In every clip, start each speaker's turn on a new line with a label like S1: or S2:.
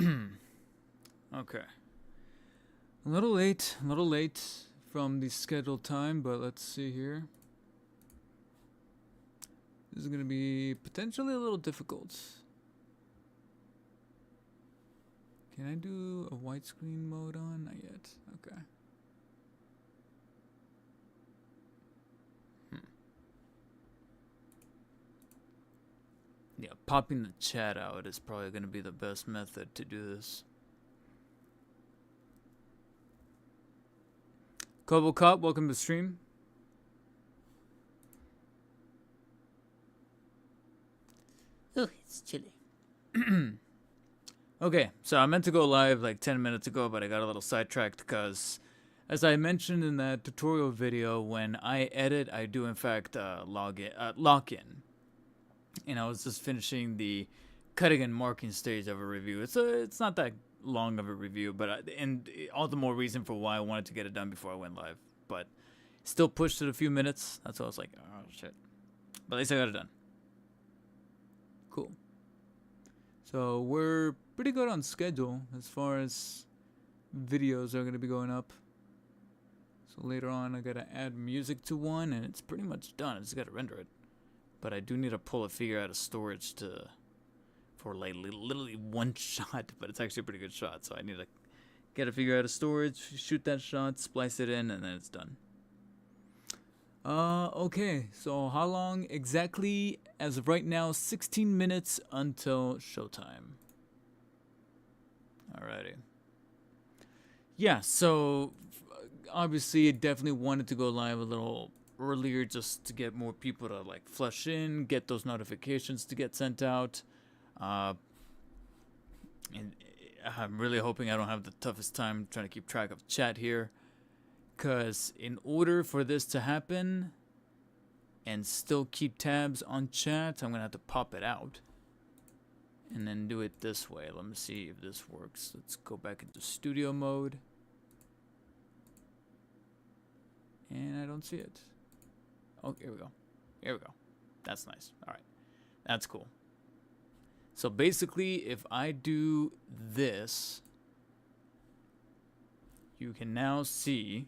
S1: Okay. A little late from the scheduled time, but let's see here. This is going to be potentially a little difficult. Can I do a widescreen mode on? Not yet. Okay. Yeah, popping the chat out is probably going to be the best method to do this. Kobo Cop, welcome to the stream.
S2: Oh, it's chilly.
S1: Okay, so I meant to go live like 10 minutes ago, but I got a little sidetracked because, as I mentioned in that tutorial video, when I edit, I do in fact lock in. And I was just finishing the cutting and marking stage of a review. It's not that long of a review, but and all the more reason for why I wanted to get it done before I went live. But still pushed it a few minutes. That's why I was like, oh shit. But at least I got it done. Cool. So we're pretty good on schedule as far as videos are going to be going up. So later on I got to add music to one and it's pretty much done. I just got to render it. But I do need to pull a figure out of storage for like literally one shot, but it's actually a pretty good shot. So I need to get a figure out of storage, shoot that shot, splice it in, and then it's done. Okay, so how long exactly? As of right now, 16 minutes until showtime. Alrighty. Yeah, so obviously I definitely wanted to go live a little earlier just to get more people to like flush in, get those notifications to get sent out. And I'm really hoping I don't have the toughest time trying to keep track of chat here. Because in order for this to happen and still keep tabs on chat, I'm going to have to pop it out. And then do it this way. Let me see if this works. Let's go back into studio mode. And I don't see it. Oh, here we go. Here we go. That's nice. All right. That's cool. So basically, if I do this, you can now see.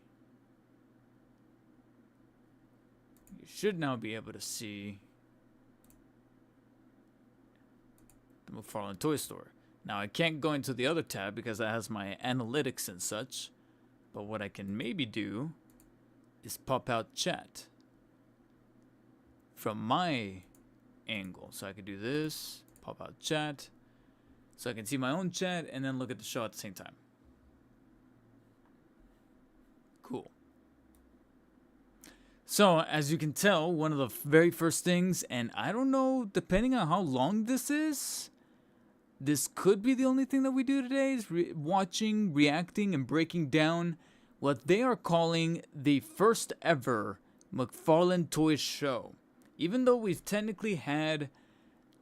S1: You should now be able to see the McFarlane Toy Store. Now, I can't go into the other tab because that has my analytics and such. But what I can maybe do is pop out chat from my angle. So I could do this, pop out chat, so I can see my own chat and then look at the show at the same time. Cool. So as you can tell, one of the very first things, and I don't know, depending on how long this is, this could be the only thing that we do today, is watching, reacting, and breaking down what they are calling the first ever McFarlane Toys show. Even though we've technically had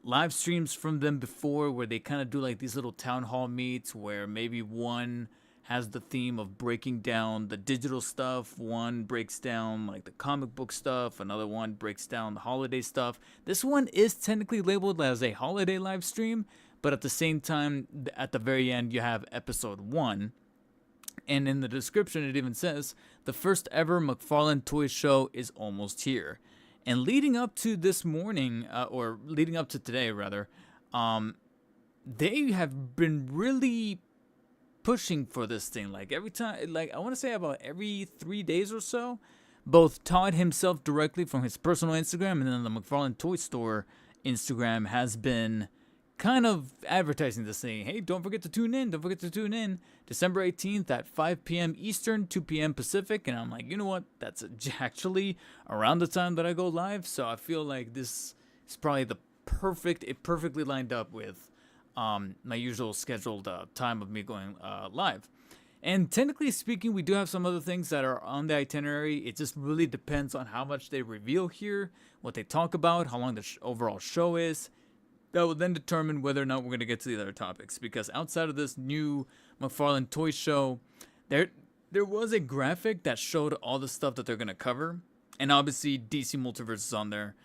S1: live streams from them before where they kind of do like these little town hall meets where maybe one has the theme of breaking down the digital stuff, one breaks down like the comic book stuff, another one breaks down the holiday stuff. This one is technically labeled as a holiday live stream, but at the same time, at the very end, you have episode 1. And in the description, it even says, the first ever McFarlane Toys show is almost here. And leading up to this morning, or leading up to today, rather, they have been really pushing for this thing. Like every time, like I want to say about every 3 days or so, both Todd himself directly from his personal Instagram and then the McFarlane Toy Store Instagram has been kind of advertising this thing. Hey, don't forget to tune in. Don't forget to tune in. December 18th at 5 p.m. Eastern, 2 p.m. Pacific. And I'm like, you know what? That's actually around the time that I go live. So I feel like this is probably it perfectly lined up with my usual scheduled time of me going live. And technically speaking, we do have some other things that are on the itinerary. It just really depends on how much they reveal here, what they talk about, how long the overall show is. That will then determine whether or not we're going to get to the other topics. Because outside of this new McFarlane Toy Show, there was a graphic that showed all the stuff that they're going to cover. And obviously, DC Multiverse is on there.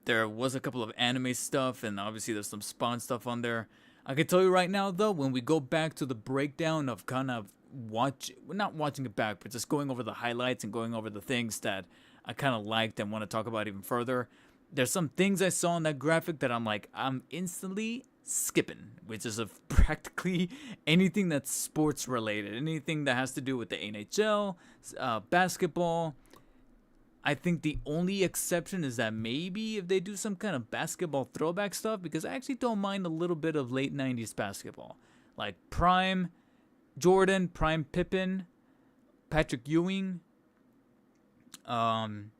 S1: There was a couple of anime stuff, and obviously there's some Spawn stuff on there. I can tell you right now, though, when we go back to the breakdown of kind of not watching it back, but just going over the highlights and going over the things that I kind of liked and want to talk about even further, there's some things I saw in that graphic that I'm like, I'm instantly skipping, which is of practically anything that's sports related, anything that has to do with the NHL, basketball. I think the only exception is that maybe if they do some kind of basketball throwback stuff, because I actually don't mind a little bit of late 90s basketball. Like Prime Jordan, Prime Pippen, Patrick Ewing, Tim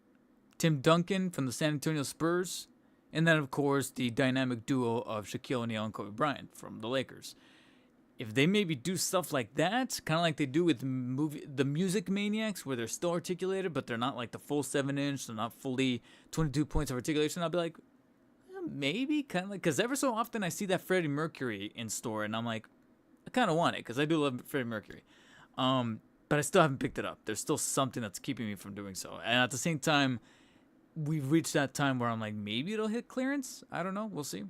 S1: Duncan from the San Antonio Spurs, and then, of course, the dynamic duo of Shaquille O'Neal and Kobe Bryant from the Lakers. If they maybe do stuff like that, kind of like they do with the Music Maniacs, where they're still articulated, but they're not like the full 7-inch, they're not fully 22 points of articulation, I'll be like, maybe, kind of like, because ever so often I see that Freddie Mercury in store, and I'm like, I kind of want it, because I do love Freddie Mercury. But I still haven't picked it up. There's still something that's keeping me from doing so. And at the same time, we've reached that time where I'm like, maybe it'll hit clearance. I don't know. We'll see.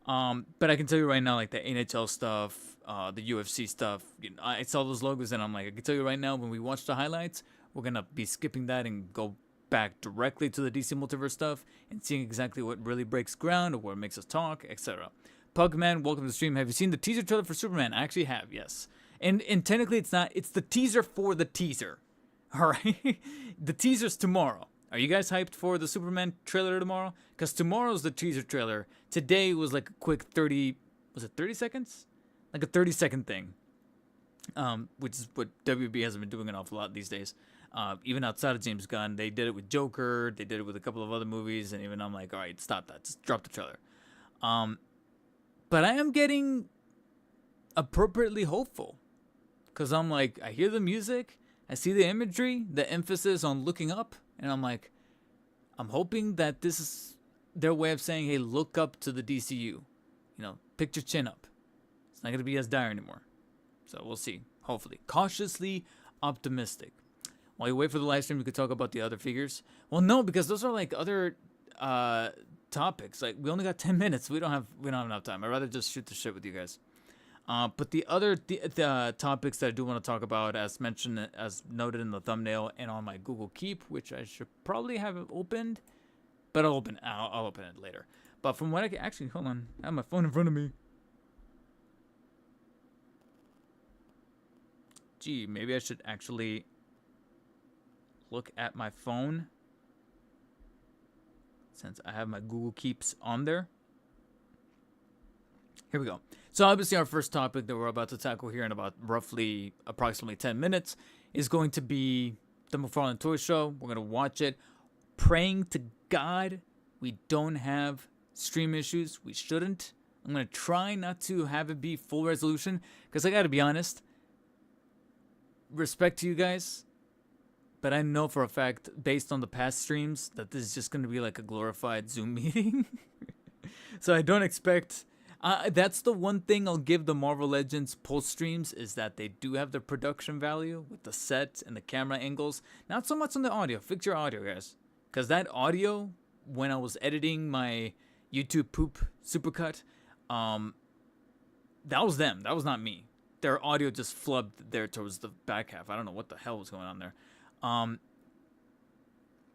S1: But I can tell you right now, like the NHL stuff, the UFC stuff, I saw those logos and I'm like, I can tell you right now, when we watch the highlights, we're going to be skipping that and go back directly to the DC Multiverse stuff and seeing exactly what really breaks ground or what makes us talk, etc. Pugman, welcome to the stream. Have you seen the teaser trailer for Superman? I actually have, yes. And technically it's not, it's the teaser for the teaser. All right? The teaser's tomorrow. Are you guys hyped for the Superman trailer tomorrow? Because tomorrow's the teaser trailer. Today was like a quick 30 seconds? Like a 30-second thing. Which is what WB hasn't been doing an awful lot these days. Even outside of James Gunn, they did it with Joker. They did it with a couple of other movies. And even I'm like, all right, stop that. Just drop the trailer. But I am getting appropriately hopeful. Because I'm like, I hear the music. I see the imagery. The emphasis on looking up. And I'm like, I'm hoping that this is their way of saying, hey, look up to the DCU. You know, pick your chin up. It's not going to be as dire anymore. So we'll see. Hopefully. Cautiously optimistic. While you wait for the live stream, we could talk about the other figures. Well, no, because those are like other topics. Like, we only got 10 minutes. We don't have enough time. I'd rather just shoot the shit with you guys. But the other topics that I do want to talk about, as mentioned, as noted in the thumbnail and on my Google Keep, which I should probably have opened, but I'll open it later. But from what I can, actually, hold on, I have my phone in front of me. Gee, maybe I should actually look at my phone since I have my Google Keeps on there. Here we go. So obviously our first topic that we're about to tackle here in about approximately 10 minutes is going to be the McFarlane Toy Show. We're going to watch it, praying to God we don't have stream issues. We shouldn't. I'm going to try not to have it be full resolution because I got to be honest, respect to you guys, but I know for a fact, based on the past streams, that this is just going to be like a glorified Zoom meeting. So I don't expect... that's the one thing I'll give the Marvel Legends post streams, is that they do have the production value with the set and the camera angles. Not so much on the audio. Fix your audio, guys. Because that audio, when I was editing my YouTube poop supercut, that was them. That was not me. Their audio just flubbed there towards the back half. I don't know what the hell was going on there.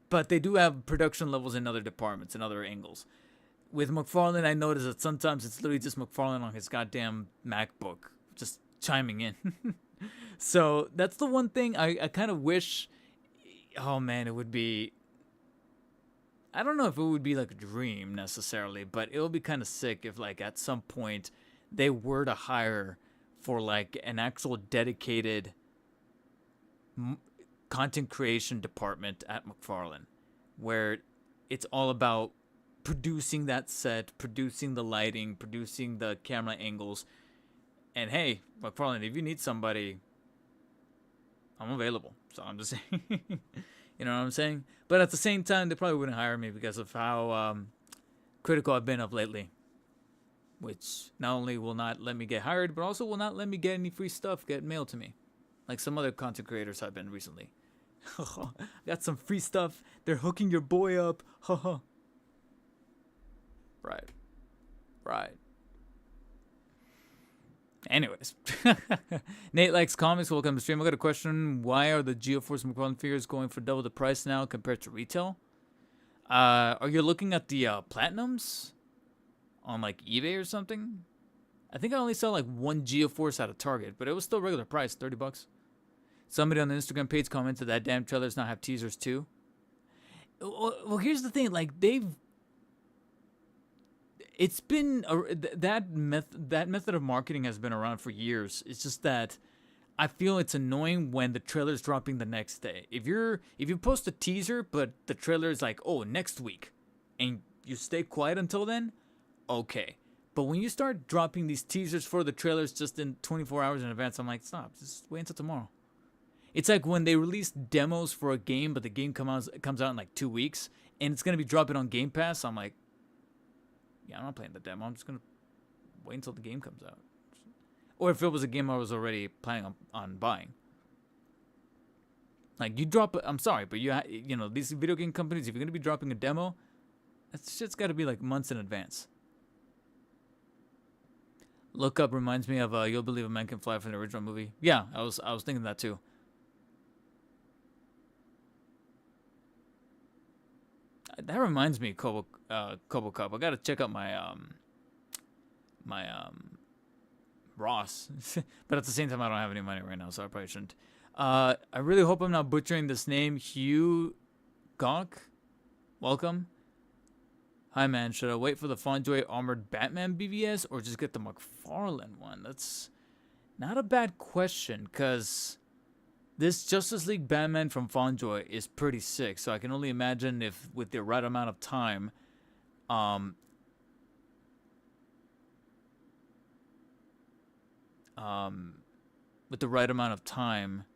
S1: But they do have production levels in other departments and other angles. With McFarlane, I noticed that sometimes it's literally just McFarlane on his goddamn MacBook just chiming in. So that's the one thing I kind of wish. Oh man, it would be. I don't know if it would be like a dream necessarily, but it would be kind of sick if like at some point they were to hire for like an actual dedicated content creation department at McFarlane, where it's all about producing that set, producing the lighting, producing the camera angles. And hey, McFarlane, if you need somebody, I'm available. So I'm just saying, you know what I'm saying? But at the same time, they probably wouldn't hire me because of how critical I've been of lately. Which not only will not let me get hired, but also will not let me get any free stuff get mailed to me. Like some other content creators have been recently. Got some free stuff. They're hooking your boy up. Right. Anyways, Nate likes comics. Welcome to the stream. I got a question. Why are the GeoForce McFarlane figures going for double the price now compared to retail? Are you looking at the platinums on like eBay or something? I think I only saw like one GeoForce at a Target, but it was still regular price, $30. Somebody on the Instagram page commented that damn trailers now have teasers too. Well, here's the thing. Like it's been that method of marketing has been around for years. It's just that I feel it's annoying when the trailer's dropping the next day. If you post a teaser but the trailer is like, oh, next week, and you stay quiet until then, okay. But when you start dropping these teasers for the trailers just in 24 hours in advance, I'm like, stop, just wait until tomorrow. It's like when they release demos for a game, but the game comes out in like 2 weeks, and it's gonna be dropping on Game Pass. I'm like, yeah, I'm not playing the demo. I'm just gonna wait until the game comes out. Or if it was a game I was already planning on buying. Like you drop, I'm sorry, but you know these video game companies, if you're gonna be dropping a demo, that shit's got to be like months in advance. Look Up reminds me of You'll Believe a Man Can Fly from the original movie. Yeah, I was thinking that too. That reminds me, Kobo Cup. I gotta check out my Ross, but at the same time, I don't have any money right now, so I probably shouldn't. I really hope I'm not butchering this name. Hugh Gonk, welcome. Hi man, should I wait for the Fonjoy Armored Batman BVS or just get the McFarlane one? That's not a bad question, cause this Justice League Batman from Fonjoy is pretty sick. So I can only imagine if with the right amount of time, with the right amount of time,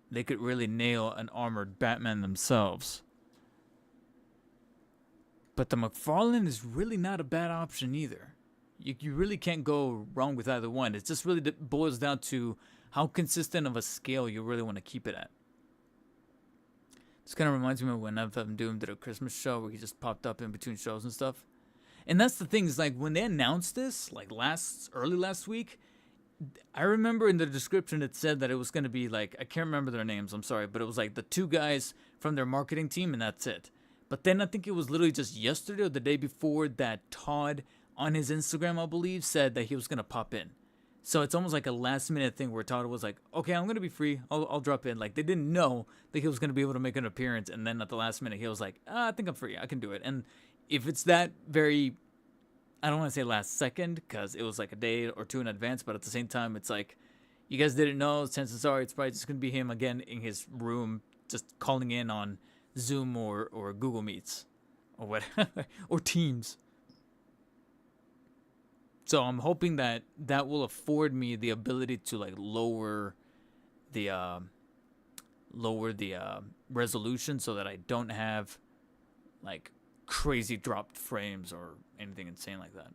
S1: they could really nail an armored Batman themselves. But the McFarlane is really not a bad option either. You really can't go wrong with either one. It just really boils down to how consistent of a scale you really want to keep it at. This kind of reminds me of when FF Doom did a Christmas show where he just popped up in between shows and stuff. And that's the thing, is like when they announced this, like early last week, I remember in the description it said that it was going to be like, I can't remember their names, I'm sorry, but it was like the two guys from their marketing team and that's it. But then I think it was literally just yesterday or the day before that Todd on his Instagram, I believe, said that he was going to pop in. So it's almost like a last minute thing where Todd was like, okay, I'm going to be free. I'll drop in. Like they didn't know that he was going to be able to make an appearance. And then at the last minute, he was like, I think I'm free. I can do it. And if it's that very, I don't want to say last second because it was like a day or two in advance. But at the same time, it's like, you guys didn't know. Chances are it's probably just going to be him again in his room, just calling in on Zoom or Google Meets or whatever, or Teams. So I'm hoping that will afford me the ability to like lower the resolution so that I don't have like crazy dropped frames or anything insane like that.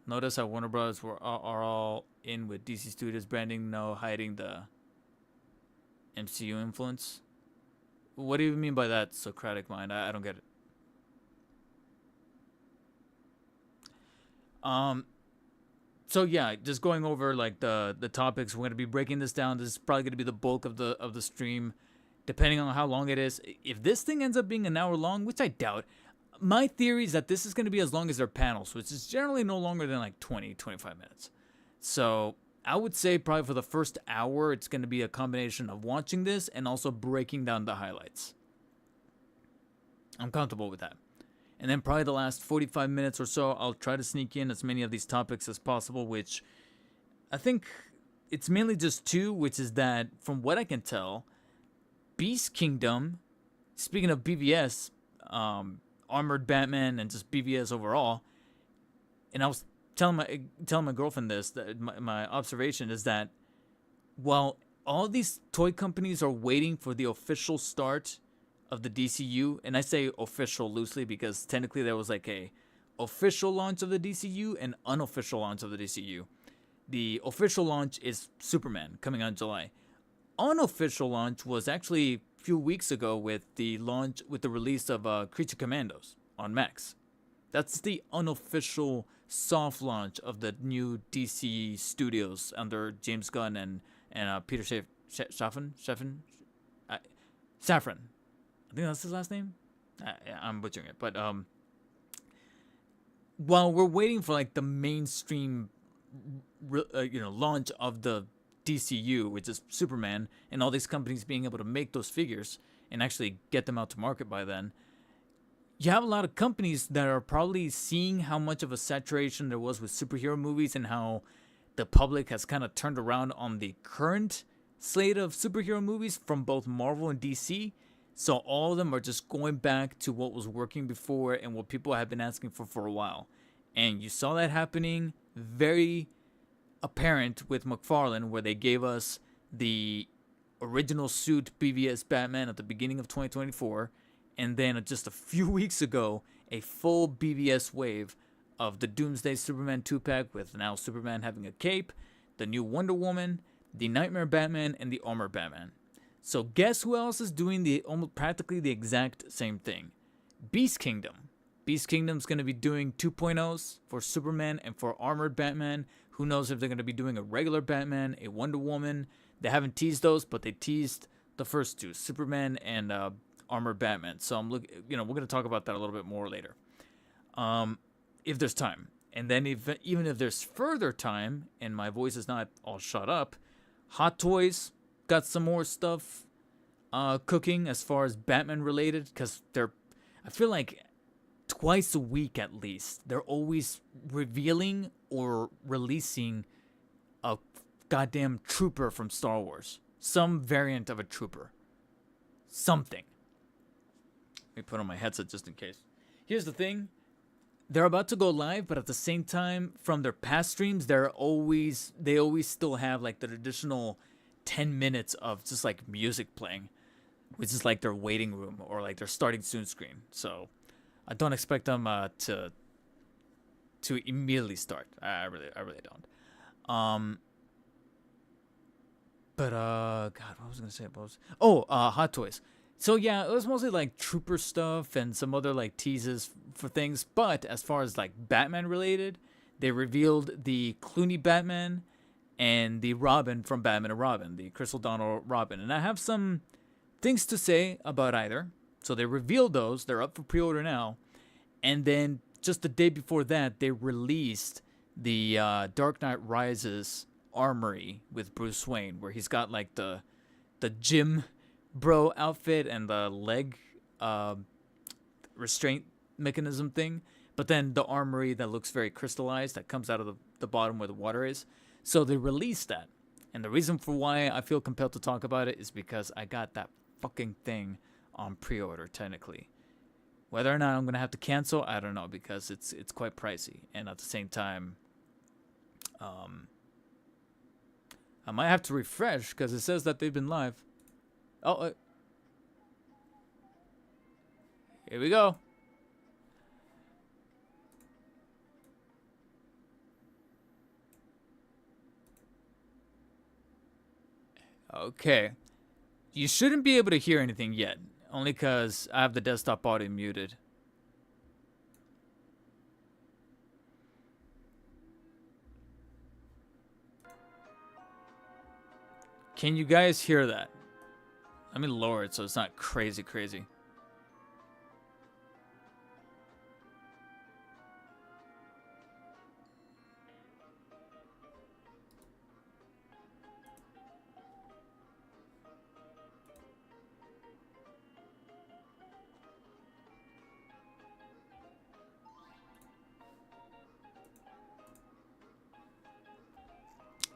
S1: Notice how Warner Bros. are all in with DC Studios branding, no hiding the MCU influence. What do you mean by that, Socratic mind? I don't get it. So yeah, just going over like the topics. We're gonna be breaking this down. This is probably gonna be the bulk of the stream, depending on how long it is. If this thing ends up being an hour long, which I doubt, my theory is that this is gonna be as long as their panels, which is generally no longer than like 20-25 minutes. So I would say probably for the first hour, it's gonna be a combination of watching this and also breaking down the highlights. I'm comfortable with that. And then probably the last 45 minutes or so, I'll try to sneak in as many of these topics as possible, which I think it's mainly just two, which is that from what I can tell, Beast Kingdom, speaking of BVS, Armored Batman and just BVS overall, and I was telling my girlfriend this, that my observation is that while all these toy companies are waiting for the official start of the DCU, and I say official loosely because technically there was like a official launch of the DCU and unofficial launch of the DCU. The official launch is Superman coming out in July. Unofficial launch was actually a few weeks ago with the release of Creature Commandos on Max. That's the unofficial soft launch of the new DC Studios under James Gunn and Peter Safran. Safran. I think that's his last name. I'm butchering it, but while we're waiting for like the mainstream, launch of the DCU, which is Superman, and all these companies being able to make those figures and actually get them out to market by then, you have a lot of companies that are probably seeing how much of a saturation there was with superhero movies and how the public has kind of turned around on the current slate of superhero movies from both Marvel and DC. So all of them are just going back to what was working before and what people have been asking for a while. And you saw that happening very apparent with McFarlane, where they gave us the original suit BVS Batman at the beginning of 2024, and then just a few weeks ago, a full BVS wave of the Doomsday Superman 2-pack with now Superman having a cape, the new Wonder Woman, the Nightmare Batman, and the Armor Batman. So guess who else is doing almost practically the exact same thing? Beast Kingdom. Beast Kingdom's going to be doing 2.0s for Superman and for Armored Batman. Who knows if they're going to be doing a regular Batman, a Wonder Woman. They haven't teased those, but they teased the first two, Superman and Armored Batman. So we're going to talk about that a little bit more later, if there's time. And then even if there's further time and my voice is not all shut up, Hot Toys got some more stuff cooking as far as Batman related, because I feel like twice a week at least, they're always revealing or releasing a goddamn trooper from Star Wars. Some variant of a trooper. Something. Let me put on my headset just in case. Here's the thing. They're about to go live, but at the same time, from their past streams, they always still have like the traditional 10 minutes of just like music playing, which is like their waiting room or like their starting soon screen. So I don't expect them to immediately start. I really don't. But God, what was I gonna say about? Hot Toys. So yeah, it was mostly like trooper stuff and some other like teases for things. But as far as like Batman related, they revealed the Clooney Batman and the Robin from Batman and Robin, the Crystal Dawn Robin. And I have some things to say about either. So they revealed those. They're up for pre-order now. And then just the day before that, they released the Dark Knight Rises armory with Bruce Wayne, where he's got like the gym bro outfit and the leg restraint mechanism thing, but then the armory that looks very crystallized that comes out of the bottom where the water is. So they released that, and the reason for why I feel compelled to talk about it is because I got that fucking thing on pre-order technically. Whether or not I'm gonna have to cancel, I don't know, because it's quite pricey, and at the same time, I might have to refresh because it says that they've been live. Oh, here we go. Okay. You shouldn't be able to hear anything yet, only because I have the desktop audio muted. Can you guys hear that? Let me lower it so it's not crazy.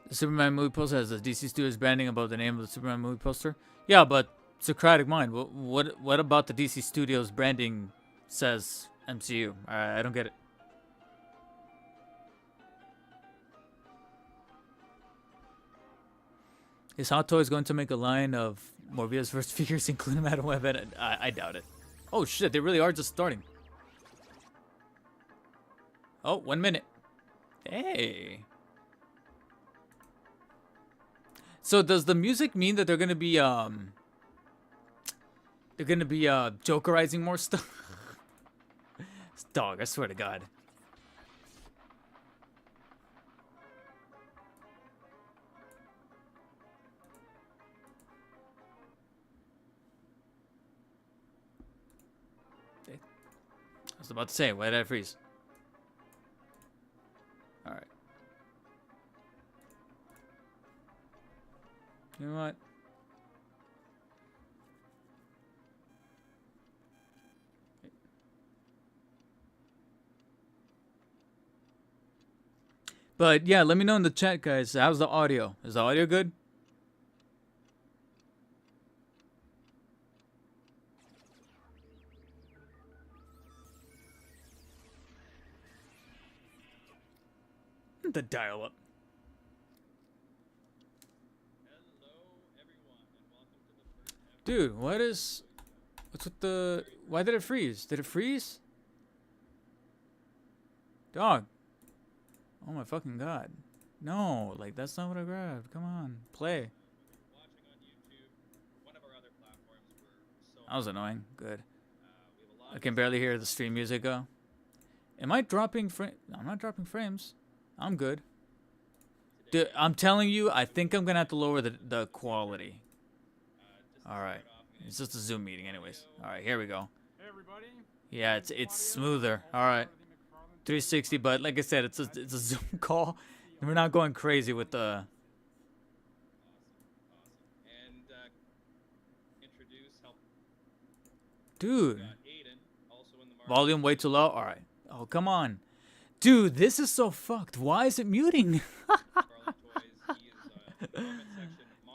S1: The Superman movie poster has the DC Studios branding above the name of the Superman movie poster. Yeah, but Socratic Mind, what about the DC Studios branding says MCU? I don't get it. Is Hot Toys going to make a line of Morbius first figures, including Madam Web? I doubt it. Oh shit, they really are just starting. Oh, 1 minute. Hey. So does the music mean that they're gonna be jokerizing more stuff? Dog, I swear to God. I was about to say, why did I freeze? Alright. You know what? But yeah, let me know in the chat, guys. How's the audio? Is the audio good? The dial up. Dude, what's with the, why did it freeze? Did it freeze? Dog. Oh my fucking God. No, like that's not what I grabbed. Come on, play. That was annoying. Good. I can barely hear the stream music go. Am I dropping frame? I'm not dropping frames. I'm good. Dude, I'm telling you, I think I'm gonna have to lower the quality. Alright. It's just a Zoom meeting anyways. Alright, here we go.
S3: Hey everybody.
S1: Yeah, it's smoother. Alright. 360, but like I said, it's a Zoom call. We're not going crazy with the dude. Volume way too low? Alright. Oh, come on. Dude, this is so fucked. Why is it muting?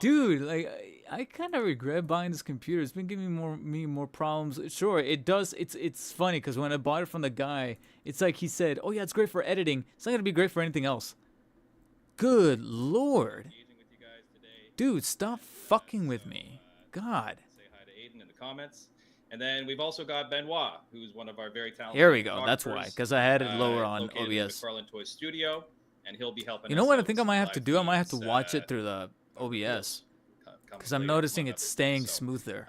S1: Dude, like I kind of regret buying this computer. It's been giving me more problems. Sure, it does. It's funny because when I bought it from the guy, it's like he said, "Oh yeah, it's great for editing. It's not gonna be great for anything else." Good lord, dude, stop fucking with me. God.
S4: Say hi to Aiden in the comments. And then we've also got Benoit, who's one of our very talented
S1: Here we go. That's why, because I had it lower on
S4: located in
S1: OBS.
S4: McFarlane Toy Studio, and he'll be helping.
S1: You know
S4: us
S1: what I
S4: out
S1: think
S4: with
S1: I might
S4: some
S1: have to
S4: live
S1: do? I might have to
S4: feeds,
S1: watch it through the OBS. Because I'm noticing it's staying smoother.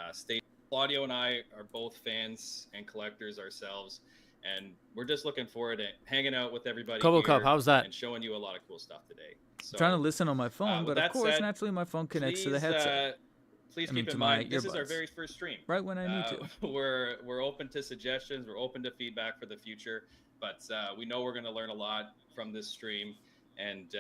S4: Claudio and I are both fans and collectors ourselves, and we're just looking forward to hanging out with everybody
S1: Kobo
S4: here
S1: Cup, how's that?
S4: and showing you a lot of cool stuff today. So,
S1: I'm trying to listen on my phone, but of
S4: that
S1: course,
S4: said,
S1: naturally, my phone connects to the
S4: please,
S1: headset.
S4: Please
S1: I mean,
S4: keep
S1: to
S4: in
S1: my
S4: mind, this is our
S1: earbuds.
S4: very first stream.
S1: Right when I need to.
S4: We're open to suggestions. We're open to feedback for the future, but we know we're going to learn a lot from this stream. And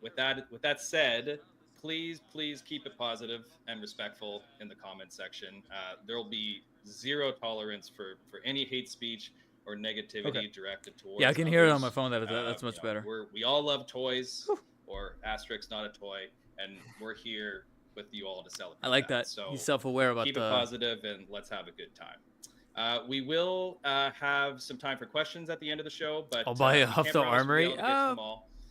S4: with that said, please keep it positive and respectful in the comment section. There will be zero tolerance for any hate speech or negativity directed towards.
S1: Yeah, I can hear it on my phone. That's much better.
S4: We all love toys, or asterisk not a toy, and we're here with you all to celebrate.
S1: I like that.
S4: So
S1: he's self-aware about
S4: keep it positive and let's have a good time. We will have some time for questions at the end of the show, but
S1: I'll buy a Huffle Armory.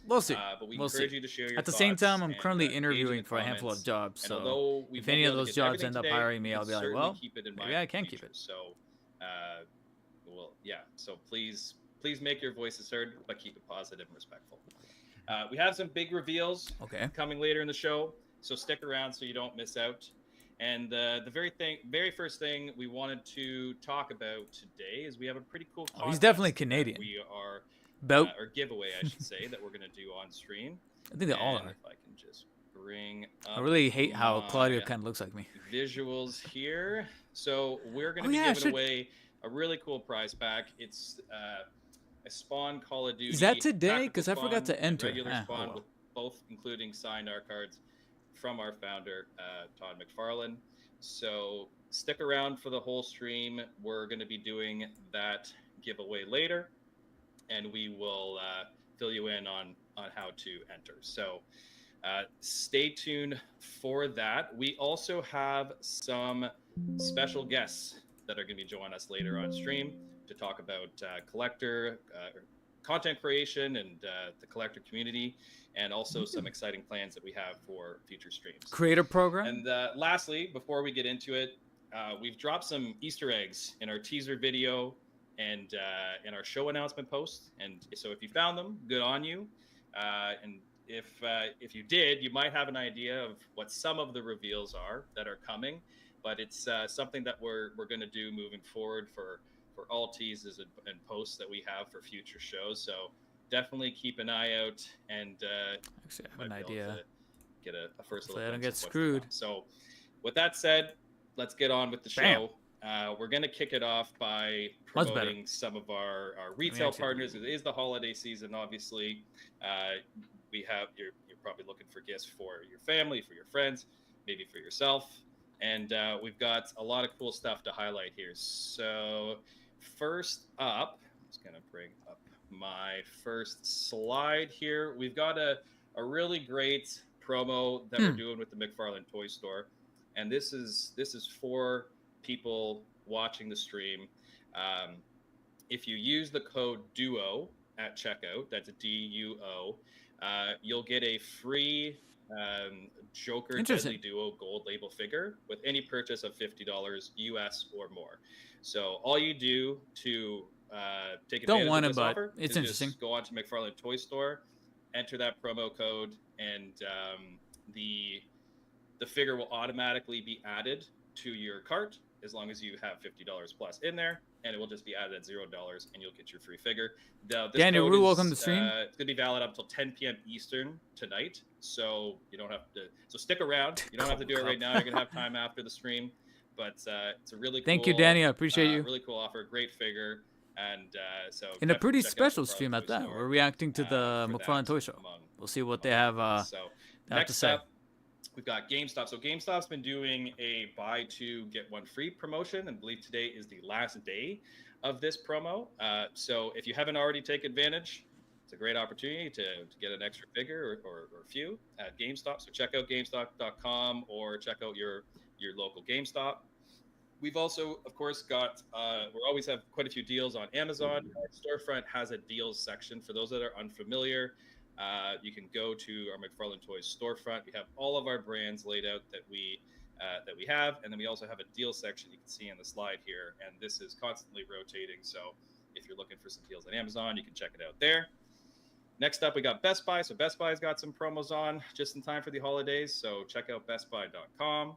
S1: We'll see.
S4: But we
S1: we'll
S4: encourage
S1: see.
S4: you to share your
S1: At the same time, I'm
S4: and,
S1: currently
S4: engage in
S1: interviewing
S4: the
S1: for a handful of
S4: comments.
S1: jobs.
S4: And
S1: So
S4: although we
S1: if
S4: won't
S1: any
S4: be
S1: of
S4: able to
S1: those
S4: get
S1: jobs
S4: everything
S1: end up
S4: today,
S1: hiring me,
S4: we
S1: I'll
S4: can
S1: be like,
S4: certainly
S1: well,
S4: keep it in mind
S1: maybe I
S4: for the
S1: can keep
S4: future.
S1: it.
S4: So, so please make your voices heard, but keep it positive and respectful. We have some big reveals coming later in the show, so stick around so you don't miss out. And the very first thing we wanted to talk about today is we have a pretty cool contest.
S1: He's definitely Canadian.
S4: We are or giveaway, I should say, that we're going to do on stream.
S1: I think they all are.
S4: If I can just bring up
S1: I really hate how Claudio kind of looks like me.
S4: Visuals here. So we're going to be giving away a really cool prize pack. It's a Spawn Call of Duty.
S1: Is that today? Because I forgot to enter.
S4: Regular Spawn, with both including signed art cards from our founder, Todd McFarlane. So stick around for the whole stream. We're going to be doing that giveaway later, and we will fill you in on how to enter. So stay tuned for that. We also have some special guests that are going to be joining us later on stream to talk about collector content creation and the collector community, and also some exciting plans that we have for future streams.
S1: Creator program.
S4: And lastly, before we get into it, we've dropped some Easter eggs in our teaser video and in our show announcement post. And so if you found them, good on you. And if you did, you might have an idea of what some of the reveals are that are coming. But it's something that we're going to do moving forward for all teases and posts that we have for future shows. So definitely keep an eye out, and
S1: Actually, I have
S4: might
S1: an
S4: be able
S1: idea.
S4: to get a first
S1: Hopefully
S4: little
S1: I don't
S4: glimpse
S1: get
S4: of what's to
S1: screwed.
S4: come. So with that said, let's get on with the
S1: Bam.
S4: show. We're going to kick it off by
S1: Much better.
S4: promoting some of our retail
S1: actually-
S4: partners. It is the holiday season, obviously. We have you're probably looking for gifts for your family, for your friends, maybe for yourself, and we've got a lot of cool stuff to highlight here. So first up, I'm just going to bring up my first slide here. We've got a really great promo that we're doing with the McFarlane Toy Store, and this is for people watching the stream. If you use the code DUO at checkout, that's a DUO, you'll get a free Joker Deadly Duo gold label figure with any purchase of $50 US or more. So all you do to take advantage of this offer is just go on to McFarlane Toy Store, enter that promo code, and the figure will automatically be added to your cart as long as you have $50 plus in there, and it will just be added at $0, and you'll get your free figure.
S1: Daniel, we're welcome to stream.
S4: It's going to be valid up until 10 p.m. Eastern tonight, so you don't have to. So stick around. You don't have to do it right now. You're going to have time after the stream, but it's a really
S1: Thank you, Danny. I appreciate you.
S4: Really cool offer, great figure, and so
S1: in a pretty special stream at that. We're reacting to the McFarlane Toy Show. We'll see what they have.
S4: So next up, we've got GameStop. So GameStop's been doing a buy two, get one free promotion, and I believe today is the last day of this promo. So if you haven't already taken advantage, it's a great opportunity to get an extra figure or a few at GameStop. So check out GameStop.com or check out your local GameStop. We've also, of course, got, we always have quite a few deals on Amazon. Our storefront has a deals section. For those that are unfamiliar, you can go to our McFarlane Toys storefront. We have all of our brands laid out that we have, and then we also have a deal section you can see on the slide here, and this is constantly rotating. So if you're looking for some deals on Amazon, you can check it out there. Next up, we got Best Buy. So Best Buy's got some promos on just in time for the holidays. So check out bestbuy.com.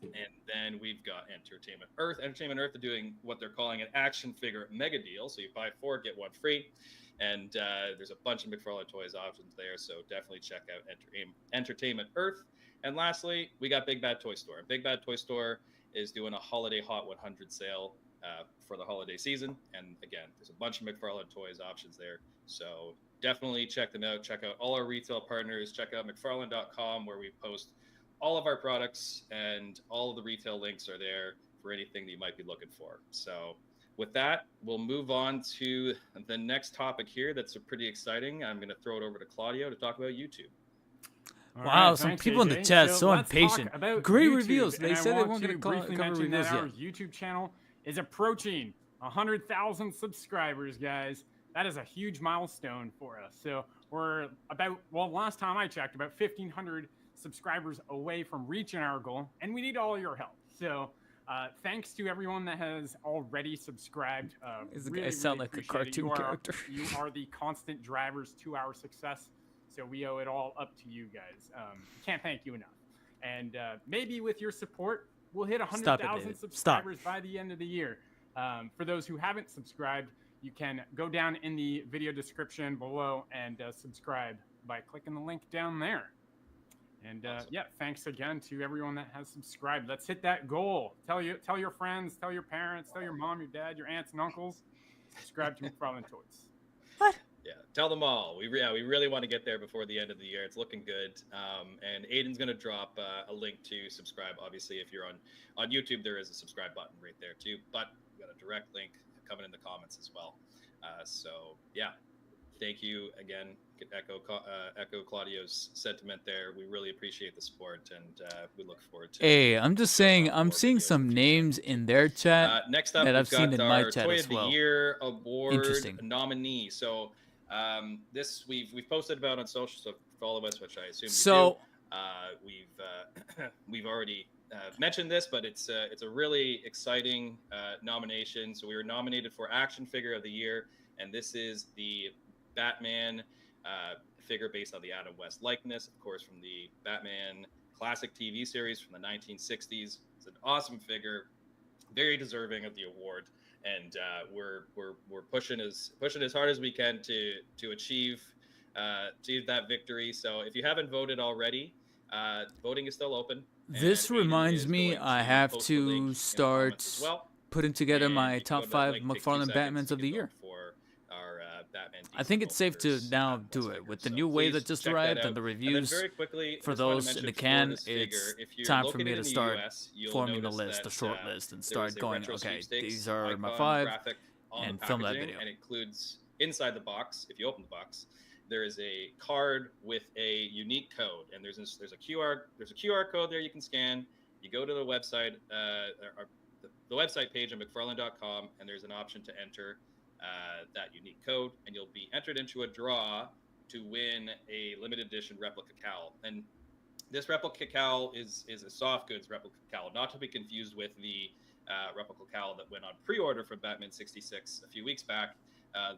S4: And then we've got Entertainment Earth. Entertainment Earth are doing what they're calling an action figure mega deal. So you buy 4, get 1 free. And there's a bunch of McFarlane Toys options there. So definitely check out Entertainment Earth. And lastly, we got Big Bad Toy Store. Big Bad Toy Store is doing a Holiday Hot 100 sale for the holiday season. And again, there's a bunch of McFarlane Toys options there. So definitely check them out. Check out all our retail partners. Check out McFarlane.com, where we post all of our products, and all of the retail links are there for anything that you might be looking for. So with that, we'll move on to the next topic here. That's pretty exciting. I'm going to throw it over to Claudio to talk about YouTube.
S1: Wow, some people in the chat so impatient. Great reveals. They said they weren't going to cover reveals yet.
S3: Our YouTube channel is approaching 100,000 subscribers, guys. That is a huge milestone for us. So we're about, well, last time I checked, about 1,500 subscribers away from reaching our goal, and we need all your help. So thanks to everyone that has already subscribed.
S1: I sound like a cartoon character.
S3: You are the constant drivers to our success, so we owe it all up to you guys. Can't thank you enough. And maybe with your support, we'll hit 100,000 subscribers by the end of the year. For those who haven't subscribed, you can go down in the video description below and subscribe by clicking the link down there. And
S4: awesome.
S3: Yeah, thanks again to everyone that has subscribed. Let's hit that goal. Tell your friends, tell your parents, tell your mom, your dad, your aunts and uncles. Subscribe to McFarlane Toys.
S1: What?
S4: Yeah, tell them all. We really want to get there before the end of the year. It's looking good. And Aiden's going to drop a link to subscribe. Obviously, if you're on YouTube, there is a subscribe button right there too. But we got a direct link coming in the comments as well. So yeah, thank you again. Echo Claudio's sentiment there. We really appreciate the support, and we look forward to.
S1: Hey, I'm just saying, I'm seeing some names in their chat
S4: next up,
S1: that I've seen in my chat
S4: Toy
S1: as well.
S4: of the Year Award nominee. So this we've posted about on social, so follow us, which I assume you do. We've already mentioned this, but it's a really exciting nomination. So we were nominated for Action Figure of the Year, and this is the Batman figure based on the Adam West likeness, of course, from the Batman classic TV series from the 1960s. It's an awesome figure, very deserving of the award, and we're pushing as hard as we can to achieve that victory. So if you haven't voted already, voting is still open.
S1: This
S4: and Aiden
S1: reminds
S4: is
S1: me,
S4: going
S1: I
S4: to
S1: have
S4: post the link
S1: to
S4: in the
S1: start
S4: comments as well.
S1: putting together
S4: And
S1: my
S4: you can
S1: top
S4: go to that
S1: 5
S4: link, take 2
S1: McFarlane
S4: seconds,
S1: Batmans of
S4: you
S1: the
S4: can
S1: year.
S4: vote for our Batman
S1: I think
S4: DC
S1: it's safe to
S4: Multiverse,
S1: now
S4: Best
S1: do
S4: Figure.
S1: it with the
S4: So
S1: new wave
S4: please
S1: that just
S4: check that
S1: arrived
S4: out.
S1: and the
S4: And then
S1: reviews.
S4: very quickly,
S1: For
S4: I just wanted to
S1: those in
S4: mention
S1: the
S4: for
S1: can,
S4: this figure,
S1: it's
S4: if you're
S1: time for
S4: located
S1: me to
S4: in the
S1: start
S4: US, you'll
S1: forming the
S4: notice
S1: list, the
S4: that,
S1: short list, and
S4: there
S1: start
S4: is a
S1: going,
S4: retro
S1: okay,
S4: sweepstakes
S1: these are my
S4: icon
S1: 5,
S4: graphic on
S1: and
S4: the
S1: film that
S4: packaging,
S1: video.
S4: and it includes inside the box, if you open the box, there is a card with a unique code, and there's a QR code there you can scan. You go to the website, the website page on McFarlane.com, and there's an option to enter that unique code, and you'll be entered into a draw to win a limited edition replica cowl. And this replica cowl is a soft goods replica cowl, not to be confused with the replica cowl that went on pre-order from Batman 66 a few weeks back.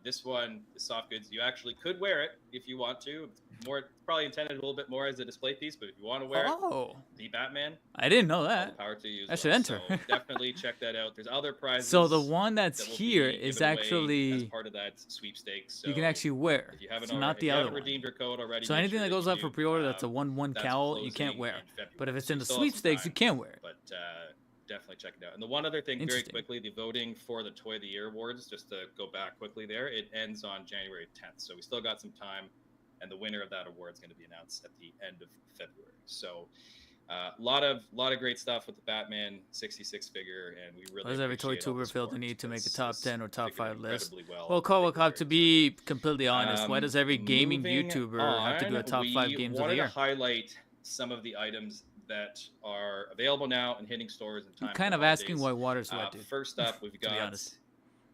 S4: This one is soft goods. You actually could wear it if you want to. It's probably intended a little bit more as a display piece, but if you want to wear it, the Batman,
S1: I didn't know
S4: all the
S1: that.
S4: power to you as
S1: I should
S4: well.
S1: enter.
S4: So definitely check that out. There's other prizes.
S1: So the one that's
S4: that will
S1: here
S4: be
S1: is
S4: given away as
S1: actually
S4: part of that sweepstakes. So
S1: you can actually wear.
S4: if you haven't
S1: So
S4: already,
S1: not the
S4: if you
S1: other
S4: haven't
S1: one.
S4: redeemed your code already,
S1: So
S4: make
S1: anything
S4: sure
S1: that goes
S4: you
S1: out for
S4: do.
S1: pre-order that's a 1/1
S4: That's
S1: cowl, you can't
S4: closing
S1: wear.
S4: in February.
S1: But if it's
S4: So
S1: in
S4: you
S1: the
S4: still have some
S1: sweepstakes, you
S4: time.
S1: can wear it.
S4: But definitely check it out. And the one other thing, very
S1: Interesting.
S4: quickly, the voting for the Toy of the Year awards, just to go back quickly there, it ends on January 10th. So we still got some time, and the winner of that award is going to be announced at the end of February. So a lot of great stuff with the Batman 66 figure, and we really
S1: Why does every toy
S4: appreciate all the
S1: tuber feel the
S4: support.
S1: need to make a
S4: It's
S1: top 10 or top
S4: figured
S1: 5 list?
S4: incredibly well.
S1: Well,
S4: I think we're
S1: Kowalkov, to
S4: very
S1: be completely honest, why
S4: excited.
S1: does every gaming
S4: Moving
S1: YouTuber have to do a
S4: on,
S1: top 5
S4: we
S1: games of the
S4: wanted
S1: year?
S4: to highlight some of the items that are available now and hitting stores in time.
S1: I'm kind
S4: for
S1: of asking
S4: holidays.
S1: why water's wet, dude.
S4: First up, we've
S1: be
S4: got
S1: honest.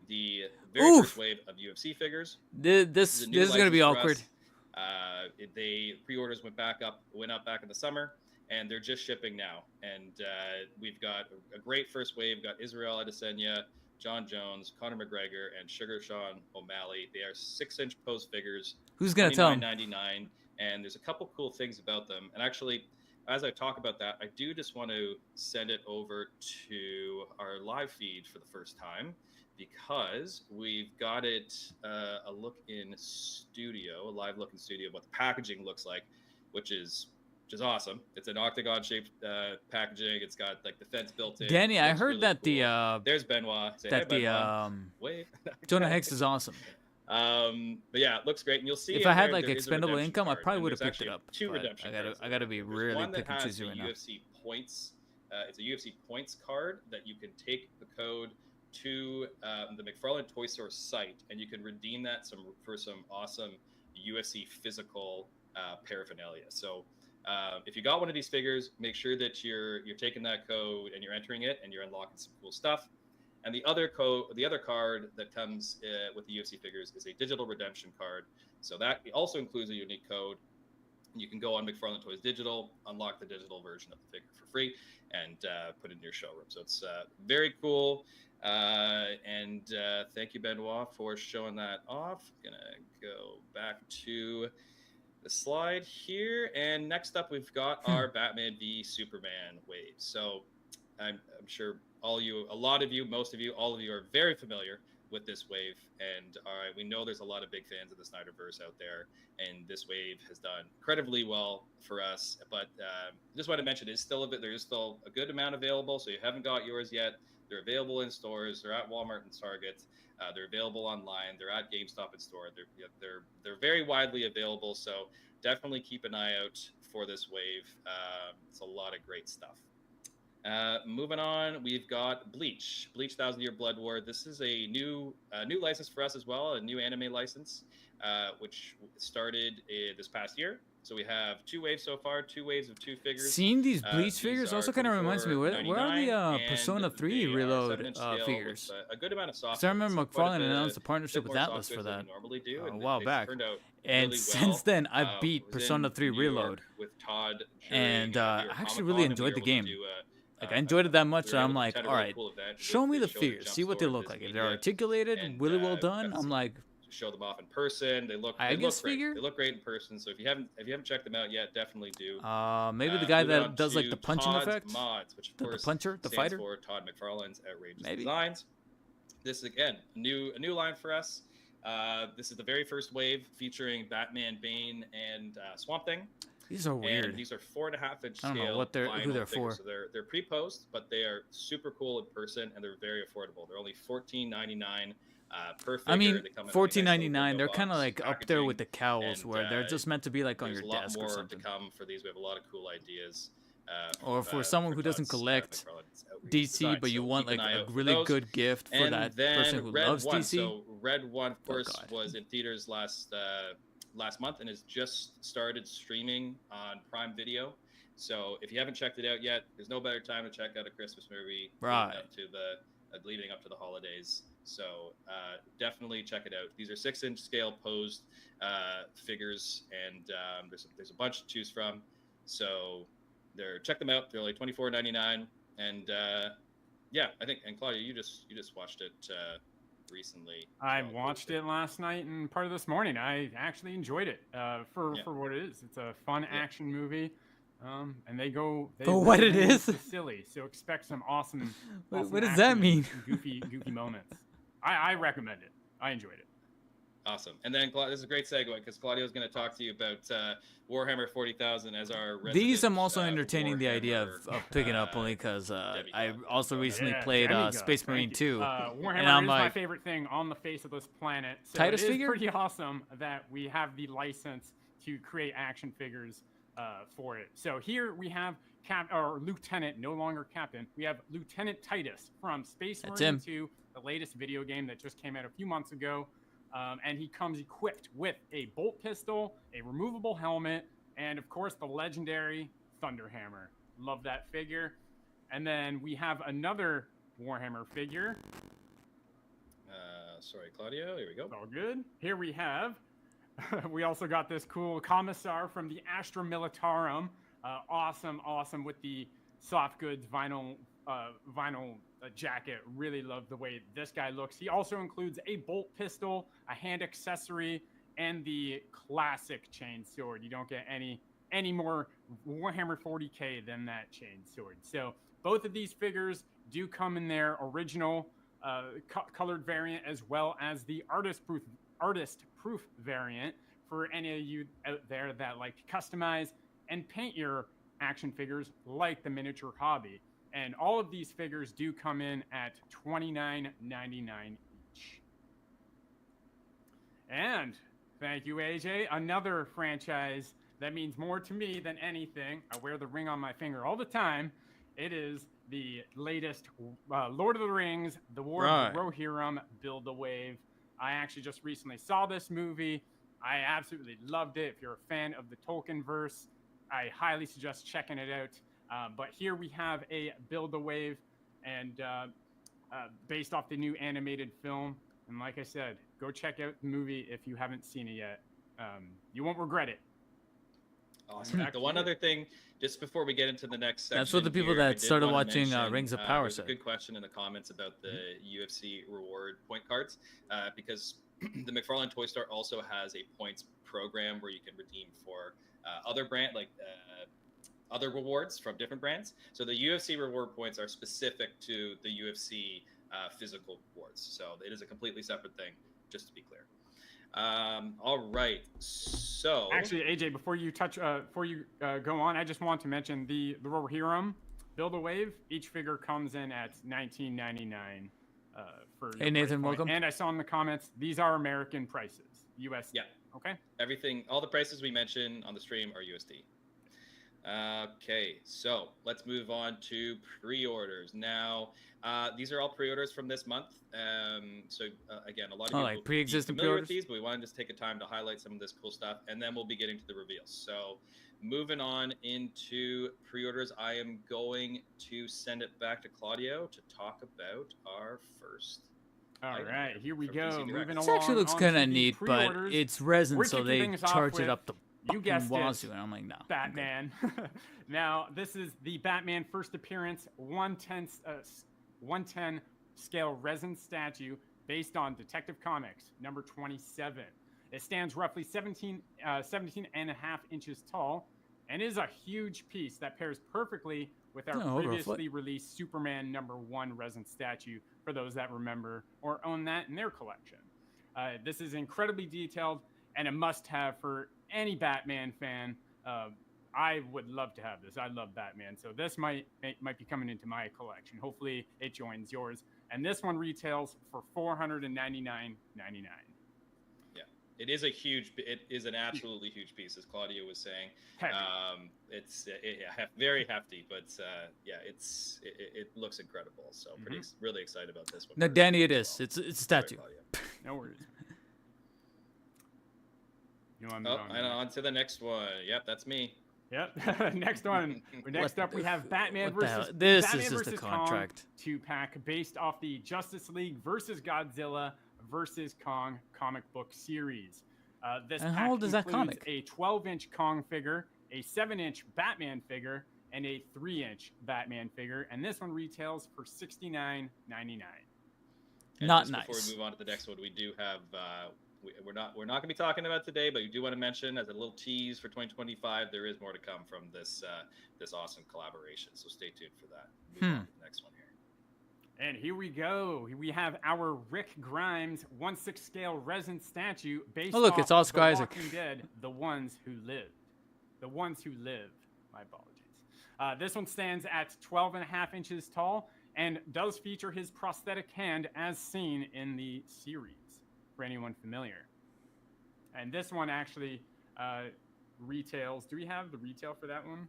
S4: the very
S1: Oof.
S4: first wave of UFC figures.
S1: This
S4: is a new
S1: is going to be
S4: license for
S1: awkward.
S4: us. They pre-orders went up back in the summer, and they're just shipping now. And we've got a great first wave. We've got Israel Adesanya, John Jones, Conor McGregor, and Sugar Sean O'Malley. They are 6-inch pose figures.
S1: Who's going to tell him?
S4: $29.99, and there's a couple cool things about them. And actually, as I talk about that, I do just want to send it over to our live feed for the first time, because we've got it a look in studio, a live look in studio of what the packaging looks like, which is awesome. It's an octagon shaped packaging. It's got like the fence built in.
S1: Danny, I
S4: Looks
S1: heard
S4: really
S1: that
S4: cool. There's Benoit. Say,
S1: that
S4: hey,
S1: the
S4: Benoit. Wave.
S1: Jonah Hex is awesome.
S4: But yeah, it looks great, and you'll see
S1: If
S4: in
S1: I had
S4: there,
S1: like
S4: there is a
S1: expendable
S4: redemption
S1: income, I
S4: card,
S1: probably
S4: and
S1: would have
S4: there's
S1: picked it
S4: actually
S1: up.
S4: 2
S1: But
S4: redemption cards.
S1: I gotta be
S4: There's
S1: really
S4: one that
S1: pick and
S4: has
S1: choosy
S4: the
S1: right now.
S4: UFC points. It's a UFC points card that you can take the code to the McFarlane Toy Store site, and you can redeem that for some awesome UFC physical paraphernalia. So if you got one of these figures, make sure that you're taking that code and you're entering it, and you're unlocking some cool stuff. And the other card that comes with the UFC figures is a digital redemption card. So that also includes a unique code. You can go on McFarlane Toys Digital, unlock the digital version of the figure for free, and put it in your showroom. So it's very cool. And thank you, Benoit, for showing that off. Gonna go back to the slide here. And next up, we've got our Batman v Superman wave. So I'm sure all of you, most of you, all of you are very familiar with this wave, and we know there's a lot of big fans of the Snyderverse out there, and this wave has done incredibly well for us. But just want to mention, there is still a good amount available, so you haven't got yours yet. They're available in stores. They're at Walmart and Target. They're available online. They're at GameStop and store. They're very widely available, so definitely keep an eye out for this wave. It's a lot of great stuff. Moving on, we've got Bleach 1000 Year Blood War. This is a new license for us as well, a new anime license, which started this past year. So we have 2 waves so far, 2 waves of 2 figures.
S1: Seeing these Bleach figures also kind of reminds me, where are the
S4: $24.99,
S1: Persona
S4: and
S1: 3
S4: they are
S1: Reload
S4: 7-inch scale
S1: figures?
S4: with a good amount of soft
S1: Because I remember
S4: goods, quite a
S1: McFarlane
S4: bit-
S1: announced a partnership
S4: bit
S1: with
S4: more
S1: Atlas
S4: soft
S1: for
S4: goods than
S1: that
S4: we normally do,
S1: a
S4: and
S1: while
S4: they
S1: back.
S4: turned out
S1: And
S4: really
S1: since
S4: well.
S1: then, I beat
S4: Was
S1: Persona
S4: in
S1: 3
S4: New
S1: Reload.
S4: York with Todd
S1: And
S4: during,
S1: I
S4: New York
S1: actually
S4: Comic
S1: really
S4: Con, and we
S1: enjoyed
S4: were
S1: the
S4: able to
S1: game.
S4: do
S1: Like, I enjoyed it that much,
S4: we
S1: that
S4: were
S1: I'm
S4: able to
S1: like,
S4: attend a
S1: all
S4: really
S1: right,
S4: cool event
S1: show
S4: with
S1: me the
S4: Show
S1: figures,
S4: Jump
S1: see what they
S4: Store,
S1: look
S4: Viz
S1: like. If they're
S4: Media,
S1: articulated,
S4: and
S1: really well
S4: got
S1: done,
S4: some
S1: I'm like,
S4: show them off in person. They look great.
S1: Figure?
S4: They look great in person. So if you haven't checked them out yet, definitely do.
S1: Maybe the guy that does like the punching
S4: Todd's
S1: effect,
S4: mods, which of
S1: the
S4: course
S1: puncher, the
S4: stands
S1: fighter.
S4: for Todd McFarlane's Outrageous
S1: Maybe.
S4: Designs. This is again a new line for us. This is the very first wave featuring Batman, Bane, and Swamp Thing.
S1: These are weird.
S4: And these are 4.5-inch scale.
S1: I don't know who they're
S4: figures.
S1: for.
S4: So they're pre-posed, but they are super cool in person, and they're very affordable. They're only $14.99 per figure.
S1: I mean,
S4: They come in a nice
S1: $14.99. They're kind of like
S4: packaging,
S1: up there with the cowls,
S4: and,
S1: where they're just meant to be like on your
S4: there's a lot
S1: desk
S4: more
S1: or something.
S4: to come for these. We have a lot of cool ideas.
S1: Or for someone who doesn't collect DC, but you want like a really good gift for that person who loves DC.
S4: So Red One, of course, was in theaters last month and has just started streaming on Prime Video. So if you haven't checked it out yet, there's no better time to check out a Christmas movie leading up to the holidays. So definitely check it out. These are 6-inch scale posed figures, and there's a bunch to choose from. So check them out. They're only $24.99, and yeah, I think. And Claudia, you just watched it recently.
S3: I watched it last night and part of this morning. I actually enjoyed it for what it is. It's a fun action movie, and they
S1: what it is?
S3: Silly. So expect some awesome.
S1: What does that mean?
S3: Goofy moments. I recommend it. I enjoyed it.
S4: Awesome. And then this is a great segue because Claudio is going to talk to you about Warhammer 40,000 as our resident,
S1: These I'm also entertaining the idea of picking up only because I also recently played Space Marine 2.
S3: Warhammer
S1: and I'm
S3: is
S1: like,
S3: my favorite thing on the face of this planet. So
S1: Titus
S3: it is
S1: figure?
S3: pretty awesome that we have the license to create action figures for it. So here we have Lieutenant, no longer Captain. We have Lieutenant Titus from Space Marine 2, the latest video game that just came out a few months ago. And he comes equipped with a bolt pistol, a removable helmet, and of course the legendary Thunderhammer. Love that figure. And then we have another Warhammer figure.
S4: Sorry, Claudio. Here we go.
S3: All good. Here we have. We also got this cool Commissar from the Astra Militarum. Awesome with the soft goods vinyl jacket. Really love the way this guy looks. He also includes a bolt pistol, a hand accessory, and the classic chain sword. You don't get any more Warhammer 40k than that chain sword. So both of these figures do come in their original colored variant, as well as the artist proof variant for any of you out there that like to customize and paint your action figures like the miniature hobby. And all of these figures do come in at $29.99 each. And thank you, AJ. Another franchise that means more to me than anything. I wear the ring on my finger all the time. It is the latest Lord of the Rings, The War of the Rohirrim, Build-A-Wave. I actually just recently saw this movie. I absolutely loved it. If you're a fan of the Tolkien verse, I highly suggest checking it out. But here we have a Build-A-Wave, and based off the new animated film. And like I said, go check out the movie if you haven't seen it yet. You won't regret it.
S4: Awesome. The one other thing, just before we get into the next section,
S1: that's what the people that started watching Rings of Power said.
S4: Good question in the comments about the UFC reward point cards, because the McFarlane Toy Store also has a points program where you can redeem for other other rewards from different brands. So the UFC reward points are specific to the UFC physical rewards. So it is a completely separate thing, just to be clear. All right. So
S3: actually, AJ, before you go on, I just want to mention the Rohirrim Build-A-Wave. Each figure comes in at $19.99 for.
S1: Hey Nathan, welcome.
S3: And I saw in the comments these are American prices, USD.
S4: Yeah.
S3: Okay.
S4: Everything, all the prices we mentioned on the stream are USD. Okay, so let's move on to pre-orders. Now, these are all pre-orders from this month. Again, a lot of people
S1: like pre-existing
S4: familiar
S1: pre-orders
S4: with these, but we wanted to just take a time to highlight some of this cool stuff, and then we'll be getting to the reveals. So, moving on into pre-orders, I am going to send it back to Claudio to talk about our first.
S3: All right, here we go. Moving
S1: this
S3: along.
S1: Actually looks kind of neat, but it's resin, so they charge it up the.
S3: You guessed it.
S1: And I'm like, no.
S3: Batman. Now, this is the Batman first appearance 110 scale resin statue based on Detective Comics number 27. It stands roughly 17 and a half inches tall and is a huge piece that pairs perfectly with our previously released Superman number 1 resin statue for those that remember or own that in their collection. This is incredibly detailed and a must-have for any Batman fan. I would love to have this. I love Batman, so this might be coming into my collection. Hopefully, it joins yours. And this one retails for $499.99.
S4: It is an absolutely huge piece, as Claudia was saying. It's very hefty, but it looks incredible. So really excited about this one.
S1: No, Danny, it is. It's a statue.
S3: No worries.
S4: And on to the next one. Yep, that's me.
S3: Yep. Next up, we have Batman versus
S1: this
S3: Batman
S1: is just
S3: versus
S1: a contract.
S3: Kong 2-pack based off the Justice League versus Godzilla versus Kong comic book series. This
S1: and
S3: pack
S1: how old is that
S3: includes
S1: comic?
S3: A 12-inch Kong figure, a 7-inch Batman figure, and a 3-inch Batman figure, and this one retails for $69.99.
S1: Not
S4: nice. Before we move on to the next one, we do have we're not going to be talking about today, but we do want to mention as a little tease for 2025, there is more to come from this awesome collaboration. So stay tuned for that. Move on to the next one here.
S3: And here we go. We have our Rick Grimes 1/6 scale resin statue based off
S1: it's Oscar
S3: The
S1: Isaac.
S3: Walking Dead, The Ones Who Live. The Ones Who Live. My apologies. This one stands at 12 and a half inches tall and does feature his prosthetic hand as seen in the series, for anyone familiar. And this one actually retails. Do we have the retail for that one?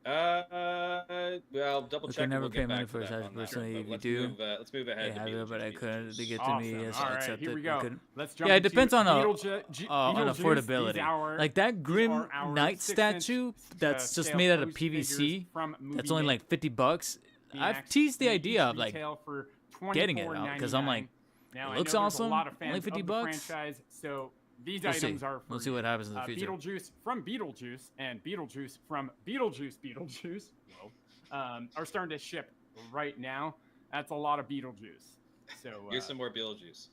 S4: Well, double check.
S1: Never pay money for his personally. If you do,
S4: let's move ahead.
S1: Yeah, but I couldn't. They get to me.
S3: Awesome. All right, here we go. Let's jump.
S1: Yeah, it depends on
S3: Beetlejuice.
S1: affordability. Like that Grim Knight statue that's just made out of PVC. That's only like $50. I've teased the idea of like getting it out because I'm like, it looks awesome. Only $50.
S3: So these items are for
S1: we'll see what happens in the future.
S3: Beetlejuice from Beetlejuice and Beetlejuice from Beetlejuice are starting to ship right now. That's a lot of Beetlejuice. So
S4: here's some more Beetlejuice.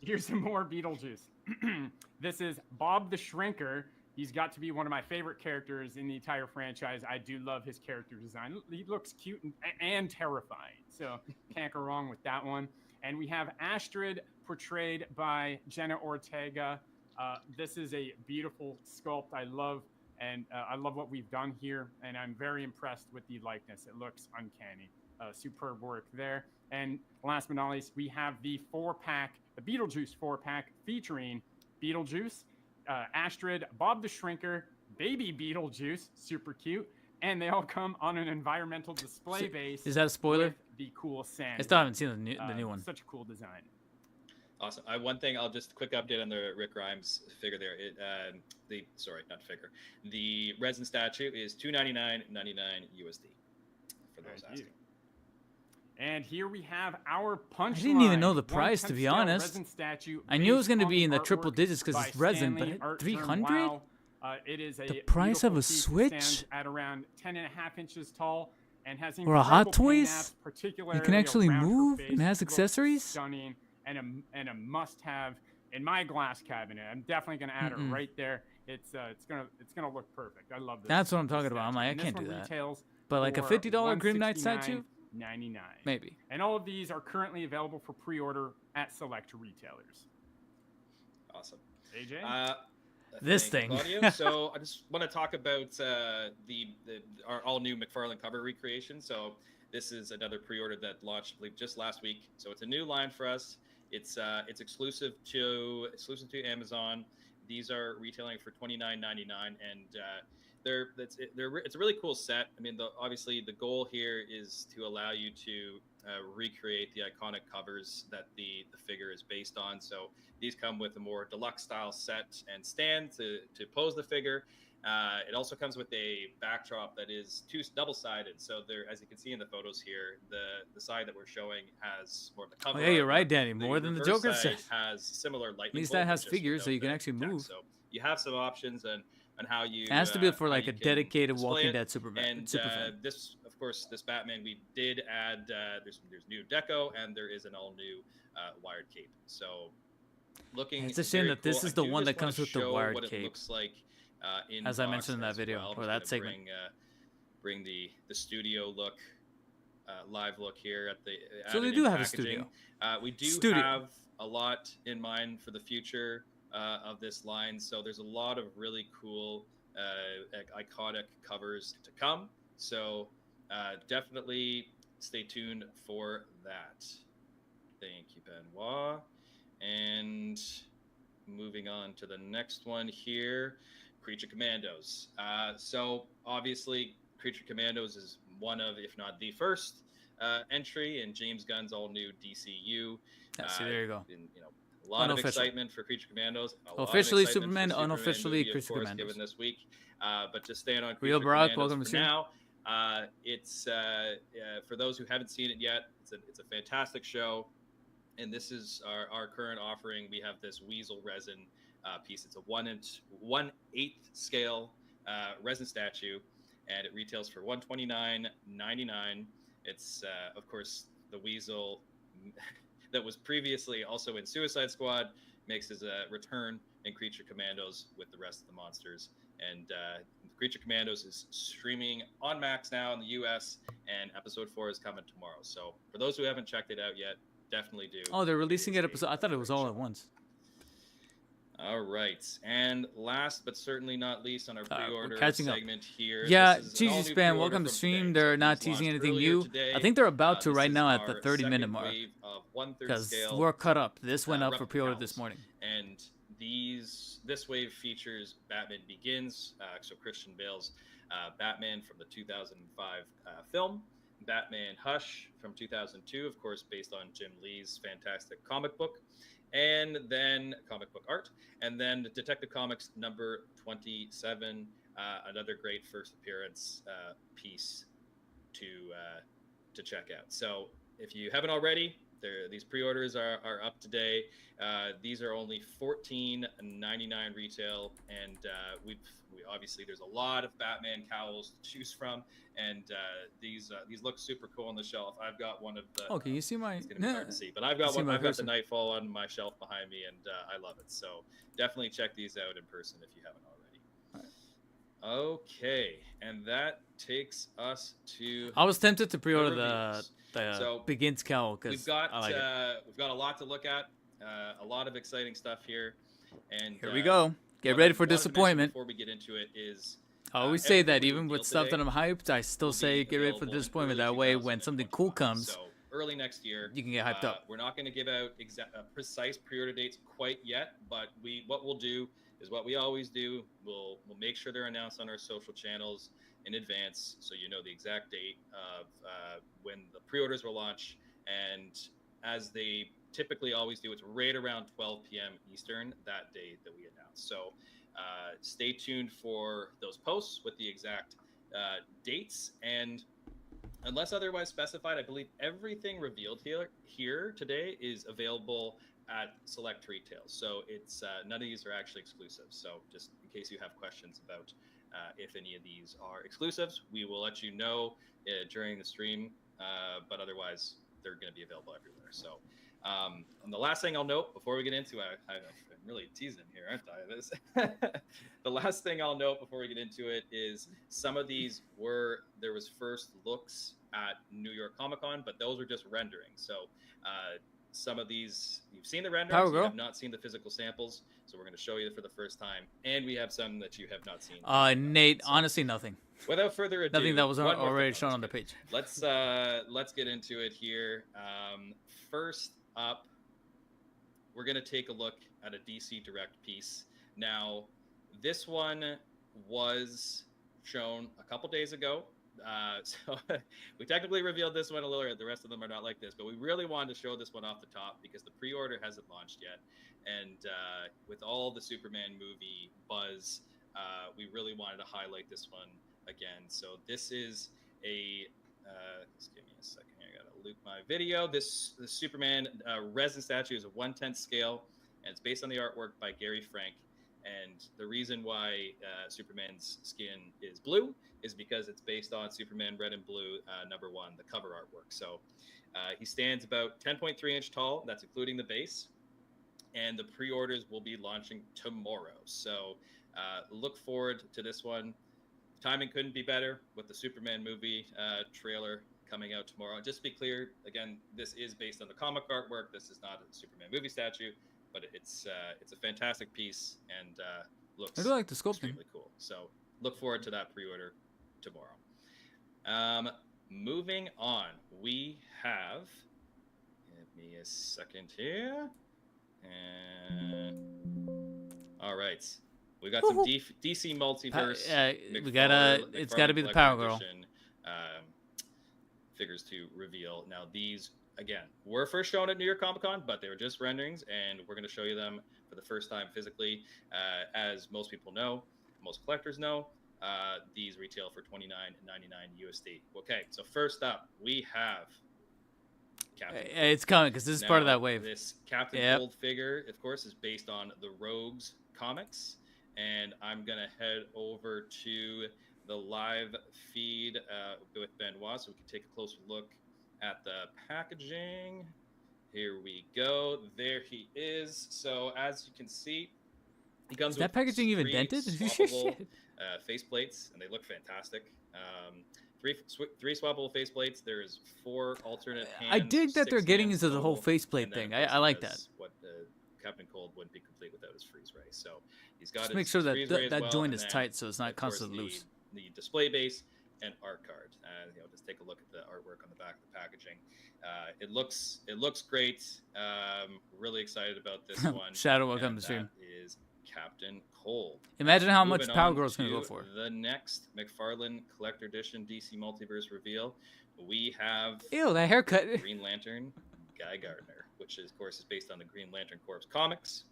S3: This is Bob the Shrinker. He's got to be one of my favorite characters in the entire franchise. I do love his character design. He looks cute and terrifying. So can't go wrong with that one. And we have Astrid, portrayed by Jenna Ortega. This is a beautiful sculpt. I love what we've done here, and I'm very impressed with the likeness. It looks uncanny. Superb work there. And last but not least, we have the 4-pack, the Beetlejuice 4-pack featuring Beetlejuice, Astrid, Bob the Shrinker, Baby Beetlejuice, super cute, and they all come on an environmental display base.
S1: Is that a spoiler?
S3: With the cool sand.
S1: I still haven't seen the new one.
S3: Such a cool design.
S4: Awesome. One thing, I'll just quick update on the Rick Grimes figure there. The resin statue is $299.99 USD for those asking.
S3: And here we have our Punchline.
S1: I didn't even know the price, to be honest.
S3: Resin statue
S1: I knew it was going to
S3: based
S1: be in
S3: on
S1: the triple digits because it's resin,
S3: Stanley
S1: but
S3: Artgerm.
S1: 300?
S3: Wow. It is
S1: The price of a
S3: piece. It
S1: Switch?
S3: stands at around 10 and a half inches tall and has
S1: Or a Hot
S3: incredible paint
S1: Toys?
S3: apps, particularly
S1: You can actually
S3: around her
S1: move
S3: face.
S1: and has
S3: Looks
S1: accessories?
S3: Stunning and a must-have in my glass cabinet. I'm definitely going to add it right there. It's gonna look perfect. I love this.
S1: That's what I'm talking about. I'm like, I
S3: And
S1: can't
S3: this
S1: do
S3: one
S1: that.
S3: retails
S1: But like a
S3: for
S1: $50 Grim Knight statue?
S3: $169.99.
S1: Maybe.
S3: And all of these are currently available for pre-order at select retailers.
S4: Awesome.
S3: AJ?
S1: This thing.
S4: Claudio. So I just want to talk about our all-new McFarlane cover recreation. So this is another pre-order that launched, I believe, just last week. So it's a new line for us. It's exclusive to Amazon. These are retailing for $29.99, and it's a really cool set. I mean, obviously the goal here is to allow you to recreate the iconic covers that the figure is based on. So these come with a more deluxe style set and stand to pose the figure. It also comes with a backdrop that is double-sided. So there, as you can see in the photos here, the side that we're showing has more of the cover.
S1: Oh, yeah, you're
S4: art.
S1: right, Danny. More than the
S4: reverse
S1: Joker
S4: side
S1: set.
S4: has similar lightning.
S1: At least that has
S4: bolts, just
S1: figures, so you can
S4: without
S1: actually
S4: the
S1: move.
S4: So you have some options on how you.
S1: It has to be for
S4: how
S1: like
S4: you
S1: a
S4: can
S1: dedicated
S4: display
S1: Walking
S4: it.
S1: Dead Superman.
S4: And
S1: Superfan.
S4: this, of of course, this Batman, we did add there's new deco, and there is an all new wired cape. So looking,
S1: It's a shame
S4: very
S1: that this
S4: cool.
S1: is
S4: I
S1: the
S4: do
S1: one
S4: just
S1: that
S4: wanna
S1: comes with the
S4: show
S1: wired
S4: what it
S1: cape,
S4: looks like in
S1: as I
S4: box
S1: mentioned in that
S4: as
S1: video,
S4: well.
S1: or
S4: Just
S1: that
S4: gonna
S1: segment.
S4: bring the studio look, live look here at the
S1: So they
S4: added
S1: do
S4: in
S1: have a
S4: packaging.
S1: studio.
S4: We do
S1: Studio.
S4: have a lot in mind for the future of this line. So there's a lot of really cool, iconic covers to come. So definitely stay tuned for that. Thank you, Benoit. And moving on to the next one here, Creature Commandos. So obviously, Creature Commandos is one of, if not the first, entry in James Gunn's all new DCU.
S1: Yeah, see, there you go.
S4: A lot of excitement for Creature Commandos.
S1: Officially Superman, unofficially
S4: movie,
S1: Creature Commandos.
S4: Given this week, but just staying on
S1: Real
S4: Creature
S1: Brock,
S4: Commandos
S1: welcome
S4: for
S1: to
S4: now. It's for those who haven't seen it yet. It's a fantastic show, and this is our current offering. We have this Weasel resin piece. It's a 1/8 scale resin statue, and it retails for $129.99. It's of course the Weasel that was previously also in Suicide Squad makes his return in Creature Commandos with the rest of the monsters. And Creature Commandos is streaming on Max now in the US, and episode 4 is coming tomorrow. So for those who haven't checked it out yet, definitely do.
S1: Oh, they're releasing it episode. I thought it was all at once.
S4: All right, and last but certainly not least on our pre-order segment here.
S1: Yeah, Cheesy Spam, welcome to stream. They're not teasing anything new.
S4: Today.
S1: I think they're about to right now at the 30-minute mark, because we're cut up. This went up for pre-order this morning.
S4: And this wave features Batman Begins, so Christian Bale's Batman from the 2005 film, Batman Hush from 2002, of course, based on Jim Lee's fantastic comic book, and then comic book art, and then Detective Comics number 27, another great first appearance piece to check out. So if you haven't already, these pre-orders are up today. These are only $14.99 retail, and we obviously there's a lot of Batman cowls to choose from, and these look super cool on the shelf. I've got one of the.
S1: Oh, can you see my?
S4: It's gonna be hard to see, but I've got one. I've got the Nightfall on my shelf behind me, and I love it. So definitely check these out in person if you haven't already. Okay, and that takes us to.
S1: I was tempted to pre-order the Begins cowl because
S4: we've got a lot to look at, a lot of exciting stuff here, and
S1: here we go. Get ready for disappointment.
S4: Before we get into it, is
S1: I always say that even with stuff that I'm hyped, I still say get ready for disappointment. That way, when something cool comes,
S4: so early next year,
S1: you can get hyped up.
S4: We're not going to give out precise pre-order dates quite yet, but what we'll do is what we always do. We'll make sure they're announced on our social channels in advance, so you know the exact date of when the pre-orders will launch. And as they typically always do, it's right around 12 p.m. Eastern that day that we announce. So stay tuned for those posts with the exact dates. And unless otherwise specified, I believe everything revealed here today is available at select retail. So it's none of these are actually exclusive. So just in case you have questions about if any of these are exclusives, we will let you know during the stream. But otherwise, they're going to be available everywhere. So, and the last thing I'll note before we get into it, I'm really teasing here, aren't I? The last thing I'll note before we get into it is some of these there was first looks at New York Comic Con, but those were just renderings. So some of these you've seen the renderings, you have not seen the physical samples. So we're going to show you for the first time, and we have some that you have not seen.
S1: Nate, so, honestly, nothing.
S4: Without further ado,
S1: nothing that was already shown on the page.
S4: Let's get into it here. First up, we're going to take a look at a DC Direct piece. Now, this one was shown a couple days ago. So we technically revealed this one a little earlier. The rest of them are not like this, but we really wanted to show this one off the top because the pre-order hasn't launched yet. And with all the Superman movie buzz, we really wanted to highlight this one again. So this is just give me a second here. I gotta loop my video. The Superman resin statue is a 1/10 scale, and it's based on the artwork by Gary Frank. And the reason why Superman's skin is blue is because it's based on Superman Red and Blue #1, the cover artwork. So he stands about 10.3 inch tall. That's including the base. And the pre-orders will be launching tomorrow. So look forward to this one. Timing couldn't be better with the Superman movie trailer coming out tomorrow. Just to be clear, again, this is based on the comic artwork. This is not a Superman movie statue, but it's a fantastic piece and looks
S1: I do like the sculpting.
S4: extremely cool. So look forward to that pre-order tomorrow. Moving on, we have. Give me a second here. All right, we got some DC Multiverse.
S1: We gotta. It's got to be the Power Girl.
S4: Edition, figures to reveal. Now these again were first shown at New York Comic Con, but they were just renderings, and we're going to show you them for the first time physically. As most people know, most collectors know, these retail for $29.99 USD. Okay, so first up we have.
S1: It's coming because this is part of that wave.
S4: This Captain Cold figure, of course, is based on the Rogues comics, and I'm gonna head over to the live feed with Benoit so we can take a closer look at the packaging. Here we go. There he is. So as you can see, he comes
S1: is that
S4: with
S1: packaging even dented?
S4: Swappable, face plates, and they look fantastic. Three swappable faceplates. There's 4 alternate hands.
S1: I dig that they're getting
S4: hands
S1: into the whole
S4: total,
S1: faceplate thing. I like that.
S4: What Captain Cold wouldn't be complete without his freeze ray. So he's got.
S1: Just
S4: his
S1: make sure that
S4: freeze ray as
S1: that
S4: well,
S1: joint
S4: and
S1: is
S4: then,
S1: tight so it's not
S4: of course,
S1: constantly loose.
S4: The display base and art card. Just take a look at the artwork on the back of the packaging. It looks great. Really excited about this one.
S1: Shadow, welcome to the stream.
S4: That is Captain Cold.
S1: Imagine how much
S4: Moving
S1: Power
S4: on
S1: Girl's gonna
S4: to
S1: go for.
S4: The next McFarlane Collector Edition DC Multiverse reveal, we have
S1: Ew, that haircut.
S4: Green Lantern Guy Gardner, which is, of course, is based on the Green Lantern Corps comics.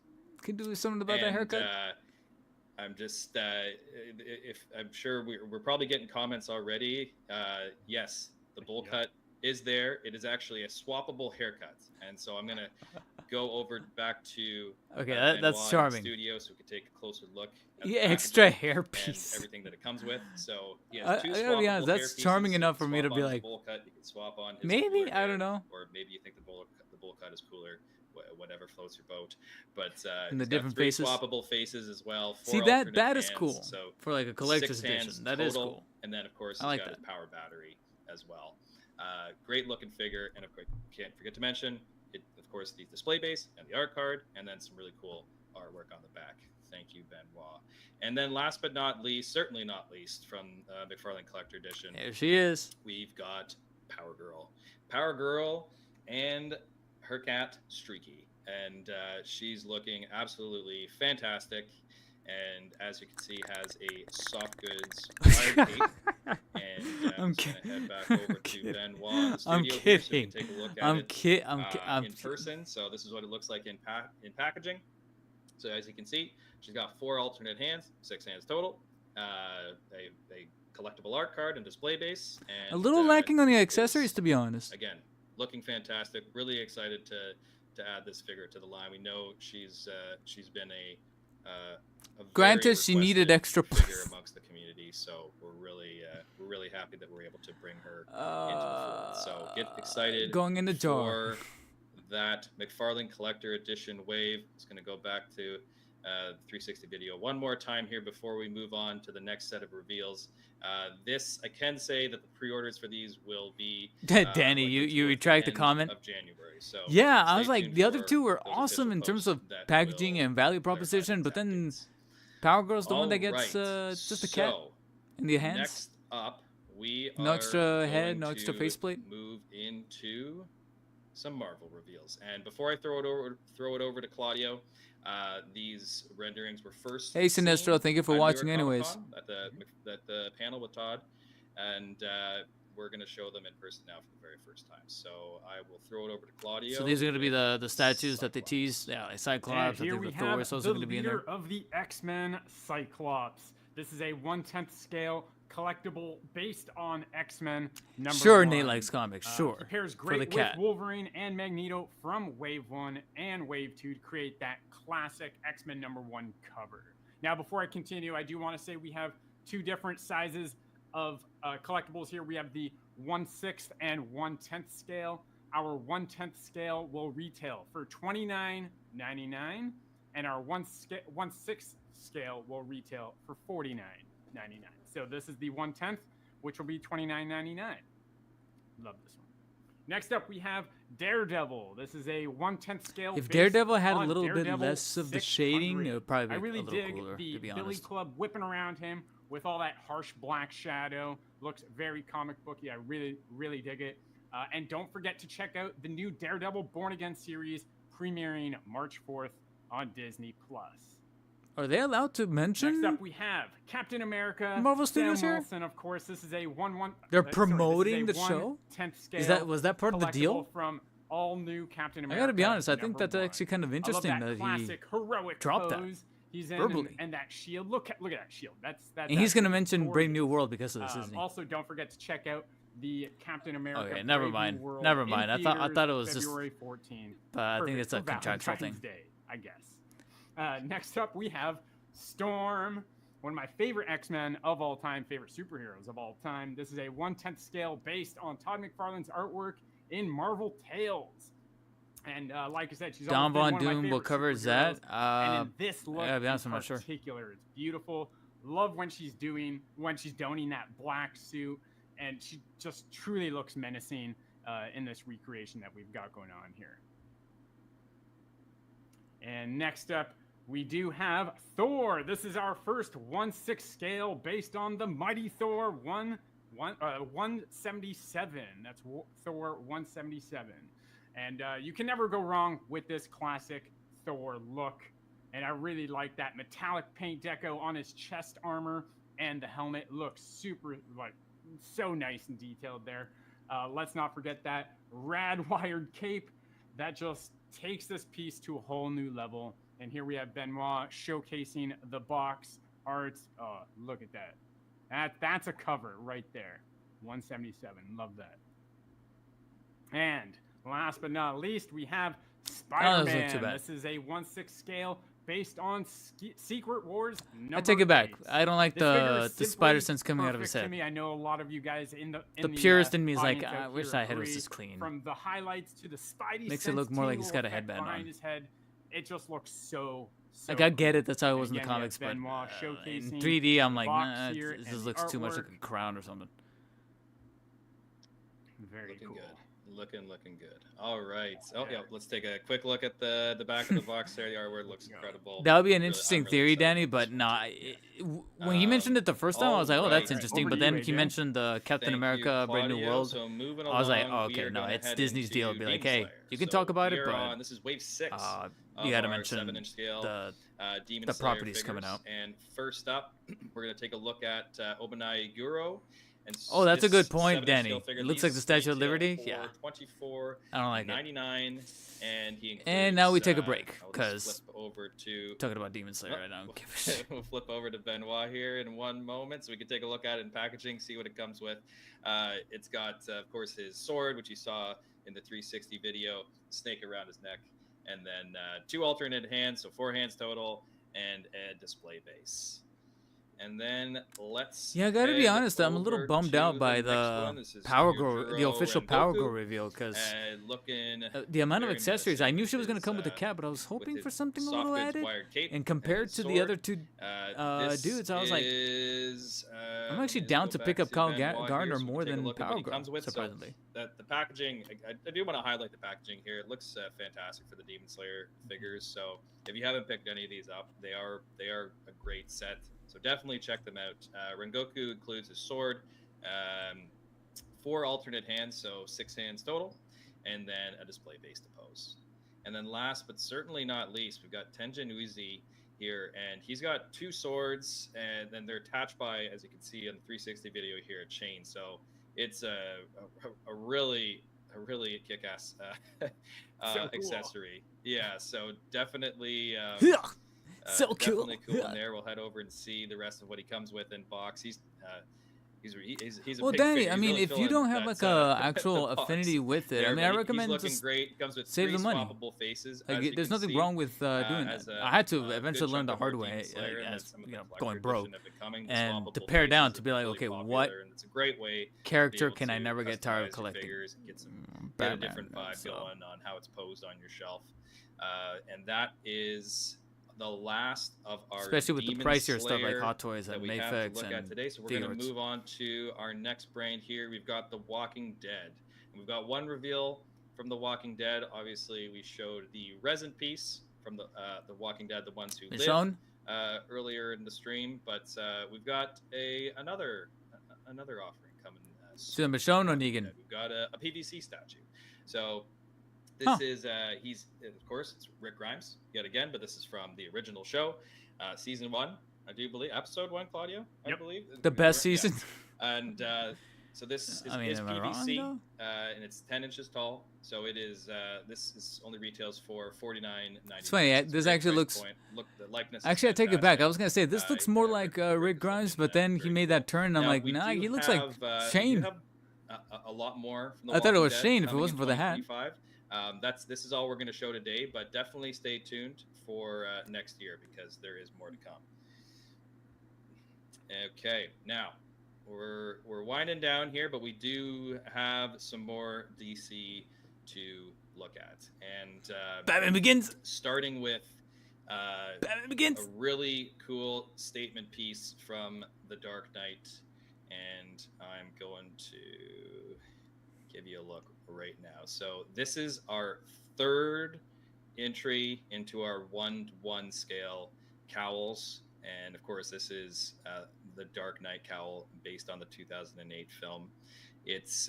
S1: Can do something about that haircut.
S4: I'm just, if I'm sure we're probably getting comments already. Yes, the bowl cut is there. It is actually a swappable haircut, and so I'm gonna go over back to
S1: that's charming.
S4: Studio so we can take a closer look. At
S1: Extra hairpiece.
S4: and everything that it comes with. So
S1: I gotta be honest, that's charming enough for me to be like,
S4: bowl cut, you can swap on his
S1: maybe
S4: cooler
S1: I don't
S4: hair,
S1: know,
S4: or maybe you think the bowl cut is cooler. Whatever floats your boat, but
S1: and the different
S4: 3
S1: faces,
S4: swappable faces as well. 4
S1: See that is
S4: hands,
S1: cool.
S4: So
S1: for like a collector's
S4: 6 hands
S1: edition, that
S4: total,
S1: is cool.
S4: And then of course
S1: I like
S4: he's got
S1: that.
S4: his power battery as well. Great looking figure, and of course can't forget to mention it. Of course, the display base and the art card, and then some really cool artwork on the back. Thank you, Benoit. And then last but not least, certainly not least, from McFarlane Collector Edition,
S1: There she is.
S4: we've got Power Girl, and her cat Streaky. And she's looking absolutely fantastic, and as you can see, has a soft goods wide cape. And I'm just gonna head back over to Benoit in the studio
S1: I'm
S4: here so we
S1: kidding.
S4: can take a look at
S1: I'm
S4: it
S1: kidding.
S4: in person. So this is what it looks like in packaging. So as you can see, she's got 4 alternate hands, 6 hands total. A collectible art card and display base. And
S1: A little lacking on the accessories, to be honest.
S4: Again, looking fantastic. Really excited to add this figure to the line. We know she's been a
S1: Granted, she needed extra
S4: figure amongst the community, so we're really happy that we're able to bring her into the fold. So get excited
S1: going in the jar
S4: for that McFarlane Collector Edition wave. It's going to go back to the 360 video one more time here before we move on to the next set of reveals. This, I can say that the pre-orders for these will be
S1: Danny, you retract the comment
S4: of January. So
S1: yeah, I was like,
S4: tuned
S1: the other
S4: for
S1: two were
S4: those
S1: awesome in
S4: official
S1: terms of
S4: posts that
S1: packaging
S4: will
S1: and value
S4: clarify
S1: proposition, but
S4: exact
S1: then
S4: dates.
S1: Power Girl's the one that
S4: All
S1: gets
S4: right.
S1: just a cat
S4: So,
S1: in the hands.
S4: next up, we
S1: No
S4: are
S1: extra head,
S4: going
S1: no extra
S4: to
S1: faceplate.
S4: Move into some Marvel reveals, and before I throw it over to Claudio, these renderings were first.
S1: Hey, Sinestro,
S4: seen
S1: thank you for
S4: at New
S1: watching
S4: York
S1: anyways.
S4: Comic-Con at the panel with Todd, and we're going to show them in person now for the very first time. So I will throw it over to Claudio.
S1: So these are going to be the statues that they
S4: Cyclops.
S1: teased. Yeah, like
S3: And
S1: Cyclops, I
S3: here
S1: think
S3: we
S1: the Thor,
S3: have
S1: so those
S3: the
S1: are going to be in there.
S3: leader of the X-Men, Cyclops. This is a 1/10 scale collectible based on X-Men number
S1: Sure,
S3: 1.
S1: Nate likes comics, sure.
S3: He pairs
S1: For
S3: great
S1: the
S3: with
S1: cat.
S3: Wolverine and Magneto from Wave 1 and Wave 2 to create that classic X-Men number 1 cover. Now, before I continue, I do want to say we have two different sizes of collectibles here. We have the 1/6 and 1/10 scale. Our 1/10 scale will retail for $29.99, and our 1/6 scale will retail for $49.99. So this is the 1/10, which will be $29.99. Love this one. Next up, we have Daredevil. This is a 1/10 scale.
S1: If Daredevil had a
S3: on
S1: little bit
S3: Daredevil
S1: less of the
S3: 600.
S1: shading, it would probably be
S3: I really
S1: a little
S3: dig
S1: cooler,
S3: the
S1: to be
S3: Billy
S1: honest.
S3: Club whipping around him with all that harsh black shadow. Looks very comic booky. I really, really dig it. And don't forget to check out the new Daredevil Born Again series premiering March 4th on Disney+.
S1: Are they allowed to mention?
S3: Next up, we have Captain America.
S1: Marvel Studios
S3: Sam
S1: here?
S3: Wilson, of course. This is a one.
S1: They're
S3: this is
S1: promoting
S3: a
S1: the show?
S3: 1/10 scale.
S1: Was that part of the deal?
S3: collectible from all new Captain
S1: I
S3: America.
S1: gotta be honest. I think
S3: #1.
S1: that's actually kind of interesting
S3: I love that
S1: that
S3: classic heroic
S1: dropped that
S3: pose he's in,
S1: verbally.
S3: and that shield. Look at that shield. That's
S1: and he's gonna
S3: absolutely
S1: mention Brave
S3: gorgeous.
S1: New World because of this, isn't he?
S3: Also, don't forget to check out the Captain America.
S1: Okay, never
S3: Brave New
S1: mind.
S3: World
S1: Never
S3: in
S1: mind. I thought it was just.
S3: February 14th.
S1: But I think
S3: Perfect
S1: it's a
S3: for
S1: contractual
S3: Valentine's
S1: thing.
S3: Day, I guess. Next up, we have Storm, one of my favorite X-Men of all time, favorite superheroes of all time. This is a 1/10 scale based on Todd McFarlane's artwork in Marvel Tales. And like I said, she's
S1: Don
S3: always been
S1: Von
S3: one of my
S1: Doom. What
S3: favorite
S1: covers
S3: superheroes.
S1: that?
S3: And in this look,
S1: gotta be honest,
S3: in
S1: I'm not sure.
S3: particular, it's beautiful. Love when she's donning that black suit, and she just truly looks menacing in this recreation that we've got going on here. And next up, we do have Thor. This is our first 1/6 scale based on the Mighty Thor 177. That's Thor 177. And you can never go wrong with this classic Thor look. And I really like that metallic paint deco on his chest armor, and the helmet looks super, so nice and detailed there. Let's not forget that rad wired cape that just takes this piece to a whole new level. And here we have Benoit showcasing the box art. Oh, look at that. That's a cover right there. 177. Love that. And last but not least, we have Spider-Man.
S1: too bad.
S3: This is a 1/6 scale based on Secret Wars number
S1: I take it back.
S3: 8.
S1: I don't like
S3: This figure
S1: the
S3: is
S1: spider
S3: simply
S1: sense coming out of his
S3: perfect to
S1: head.
S3: me. I know a lot of you guys in the
S1: purist in me is like,
S3: audience
S1: I
S3: out
S1: wish
S3: here
S1: that head was
S3: agree.
S1: just clean.
S3: From the highlights to the Spidey
S1: Makes it
S3: sense
S1: look more like he's
S3: tingle
S1: got a
S3: effect
S1: headband
S3: behind
S1: on.
S3: his head. It just looks so
S1: Like I get
S3: cool.
S1: it, that's how it was in the
S3: Again, we have
S1: comics, but
S3: Benoit
S1: in
S3: showcasing
S1: 3D, I'm like,
S3: box
S1: nah,
S3: here
S1: this
S3: and
S1: just
S3: the
S1: looks too much like
S3: artwork.
S1: a crown or something.
S3: Very
S4: Looking
S3: cool.
S4: good. Looking good. All right. Oh yeah. Let's take a quick look at the back of the box there. The artwork looks incredible.
S1: That would be an
S4: Really-
S1: interesting
S4: I'm really
S1: theory,
S4: excited
S1: Danny,
S4: for
S1: but
S4: this
S1: nah.
S4: one.
S1: When he mentioned it the first time, I was like, oh, that's
S4: Alright.
S1: interesting.
S3: Over
S1: But
S3: to
S1: then
S3: you,
S1: he
S3: AJ.
S1: mentioned the Captain
S4: Thank
S1: America
S4: you,
S1: Brave New
S4: Claudio.
S1: World.
S4: So moving
S1: I was like,
S4: along,
S1: oh,
S4: we
S1: okay,
S4: are
S1: no,
S4: gonna
S1: it's
S4: head
S1: Disney's deal. Be
S4: into
S1: like,
S4: Demon
S1: hey,
S4: Slayer.
S1: you can
S4: So
S1: talk about
S4: we
S1: it,
S4: are
S1: but
S4: on, this is wave 6.
S1: you
S4: of
S1: gotta
S4: our
S1: mention
S4: 7-inch scale
S1: the
S4: Demon
S1: the
S4: Slayer
S1: properties coming
S4: figures.
S1: out.
S4: And first up, we're gonna take a look at Obanai Guro. And
S1: Oh, that's a
S4: this
S1: good point,
S4: 7-inch
S1: Danny.
S4: scale figure,
S1: It looks like
S4: these
S1: the Statue of
S4: retail
S1: Liberty.
S4: for
S1: Yeah.
S4: $24.99,
S1: I don't like it.
S4: and he includes,
S1: And now we take a break,
S4: I'll just
S1: 'cause
S4: flip over to
S1: Talking about Demon Slayer right now.
S4: we'll flip over to Benoit here in one moment so we can take a look at it in packaging, see what it comes with. It's got, of course, his sword, which you saw in the 360 video, snake around his neck, and then 2 alternate hands, so 4 hands total, and a display base. And then let's.
S1: Yeah, I gotta be
S4: head
S1: honest. I'm a little
S4: over
S1: bummed
S4: to
S1: out by
S4: next
S1: the
S4: one. This is
S1: Power Girl, the
S4: Yujiro
S1: official
S4: and
S1: Power
S4: Goku.
S1: Girl reveal, because
S4: Looking
S1: the amount of
S4: very
S1: accessories, I knew she was gonna
S4: menacing
S1: come with a
S4: with
S1: cap, but I was
S4: with
S1: hoping
S4: his
S1: for something a
S4: soft
S1: little
S4: goods
S1: added.
S4: wired cape
S1: And compared
S4: his
S1: to the
S4: sword.
S1: other two
S4: This
S1: dudes, I was like,
S4: is,
S1: I'm actually
S4: let's
S1: down
S4: go
S1: to
S4: back
S1: pick up Kyle
S4: Benoit
S1: Gardner
S4: here so we
S1: more
S4: can take a
S1: than
S4: look at what
S1: Power
S4: he
S1: Girl,
S4: comes with. So
S1: surprisingly.
S4: the packaging, I do want to highlight the packaging here. It looks fantastic for the Demon Slayer figures. So if you haven't picked any of these up, they are a great set. So definitely check them out. Rengoku includes his sword, 4 alternate hands, so 6 hands total, and then a display base to pose. And then last but certainly not least, we've got Tenjin Uzi here, and he's got 2 swords, and then they're attached by, as you can see in the 360 video here, a chain. So it's a really kick-ass
S3: So cool.
S4: accessory. Yeah, so definitely.
S1: So cool.
S4: Definitely cool in there. We'll head over and see the rest of what he comes with in box. He's He's a
S1: Well,
S4: big
S1: Danny,
S4: figure.
S1: I
S4: He's
S1: mean,
S4: really
S1: if you
S4: filling
S1: don't have
S4: that,
S1: like a
S4: the
S1: actual
S4: box
S1: affinity with it, I
S4: there,
S1: mean, I
S4: but
S1: recommend
S4: he's looking
S1: just
S4: great. Comes with
S1: save
S4: 3
S1: the money.
S4: swappable faces.
S1: Like,
S4: As you
S1: there's
S4: can
S1: nothing
S4: see,
S1: wrong with doing
S4: as
S1: that.
S4: a,
S1: I had to
S4: a
S1: eventually
S4: good
S1: learn
S4: chunk
S1: the
S4: of our
S1: hard way,
S4: Demon Slayer and then
S1: as
S4: some of
S1: you
S4: the
S1: know, going
S4: collector
S1: broke,
S4: edition have been coming. The
S1: and to
S4: swappable
S1: pare down
S4: faces
S1: to be
S4: have
S1: like,
S4: been really
S1: okay,
S4: popular,
S1: what
S4: and it's a great way to be
S1: character
S4: able
S1: can I
S4: to
S1: never get tired of
S4: customize your
S1: collecting?
S4: figures and get a
S1: Batman.
S4: different vibe
S1: So.
S4: going on how it's posed on your shelf. And that is the last of our
S1: Especially with the
S4: Demon
S1: pricier stuff like
S4: Slayer
S1: Hot Toys
S4: that
S1: and
S4: we have
S1: Mayfix
S4: to look at
S1: and
S4: today. So we're going to
S1: Figures.
S4: move on to our next brand here. We've got The Walking Dead. And we've got one reveal from The Walking Dead. Obviously, we showed the resin piece from the Walking Dead, the ones who lived earlier in the stream. But we've got another offering coming soon.
S1: Michonne or Negan?
S4: We've got a PVC statue. So this is he's of course it's Rick Grimes yet again, but this is from the original show, season 1, I do believe, episode 1, Claudio. I believe
S1: the best season.
S4: Yeah. And so this is PVC, and it's 10 inches tall. So it is. This is only retails for $49.99.
S1: It's funny. This actually looks.
S4: Look, the likeness.
S1: Actually, I take it back. I was gonna say this looks more like Rick Grimes, but then he made that turn, and I'm like, nah, he looks like Shane.
S4: We do have a lot more. From the
S1: I thought it was
S4: Dead
S1: Shane if it wasn't for the hat.
S4: This is all we're going to show today, but definitely stay tuned for next year because there is more to come. Okay, now we're winding down here, but we do have some more DC to look at, and
S1: Batman Begins.
S4: Starting with
S1: Batman Begins.
S4: a really cool statement piece from The Dark Knight, and I'm going to give you a look right now. So this is our 3rd entry into our 1:1 scale cowls, and of course this is the Dark Knight cowl based on the 2008 film. It's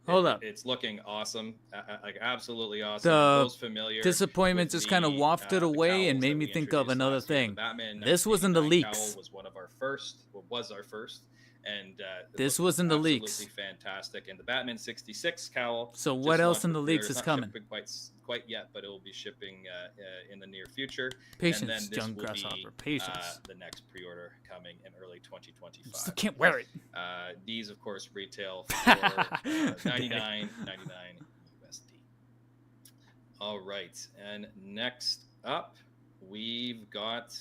S4: it's looking awesome, like absolutely awesome. Those familiar
S1: disappointment just kind of wafted away and made me think of another thing. This was in the leaks.
S4: Was one of our first, was our first. And
S1: this was in the leaks.
S4: Absolutely fantastic. And the Batman 66 cowl.
S1: So what else in the leaks is coming?
S4: Quite yet, but it will be shipping in the near future.
S1: Patience,
S4: and then this
S1: young
S4: will
S1: grasshopper.
S4: Be,
S1: Patience.
S4: The next pre-order coming in early 2025.
S1: Still can't wear it.
S4: These, of course, retail for $99.99 USD. All right, and next up, we've got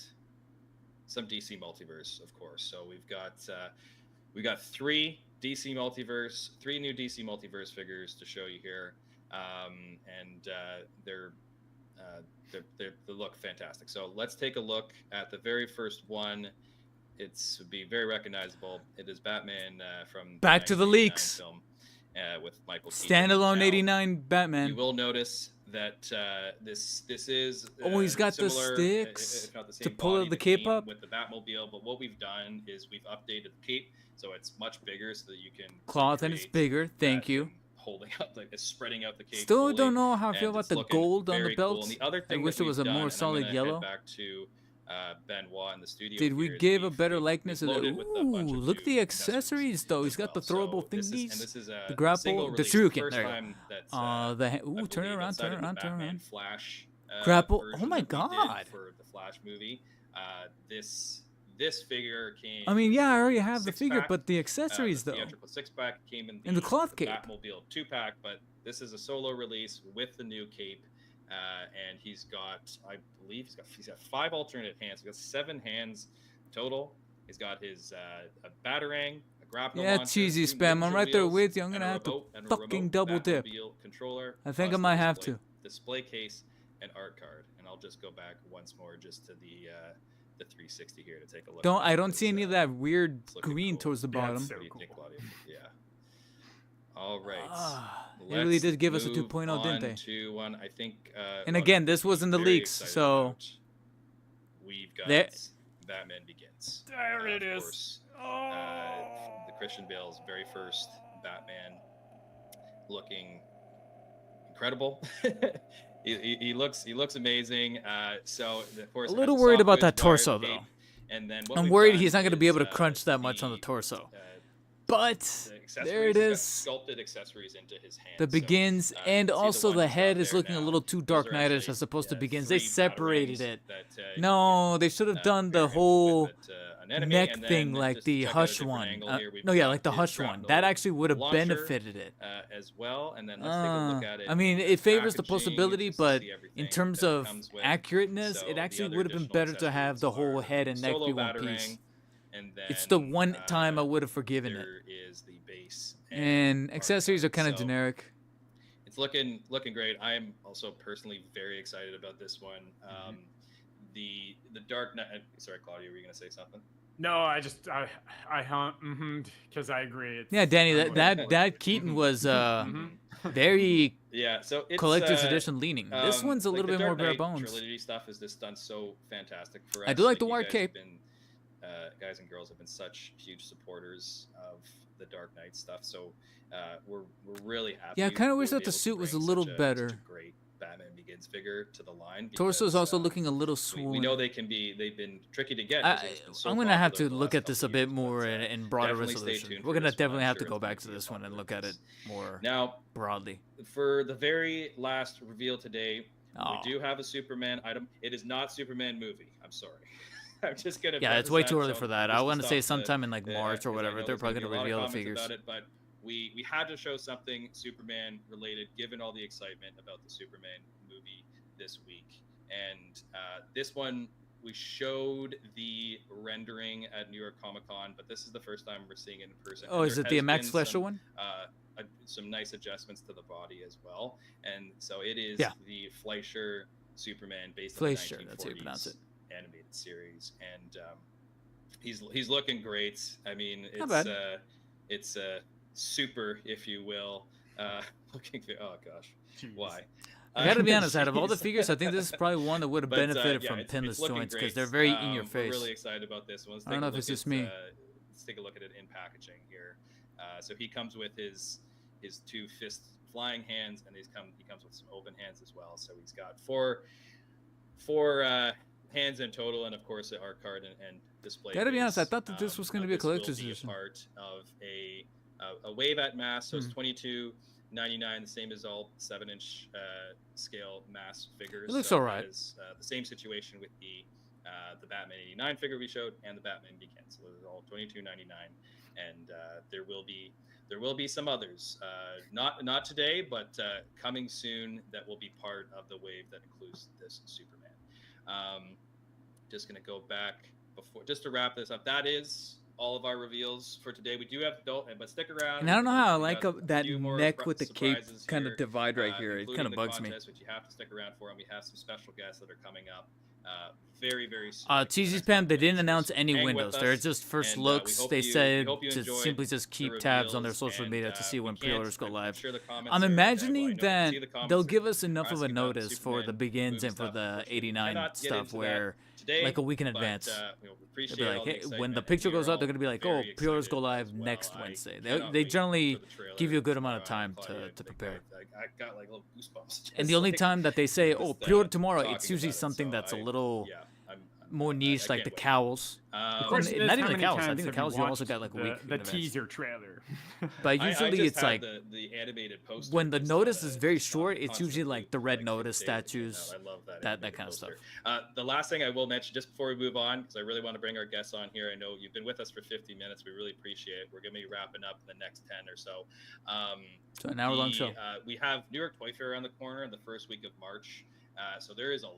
S4: some DC Multiverse, of course. So we've got 3 DC Multiverse, 3 new DC Multiverse figures to show you here, and they look fantastic. So let's take a look at the very first one. It's be very recognizable. It is Batman from
S1: Back to the Leaks
S4: film with Michael
S1: Keaton. Standalone 89 Batman.
S4: You will notice that this is
S1: he's got the
S4: similar,
S1: sticks
S4: if not the same
S1: to pull
S4: body,
S1: the cape
S4: theme
S1: up
S4: with the Batmobile. But what we've done is we've updated the cape so it's much bigger, so that you can
S1: cloth and it's bigger. Thank you.
S4: Holding up, like it's spreading out the cape.
S1: Still
S4: fully,
S1: don't know how I feel about the gold on the
S4: cool.
S1: belts.
S4: And the other thing
S1: I wish it was a more solid yellow.
S4: Back to Benoit in the studio.
S1: Did we give a better likeness of the? Ooh, look at the accessories though. He's got the throwable thingies, the grapple, the shuriken. There. Turn it around, turn it around, turn it around.
S4: Flash
S1: grapple. Oh my god!
S4: For the Flash movie, this figure came.
S1: I mean, yeah, I already have the figure, but the accessories though.
S4: The theatrical 6-pack came
S1: in the cloth cape.
S4: Batmobile 2-pack, but this is a solo release with the new cape. And he's got, I believe, he's got 5 alternate hands. He's got 7 hands total. He's got his a batarang, a grapple launcher,
S1: cheesy spam. I'm right there with you. I'm gonna have to fucking double dip.
S4: Controller,
S1: I think I might have to.
S4: Display case and art card, and I'll just go back once more just to the 360 here to take a look.
S1: I don't see any of that weird green towards the bottom.
S4: What do you think, Claudio? Yeah. All right.
S1: They really did give us a 2.0, didn't they?
S4: To one, I think.
S1: And again, this was in the leaks, so
S4: we've got Batman Begins.
S1: There it is.
S4: Course, the Christian Bale's very first Batman, looking incredible. he looks amazing. So of course,
S1: a little worried about that torso though.
S4: And then
S1: I'm worried he's not going to be able to crunch that much on the torso. But there it is.
S4: Sculpted accessories into his hands.
S1: The Begins, and also the head is looking a little too Dark Knightish as opposed to Begins. They separated it. No, they should have done the whole
S4: enemy,
S1: neck
S4: and then
S1: thing, like
S4: just
S1: the
S4: check out a
S1: Hush
S4: different
S1: one.
S4: angle here, we've
S1: No, yeah,
S4: got
S1: like the
S4: his
S1: Hush one.
S4: shrapnel
S1: That actually would have
S4: launcher,
S1: benefited it.
S4: as well. And then let's take a look at it.
S1: I mean,
S4: in
S1: it favors the
S4: packaging,
S1: possibility,
S4: just to
S1: but
S4: see
S1: in
S4: everything
S1: terms
S4: that it
S1: of
S4: comes with.
S1: accurateness,
S4: So
S1: it
S4: the
S1: actually
S4: other
S1: would have been
S4: additional
S1: better to have the
S4: accessories
S1: whole
S4: are
S1: head and neck
S4: solo
S1: be one piece.
S4: batarang, and then
S1: It's the one time I would have forgiven it.
S4: there is the base
S1: And
S4: hard
S1: accessories are
S4: hat.
S1: kind of
S4: So
S1: generic.
S4: it's looking great. I am also personally very excited about this one. The Dark Knight. Sorry, Claudia, were you gonna say something?
S3: No, I hummed because I agree. It's,
S1: Yeah, Danny,
S3: I'm
S1: that Keaton was very
S4: Yeah, so it's
S1: collector's edition leaning. This one's a
S4: like
S1: little
S4: the
S1: bit more
S4: Dark
S1: bare
S4: Knight
S1: bones.
S4: Trilogy stuff is just done so fantastic for us.
S1: I do like the
S4: you
S1: wide
S4: guys
S1: cape.
S4: have been, guys and girls have been such huge supporters of the Dark Knight stuff, so we're really happy.
S1: Yeah, I kind of wish
S4: we were
S1: that the
S4: able to
S1: suit was a
S4: bring
S1: little
S4: such
S1: better.
S4: Such a great Batman Begins figure to the line.
S1: Torso is
S4: because,
S1: also looking a little
S4: we
S1: swollen.
S4: know they've been tricky to get. 'cause it's been so
S1: I'm gonna have
S4: popular
S1: to
S4: the
S1: look
S4: last
S1: at this a
S4: couple
S1: bit
S4: years,
S1: more
S4: but,
S1: in broader
S4: definitely stay
S1: resolution.
S4: tuned
S1: We're
S4: for
S1: gonna
S4: this one.
S1: definitely
S4: I'm
S1: have to
S4: sure
S1: go
S4: it's gonna
S1: back to
S4: be a
S1: this one and
S4: popular
S1: look at it
S4: piece.
S1: more
S4: Now,
S1: broadly.
S4: for the very last reveal today,
S1: Oh.
S4: we do have a Superman item. It is not Superman movie. I'm sorry. I'm just gonna.
S1: Yeah, it's
S4: preface
S1: way
S4: that,
S1: too early
S4: so
S1: for that.
S4: just
S1: I
S4: to
S1: want to
S4: stop
S1: say
S4: the-
S1: sometime in like March or
S4: 'cause I
S1: whatever.
S4: know
S1: They're
S4: there's
S1: probably
S4: be
S1: gonna
S4: a lot of
S1: reveal the
S4: comments
S1: figures.
S4: about it, but we had to show something Superman related, given all the excitement about the Superman movie this week. And this one, we showed the rendering at New York Comic Con, but this is the first time we're seeing it in person.
S1: Oh,
S4: And
S1: is
S4: there
S1: it the
S4: has
S1: Max
S4: been
S1: Fleischer
S4: some,
S1: one?
S4: some nice adjustments to the body as well. And so it is
S1: Yeah.
S4: the Fleischer Superman based
S1: Fleischer,
S4: on the 1940s
S1: that's how you pronounce it.
S4: animated series. And he's looking great. I mean,
S1: Not bad.
S4: It's super, if you will. Looking. Oh gosh,
S3: Jeez.
S4: why?
S1: I gotta be honest. Out of all the
S4: Jeez.
S1: figures, I think this is probably one that would have
S4: But,
S1: benefited
S4: yeah,
S1: from
S4: it's
S1: pinless
S4: looking
S1: joints because
S4: great.
S1: they're very in your
S4: We're
S1: face.
S4: really excited about this one. Let's
S1: I don't
S4: take
S1: know
S4: a
S1: if it's
S4: look
S1: just
S4: at,
S1: me.
S4: Let's take a look at it in packaging here. So he comes with his two fist flying hands, and he comes with some open hands as well. So he's got four hands in total, and of course our card and display.
S1: Gotta be honest, I
S4: case.
S1: thought that this was gonna be a
S4: this will
S1: collector's
S4: be
S1: edition.
S4: part of a wave at mass, so it's
S1: Hmm.
S4: $22.99, the same as all 7-inch scale mass figures.
S1: It looks
S4: so
S1: alright.
S4: that is the same situation with the Batman '89 figure we showed and the Batman Begins. So those are all $22.99, and there will be some others, not today, but coming soon, that will be part of the wave that includes this Superman. Just gonna go back just to wrap this up. That is all of our reveals for today. We do have adult, but stick around.
S1: And I don't know how I
S4: We
S1: like
S4: got
S1: that
S4: few more
S1: neck with the cape
S4: surprises
S1: kind
S4: here,
S1: of divide right here. It
S4: including
S1: kind of
S4: the
S1: bugs me.
S4: contest, which you have to stick around for, and we have some special guests that are coming up very, very soon.
S1: TZ
S4: Next
S1: Spam, they
S4: couple
S1: didn't
S4: minutes.
S1: announce
S4: So
S1: any
S4: hang with
S1: windows.
S4: us,
S1: They're just first
S4: and,
S1: looks.
S4: we hope
S1: They
S4: you
S1: said
S4: enjoyed
S1: simply just
S4: the
S1: keep tabs on their
S4: reveals,
S1: social
S4: and,
S1: media to see
S4: we
S1: when
S4: can't-
S1: pre-orders go
S4: I'm
S1: live.
S4: sure the comments
S1: I'm
S4: are-
S1: imagining
S4: well, I know
S1: that
S4: see the comments
S1: they'll
S4: are
S1: give us enough of a
S4: asking about
S1: notice for the
S4: Superman
S1: begins
S4: movie
S1: and for
S4: stuff.
S1: the
S4: Unfortunately,
S1: 89
S4: cannot get
S1: stuff
S4: into that
S1: where
S4: today,
S1: like a week in
S4: but,
S1: advance.
S4: we
S1: they'll
S4: appreciate
S1: be like,
S4: all the
S1: hey, when
S4: excitement,
S1: the
S4: and
S1: picture
S4: we are
S1: goes out,
S4: all
S1: they're gonna be like,
S4: very
S1: oh, pre-orders go
S4: excited
S1: live
S4: as well.
S1: next
S4: I
S1: Wednesday.
S4: cannot
S1: They
S4: wait
S1: generally
S4: for the trailer
S1: give you a good amount of
S4: for,
S1: time
S4: Claudia
S1: to
S4: and
S1: prepare.
S4: I got like little goosebumps.
S1: And the
S4: just,
S1: only
S4: like,
S1: time that they say, oh,
S4: just,
S1: pre-order tomorrow,
S4: talking
S1: it's usually
S4: about it.
S1: something
S4: So
S1: that's a
S4: I-
S1: little
S4: yeah, I'm
S1: more niche,
S4: I
S1: like the
S4: can't wait.
S1: cows.
S3: The
S4: Um,
S3: question is,
S1: Not
S3: how
S1: even the
S3: many
S1: cows. I
S3: times
S1: think the
S3: have
S1: cows
S3: you
S1: you also
S3: watched
S1: got like a week in
S3: the
S1: advance.
S3: teaser trailer.
S1: But
S4: I
S1: usually
S4: just
S1: it's
S4: have
S1: like
S4: the animated poster.
S1: when the
S4: just
S1: notice
S4: on
S1: is
S4: a-
S1: very
S4: just
S1: short,
S4: on
S1: it's usually
S4: constantly,
S1: like the red
S4: for
S1: notice
S4: the days that came out.
S1: statues,
S4: I love that
S1: that
S4: animated
S1: kind of
S4: poster.
S1: stuff.
S4: The last thing I will mention, just before we move on, because I really want to bring our guests on here. I know you've been with us for 50 minutes. We really appreciate it. We're going to be wrapping up in the next 10 or so.
S1: So an hour-long show.
S4: We have New York Toy Fair around the corner in the first week of March. So there is a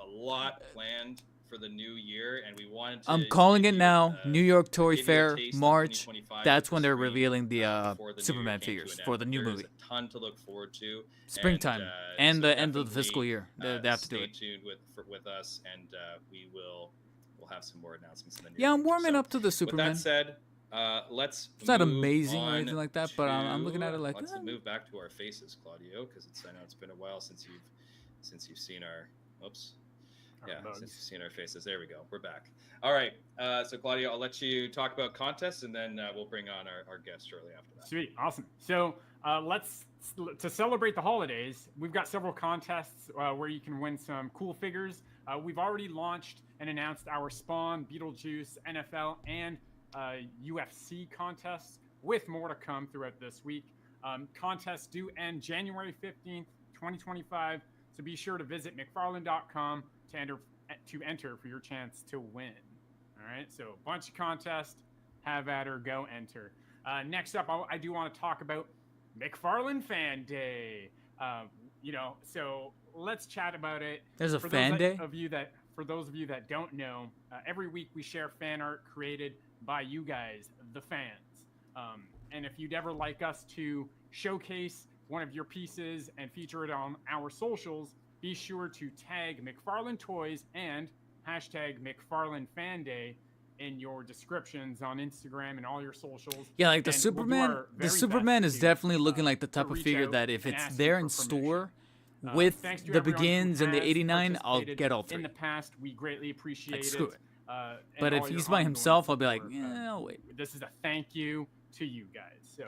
S4: lot planned for the new year, and we wanted to.
S1: I'm calling it
S4: give you,
S1: now. New York Toy
S4: give you a
S1: Fair,
S4: taste of
S1: March.
S4: 2025
S1: That's
S4: with
S1: when
S4: the
S1: they're
S4: screen,
S1: revealing the
S4: before the new
S1: Superman
S4: year came to
S1: figures
S4: an
S1: for
S4: end.
S1: the new
S4: There's
S1: movie.
S4: a ton to look forward to.
S1: Springtime and
S4: so
S1: the end of the
S4: definitely,
S1: fiscal year. They have to do
S4: stay
S1: it.
S4: tuned with us, and we'll have some more announcements in the near
S1: Yeah, I'm
S4: future.
S1: warming
S4: So,
S1: up to the Superman.
S4: With that said, let's.
S1: It's not
S4: move
S1: amazing or
S4: on
S1: anything like that, but I'm looking at it like,
S4: let's
S1: eh.
S4: move back to our faces, Claudio, because I know it's been a while since you've seen our. Oops.
S3: Our
S4: Yeah,
S3: mugs.
S4: since you've seen our faces. There we go. We're back. All right. So, Claudio, I'll let you talk about contests, and then we'll bring on our guest shortly after that.
S3: Sweet, awesome. So to celebrate the holidays, we've got several contests where you can win some cool figures. We've already launched and announced our Spawn, Beetlejuice, NFL, and UFC contests, with more to come throughout this week. Contests do end January 15th, 2025. So be sure to visit McFarlane.com to enter for your chance to win. All right, so a bunch of contests. Have at her, go enter. Next up, I do want to talk about McFarlane Fan Day. So let's chat about it.
S1: There's a
S3: For
S1: fan
S3: those
S1: day?
S3: For those of you that don't know, every week we share fan art created by you guys, the fans. And if you'd ever like us to showcase one of your pieces and feature it on our socials, be sure to tag McFarlane Toys and hashtag McFarlane Fan Day in your descriptions on Instagram and all your socials.
S1: Yeah, like the
S3: And
S1: Superman.
S3: we'll do our
S1: The
S3: very
S1: Superman
S3: best
S1: is
S3: to,
S1: definitely looking like the
S3: to
S1: type of
S3: reach
S1: figure
S3: out
S1: that if
S3: and
S1: it's
S3: ask
S1: there
S3: you
S1: in
S3: for
S1: store
S3: permission.
S1: with
S3: Thanks to
S1: the
S3: everyone who
S1: begins and the
S3: has
S1: 89, I'll
S3: participated
S1: get all three.
S3: in the past. We greatly appreciate
S1: Like, screw it.
S3: and
S1: But if
S3: all your
S1: he's by
S3: ongoing
S1: himself, I'll be like,
S3: support.
S1: yeah, I'll wait.
S3: This is a thank you to you guys. So,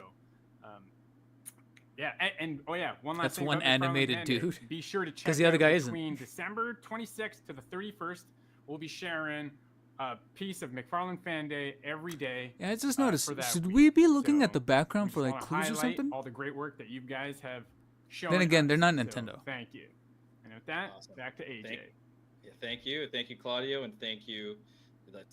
S3: yeah, and oh yeah, one last
S1: That's
S3: thing
S1: one
S3: about McFarlane
S1: animated
S3: Fan Day.
S1: dude.
S3: Be sure to check
S1: 'Cause the other
S3: out
S1: guy isn't.
S3: between December 26th to the 31st. We'll be sharing a piece of McFarlane Fan Day every day.
S1: Yeah, I just
S3: for
S1: noticed.
S3: that
S1: Should
S3: week.
S1: we be looking
S3: So,
S1: at the background
S3: we
S1: for
S3: just
S1: like
S3: wanna
S1: clues or
S3: highlight
S1: something?
S3: all the great work that you guys have shown.
S1: Then again, they're
S3: us.
S1: not
S3: So,
S1: Nintendo.
S3: thank you. And with that,
S4: Awesome.
S3: back to AJ.
S4: Thank you, Claudio, and thank you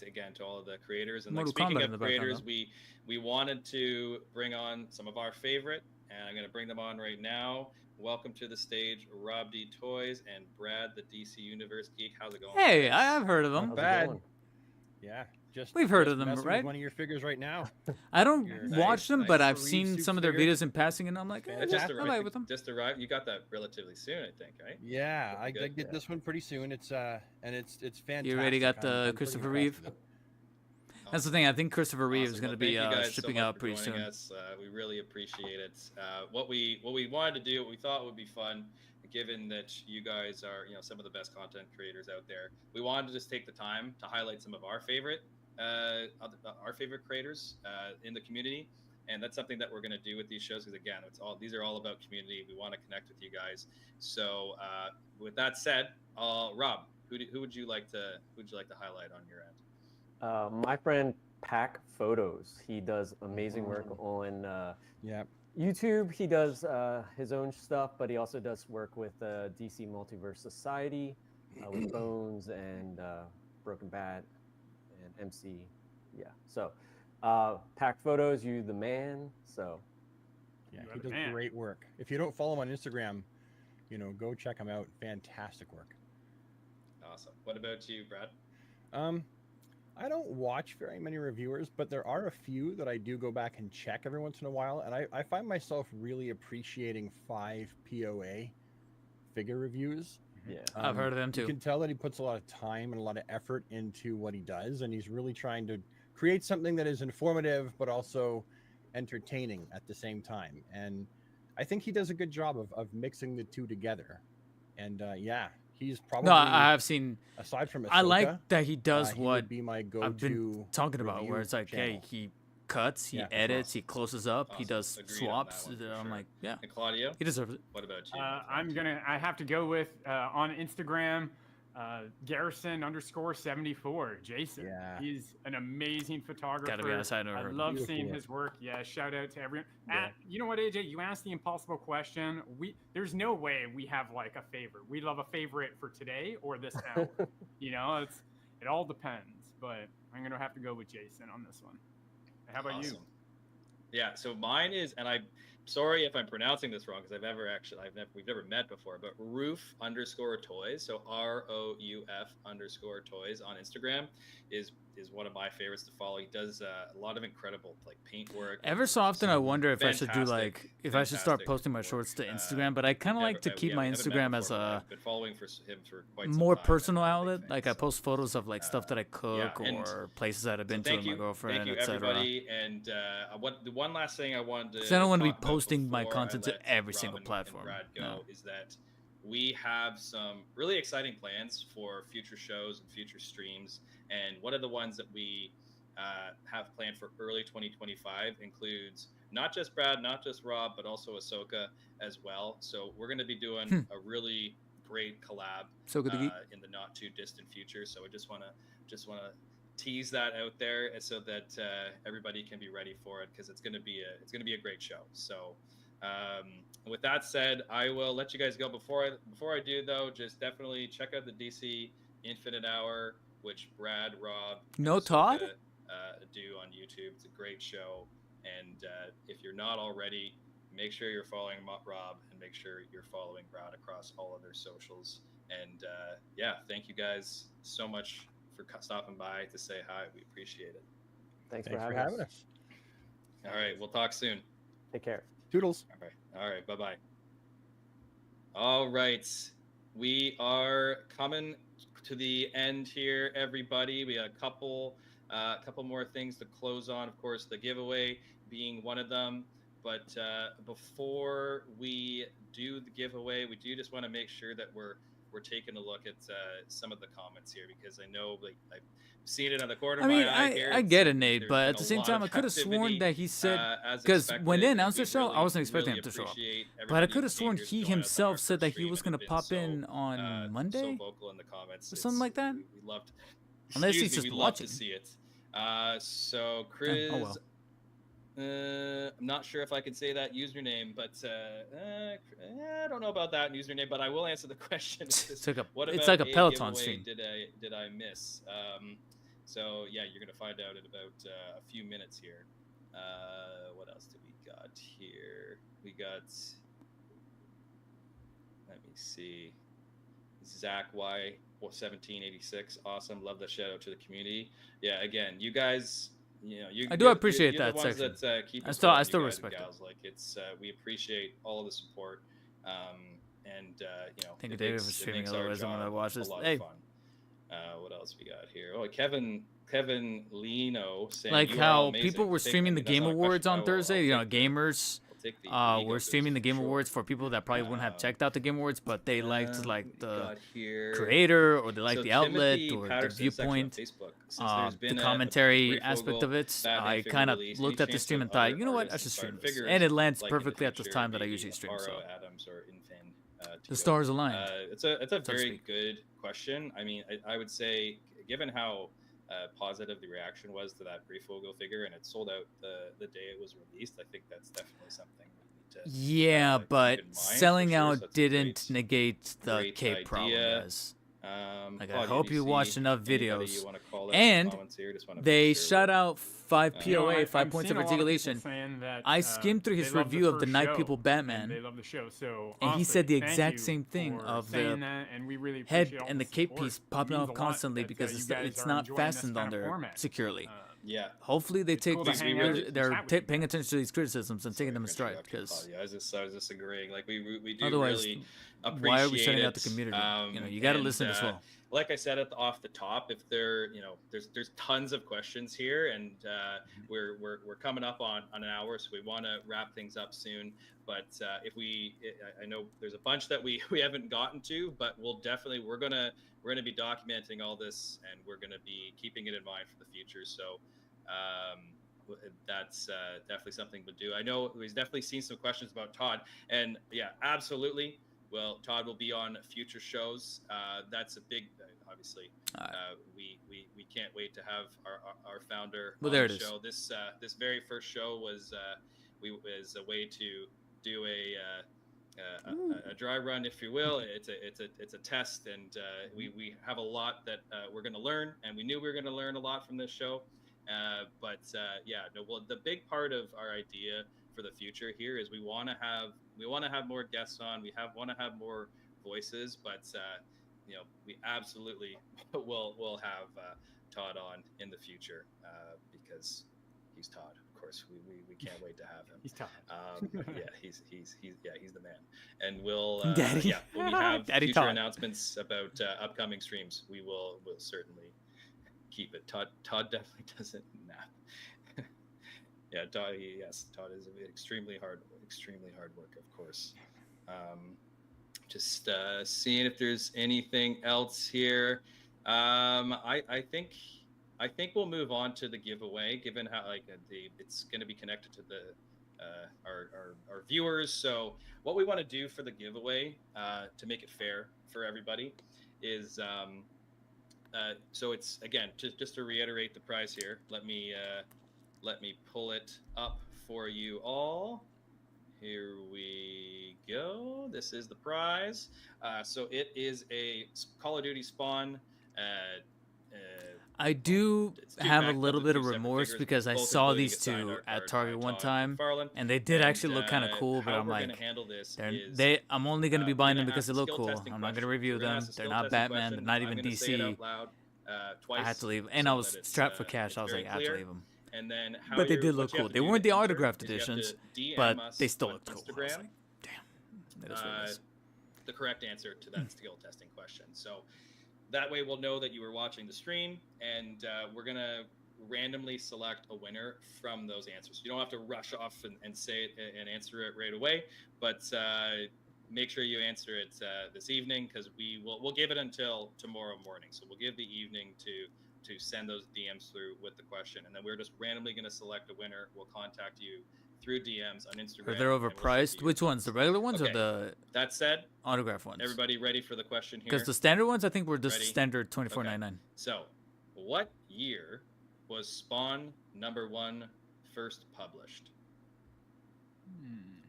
S4: again to all of the creators. And like
S1: Mortal
S4: speaking
S1: Kombat in
S4: of
S1: the background,
S4: creators,
S1: though.
S4: we wanted to bring on some of our favorite, and I'm going to bring them on right now. Welcome to the stage, Rob D Toys and Brad, the DC Universe Geek. How's it going?
S1: Hey, I've heard of them.
S5: How's it
S6: Bad.
S5: going?
S6: Yeah,
S1: We've heard
S6: just
S1: of them,
S6: messing with
S1: right?
S6: One of your figures right now.
S1: I don't
S6: Nice,
S1: watch them,
S4: nice.
S1: but I've
S6: Reeve
S1: seen
S6: Soup
S1: some of their
S6: figure.
S1: videos in passing, and I'm like,
S6: Yeah,
S1: yeah,
S6: just
S1: I like with them.
S4: Just arrived. You got that relatively soon, I think, right?
S6: Yeah, I
S4: Good.
S6: did this one pretty soon. It's fantastic.
S1: You already got
S6: I'm
S1: the
S6: pretty
S1: Christopher
S6: impressed
S1: Reeve?
S6: with it.
S1: That's the thing. I think Christopher Reeve is
S4: Awesome.
S1: going to
S4: Well,
S1: be
S4: thank you guys so
S1: shipping
S4: much
S1: out
S4: for
S1: pretty
S4: joining
S1: soon.
S4: us. We really appreciate it. What we wanted to do, what we thought would be fun, given that you guys are some of the best content creators out there, we wanted to just take the time to highlight some of our favorite creators in the community, and that's something that we're going to do with these shows because again, these are all about community. We want to connect with you guys. So with that said, Rob, who would you like to highlight on your end?
S5: My friend Pack Photos. He does amazing work on
S6: Yeah,
S5: YouTube. He does his own stuff, but he also does work with DC Multiverse Society, with Bones and Broken Bat and MC. Yeah. So Pack Photos, you the man. So
S6: yeah,
S3: You are
S6: he
S3: the
S6: does
S3: man.
S6: great work. If you don't follow him on Instagram, go check him out. Fantastic work.
S4: Awesome. What about you, Brad?
S6: I don't watch very many reviewers, but there are a few that I do go back and check every once in a while, and I find myself really appreciating 5 POA figure reviews.
S5: yeah.
S1: I've heard of them
S6: You
S1: too.
S6: can tell that he puts a lot of time and a lot of effort into what he does, and he's really trying to create something that is informative but also entertaining at the same time. And I think he does a good job of mixing the two together. And yeah, he's probably
S1: No, I have seen.
S6: aside from Ahsoka,
S1: I like that he does
S6: he would
S1: what
S6: be my go-to
S1: I've been talking about, where
S6: review
S1: it's like, hey,
S6: channel.
S1: he cuts, he
S6: Yeah, for
S1: edits,
S4: sure.
S1: he closes up, he
S4: Awesome.
S1: does
S4: Agreed on that
S1: swaps.
S4: one, for
S1: I'm
S4: sure.
S1: like, yeah,
S4: And Claudio,
S1: he deserves it.
S4: what about you?
S3: I have to go with on Instagram, Garrison_74 Jason.
S6: Yeah.
S3: He's an amazing photographer.
S1: Gotta be honest, I never
S3: I
S1: heard of
S3: love
S6: Beautiful
S3: seeing
S6: work.
S3: his work. Yeah, shout out to everyone.
S6: Yeah.
S3: You know what, AJ? You asked the impossible question. There's no way we have like a favorite. We love a favorite for today or this hour. It all depends. But I'm gonna have to go with Jason on this one. How about you?
S4: Awesome. Yeah, so mine is, and I'm sorry if I'm pronouncing this wrong because we've never met before, but Roof_toys, so ROUF_toys on Instagram is one of my favorites to follow. He does a lot of incredible like paint work.
S1: Ever so often, I
S4: some
S1: wonder if I should do
S4: fantastic,
S1: if I should start
S4: fantastic
S1: posting my
S4: work.
S1: shorts to Instagram, but I kind of like to keep my
S4: we haven't met
S1: Instagram as
S4: before, but
S1: a
S4: I've been following him for quite some
S1: more
S4: time,
S1: personal
S4: and I'm a big
S1: outlet.
S4: fan,
S1: Like I
S4: so-
S1: post photos of like stuff that I cook
S4: and
S1: or places that I've been to
S4: thank
S1: with my
S4: you,
S1: girlfriend,
S4: thank you
S1: etc.
S4: everybody. And the one last thing I wanted to,
S1: Because I don't want to be
S4: talk about
S1: posting my
S4: before I
S1: content to
S4: let
S1: every
S4: Rob
S1: single
S4: and
S1: platform.
S4: Brad go
S1: No.
S4: is that we have some really exciting plans for future shows and future streams. And one of the ones that we have planned for early 2025 includes not just Brad, not just Rob, but also Ahsoka as well. So we're going to be doing a really great collab
S1: So good to geek.
S4: in the not too distant future. So I just want to tease that out there so that everybody can be ready for it because it's going to be a great show. So with that said, I will let you guys go. Before I do though, just definitely check out the DC Infinite Hour which Brad, Rob,
S1: No
S4: and
S1: Todd?
S4: Ahsoka, do on YouTube. It's a great show, and if you're not already, make sure you're following Rob, and make sure you're following Brad across all of their socials. And yeah, thank you guys so much for stopping by to say hi. We appreciate it.
S5: Thanks
S6: Thanks
S5: for having us.
S4: All right, we'll talk soon.
S5: Take care.
S6: Toodles.
S4: All right, bye-bye. All right, we are coming to the end here, everybody. We got a couple more things to close on. Of course, the giveaway being one of them. But before we do the giveaway, we do just want to make sure that we're taking a look at some of the comments here, because I know I've seen it on the corner of my eye here.
S1: I get it, Nate,
S4: There's
S1: but
S4: been
S1: at the same time, I could have sworn that he said,
S4: as
S1: because when they
S4: expected,
S1: announced
S4: we
S1: the show, I wasn't expecting
S4: really
S1: him to show up.
S4: appreciate
S1: But I
S4: everybody
S1: could have
S4: being
S1: sworn
S4: here to
S1: he
S4: join us on
S1: himself
S4: our
S1: said that he
S4: stream
S1: was
S4: and
S1: going to
S4: been
S1: pop
S4: so,
S1: in on
S4: so
S1: Monday
S4: vocal in the comments.
S1: or something like that.
S4: We loved,
S1: Unless he's
S4: excuse me,
S1: just
S4: we love to
S1: watching.
S4: see it. So Chris,
S1: Oh well.
S4: I'm not sure if I can say that username, but I don't know about that username. But I will answer the question.
S1: It's like a,
S4: What
S1: it's
S4: about
S1: like a Peloton
S4: giveaway
S1: stream.
S4: Did I miss? So yeah, you're gonna find out in about a few minutes here. What else do we got here? We got. Let me see. Zach Y 1786. Awesome. Love the shout out to the community. Yeah. Again, you guys. You know,
S1: I do appreciate
S4: you're
S1: that
S4: the ones
S1: section.
S4: that keep
S1: I
S4: us
S1: still
S4: going, you
S1: still
S4: guys
S1: respect
S4: and
S1: it.
S4: gals. Like it's we appreciate all of the support. And you know,
S1: Thank you,
S4: it
S1: David,
S4: makes-
S1: for
S4: it
S1: streaming.
S4: makes our
S1: Otherwise, I'm
S4: job
S1: gonna watch this.
S4: a lot
S1: Hey,
S4: of fun. What else we got here? Oh, Kevin Lino saying,
S1: like
S4: "You are
S1: how
S4: amazing.
S1: people were
S4: Take
S1: streaming the
S4: them." That's
S1: Game
S4: not a
S1: Awards
S4: question.
S1: on Thursday. You know,
S4: take the-
S1: gamers.
S4: I'll take the ego
S1: We're
S4: boost
S1: streaming the
S4: for
S1: Game
S4: sure.
S1: Awards for people that probably wouldn't have checked out the Game Awards, but they liked
S4: What
S1: like
S4: do we
S1: the
S4: got here?
S1: creator, or they liked
S4: So
S1: the outlet,
S4: Timothy
S1: or the
S4: Patterson section on
S1: viewpoint,
S4: Facebook. Since there's
S1: the
S4: been a
S1: commentary
S4: brief
S1: aspect
S4: logo
S1: of it.
S4: Batman
S1: I
S4: figure
S1: kind of
S4: release,
S1: looked
S4: any
S1: at the
S4: chance
S1: stream
S4: of
S1: and thought,
S4: other
S1: you know what, I
S4: artists
S1: should stream
S4: inspired
S1: this,
S4: figures,
S1: and it lands
S4: like in the
S1: perfectly at the
S4: future,
S1: time that I
S4: maybe
S1: usually stream.
S4: Aro
S1: So
S4: Adams or Infin,
S1: the
S4: Tito?
S1: stars aligned.
S4: It's a
S1: to
S4: very
S1: speak.
S4: good question. I mean, I would say, given how positive the reaction was to that brief logo figure, and it sold out the day it was released, I think that's definitely something we need to
S1: Yeah,
S4: keep
S1: but
S4: in mind,
S1: selling
S4: for sure. So
S1: out
S4: that's a
S1: didn't
S4: great-
S1: negate the
S4: great
S1: cape problem,
S4: idea.
S1: guys. Like, I
S4: Claudia,
S1: hope
S4: do
S1: you
S4: see
S1: watched enough
S4: anybody
S1: videos.
S4: you wanna call out in the
S1: And
S4: comments here? Just wanna make
S1: they
S4: sure
S1: shout
S4: we're-
S1: out 5
S4: You know,
S1: POA, 5
S3: I'm
S1: points
S3: seeing
S1: of
S3: a lot people
S1: articulation.
S3: saying that,
S1: I skimmed through his
S3: they love the
S1: review of the
S3: first
S1: Night
S3: show,
S1: People
S3: and
S1: Batman,
S3: they love the show. So
S1: and he
S3: honestly,
S1: said the
S3: thank
S1: exact
S3: you
S1: same thing
S3: for
S1: of
S3: saying
S1: the
S3: that, and we really
S1: head
S3: appreciate all
S1: and the
S3: the
S1: cape
S3: support.
S1: piece
S3: It
S1: popping
S3: means
S1: off
S3: a lot
S1: constantly
S3: that,
S1: because
S3: you
S1: it's
S3: guys are
S1: not
S3: enjoying this
S1: fastened
S3: kind
S1: on
S3: of
S1: there
S3: format.
S1: securely.
S4: Yeah.
S1: Hopefully they take
S3: cool to
S1: these
S3: hang out and
S1: they're
S3: chat with you
S1: paying
S3: guys.
S1: attention to these criticisms and
S4: Sorry
S1: taking them
S4: for
S1: in stride,
S4: interrupting,
S1: because
S4: Claudia. I was just agreeing. Like we do
S1: otherwise,
S4: really appreciate
S1: why are we shutting out the
S4: it.
S1: community? You know, you got to
S4: And,
S1: listen as well.
S4: Like I said off the top, if there, you know, there's tons of questions here, and we're coming up on an hour, so we want to wrap things up soon. But if I know there's a bunch that we haven't gotten to, but we're gonna be documenting all this, and we're gonna be keeping it in mind for the future. So that's definitely something to do. I know we've definitely seen some questions about Todd, and yeah, absolutely. Well, Todd will be on future shows. That's a big, obviously. We can't wait to have our founder
S1: Well,
S4: on
S1: there
S4: the
S1: it is.
S4: show. This very first show was a way to do a dry run, if you will. It's a test, and we have a lot that we're going to learn, and we knew we were going to learn a lot from this show. The big part of our idea for the future here is we want to have more guests on. Want to have more voices, but we absolutely will have Todd on in the future because he's Todd. Of course, we can't wait to have him.
S3: He's tough.
S4: He's the man. And we'll
S1: Daddy.
S4: when we have
S1: Daddy
S4: future
S1: Todd.
S4: announcements about upcoming streams, we'll certainly keep it. Todd definitely doesn't nap. Yeah, Todd is extremely hard work, of course. Just seeing if there's anything else here. I think we'll move on to the giveaway, given how it's going to be connected to the our viewers. So what we want to do for the giveaway to make it fair for everybody is so it's, again, just to reiterate the prize here. Let me pull it up for you all. Here we go. This is the prize. So it is a Call of Duty Spawn
S1: I do
S4: it's due
S1: have a
S4: back up
S1: little
S4: to
S1: bit
S4: two
S1: of
S4: separate
S1: remorse
S4: figures,
S1: because I
S4: both
S1: saw
S4: including
S1: these
S4: a signed
S1: two
S4: art
S1: at
S4: card
S1: Target
S4: by
S1: one
S4: Todd
S1: time,
S4: McFarlane.
S1: and they did actually look kind of cool. But
S4: How
S1: I'm
S4: we're
S1: like,
S4: gonna handle this
S1: they're,
S4: is
S1: they. I'm only gonna be
S4: we're
S1: buying
S4: gonna
S1: them because they
S4: ask a
S1: look
S4: skill
S1: cool.
S4: testing
S1: I'm not
S4: question.
S1: gonna review
S4: We're gonna
S1: them.
S4: ask a
S1: They're
S4: skill
S1: not
S4: testing
S1: Batman.
S4: question.
S1: They're not
S4: I'm
S1: even
S4: gonna say it
S1: DC.
S4: out loud twice.
S1: I had to leave, and
S4: so
S1: I was
S4: that it's,
S1: strapped for cash. I was
S4: very
S1: like, I had to
S4: clear.
S1: leave them.
S4: And then how
S1: But they
S4: you're-
S1: did
S4: what
S1: look
S4: you have
S1: cool.
S4: to
S1: They
S4: do
S1: weren't
S4: to
S1: the
S4: enter
S1: autographed
S4: is you have to
S1: editions,
S4: DM
S1: but
S4: us
S1: they still
S4: on
S1: looked cool. I was
S4: Instagram,
S1: like, damn. That is what it is.
S4: the correct answer to that skill testing question. So that way we'll know that you were watching the stream, and we're gonna randomly select a winner from those answers. You don't have to rush off and say it and answer it right away, but make sure you answer it this evening, because we'll give it until tomorrow morning. So we'll give the evening to send those DMs through with the question, and then we're just randomly going to select a winner. We'll contact you through DMs on Instagram.
S1: Are they overpriced? Which ones? The regular ones or
S4: Okay.
S1: the
S4: That said,
S1: autograph ones?
S4: everybody ready for the question here?
S1: Because the standard ones, I think, were just
S4: Ready?
S1: standard $24.99.
S4: So, what year was Spawn #1 first published?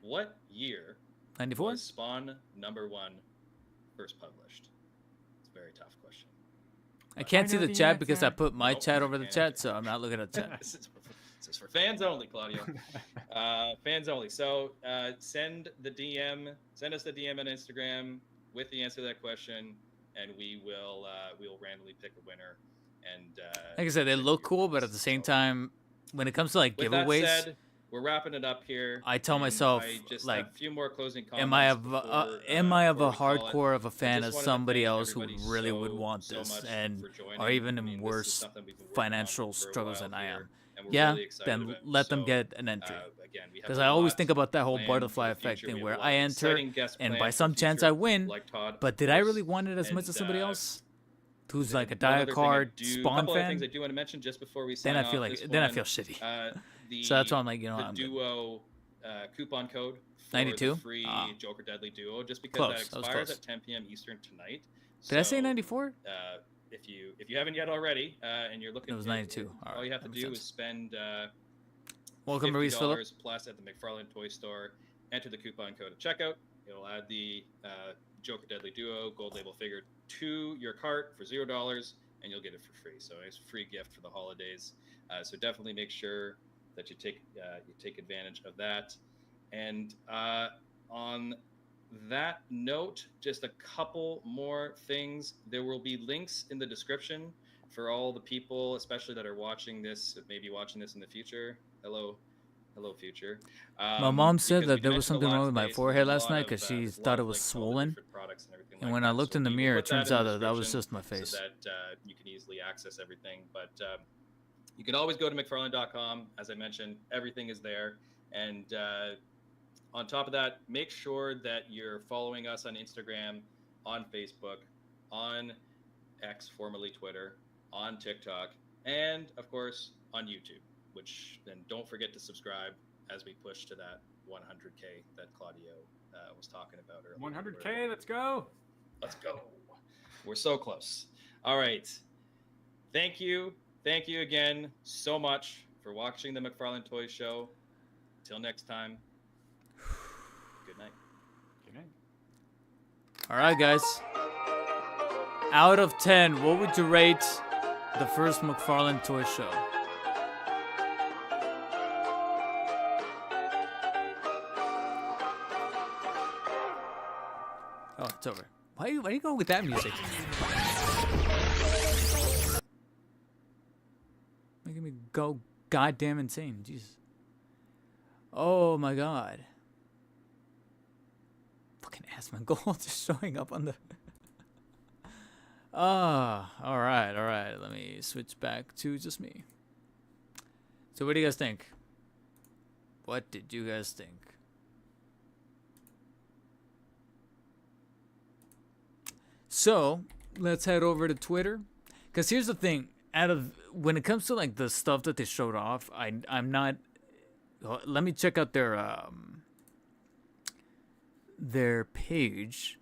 S4: What year
S1: 94?
S4: was Spawn #1 first published? It's a very tough question.
S1: I can't
S3: I
S1: see
S3: know
S1: the
S3: the
S1: chat because I
S3: answer.
S1: put my
S4: Nope,
S1: chat
S4: you
S1: over the
S4: can't.
S1: chat, so I'm not looking at the chat.
S4: This is for fans only, Claudio. Fans only. So send us the DM on Instagram with the answer to that question, and we'll randomly pick a winner. And
S1: Like I said, they
S4: send
S1: look
S4: you
S1: cool,
S4: yours.
S1: but at the same
S4: So,
S1: time, when it comes to like
S4: with
S1: giveaways,
S4: that said, we're wrapping it up here.
S1: I tell
S4: and
S1: myself,
S4: I just
S1: like,
S4: have a few more closing comments.
S1: am I of
S4: before,
S1: a
S4: before we call it.
S1: hardcore of a fan
S4: just
S1: as
S4: wanted to
S1: somebody
S4: thank
S1: else who
S4: everybody
S1: really would want
S4: so
S1: this,
S4: much
S1: and
S4: for joining.
S1: or even
S4: I
S1: in
S4: mean, this is
S1: worse
S4: something we've been working
S1: financial
S4: on for a
S1: struggles
S4: while
S1: than I
S4: here,
S1: am?
S4: and we're
S1: Yeah,
S4: really excited
S1: then
S4: about it.
S1: let them
S4: So,
S1: get an entry.
S4: Again, we have
S1: Because
S4: a
S1: I always
S4: lot
S1: think about that whole
S4: planned for
S1: butterfly
S4: the
S1: effect
S4: future.
S1: thing
S4: We have
S1: where
S4: a lot
S1: I
S4: of
S1: enter,
S4: exciting guests
S1: and
S4: planned
S1: by
S4: for
S1: some
S4: the
S1: chance
S4: future,
S1: I win.
S4: like Todd,
S1: But
S4: of
S1: did I
S4: course.
S1: really want it as much
S4: And,
S1: as somebody else who's like a
S4: one other thing I
S1: diehard
S4: do-
S1: Spawn
S4: couple other
S1: fan?
S4: things I do want to mention just before we sign
S1: Then I
S4: off
S1: feel like
S4: this
S1: then I
S4: one.
S1: feel shitty.
S4: The,
S1: So that's why I'm like, you know,
S4: the
S1: I'm good.
S4: duo coupon code for
S1: 92?
S4: the free
S1: Ah.
S4: Joker Deadly Duo, just because
S1: Close.
S4: that
S1: That was
S4: expires
S1: close.
S4: at 10 p.m. Eastern tonight.
S1: Did I say
S4: So,
S1: 94?
S4: if you haven't yet already, and you're looking,
S1: It was 92.
S4: all
S1: Alright,
S4: you have to
S1: that makes
S4: do
S1: sense.
S4: is spend
S1: Welcome, Maurice Phillip.
S4: $50 plus at the McFarlane Toy Store. Enter the coupon code at checkout. It'll add the Joker Deadly Duo gold label figure to your cart for $0, and you'll get it for free. So it's a free gift for the holidays. So definitely make sure that you take advantage of that. And on that note, just a couple more things. There will be links in the description for all the people, especially that are watching this, maybe watching this in the future. Hello, future.
S1: My mom said
S4: because we
S1: that there was
S4: mentioned a
S1: something
S4: lot
S1: wrong with my
S4: today, so
S1: forehead
S4: there's a
S1: last
S4: lot
S1: night
S4: of,
S1: because she
S4: there's a lot
S1: thought it
S4: of
S1: was
S4: links to all the
S1: swollen.
S4: different products and everything
S1: And
S4: like
S1: when I
S4: that.
S1: looked
S4: So
S1: in the
S4: we will
S1: mirror, it
S4: put that
S1: turns
S4: in the
S1: out that that was
S4: description
S1: just my face.
S4: so that you can easily access everything. But you can always go to McFarlane.com. As I mentioned, everything is there. And on top of that, make sure that you're following us on Instagram, on Facebook, on X, formerly Twitter, on TikTok, and of course on YouTube. Which then don't forget to subscribe as we push to that 100K that Claudio was talking about earlier.
S3: 100K, let's go.
S4: Let's go. We're so close. All right. Thank you. Thank you again so much for watching the McFarlane Toy Show. Till next time. Good night.
S3: Good night.
S1: All right, guys. Out of 10, what would you rate the first McFarlane Toy Show? Oh, it's over. Why are you going with that music? Making me go goddamn insane. Jesus. Oh my god. Fucking Asmongold Gold just showing up on the... alright. Let me switch back to just me. So what do you guys think? What did you guys think? So, let's head over to Twitter. Because here's the thing. When it comes to like the stuff that they showed off, I'm not... Let me check out their page.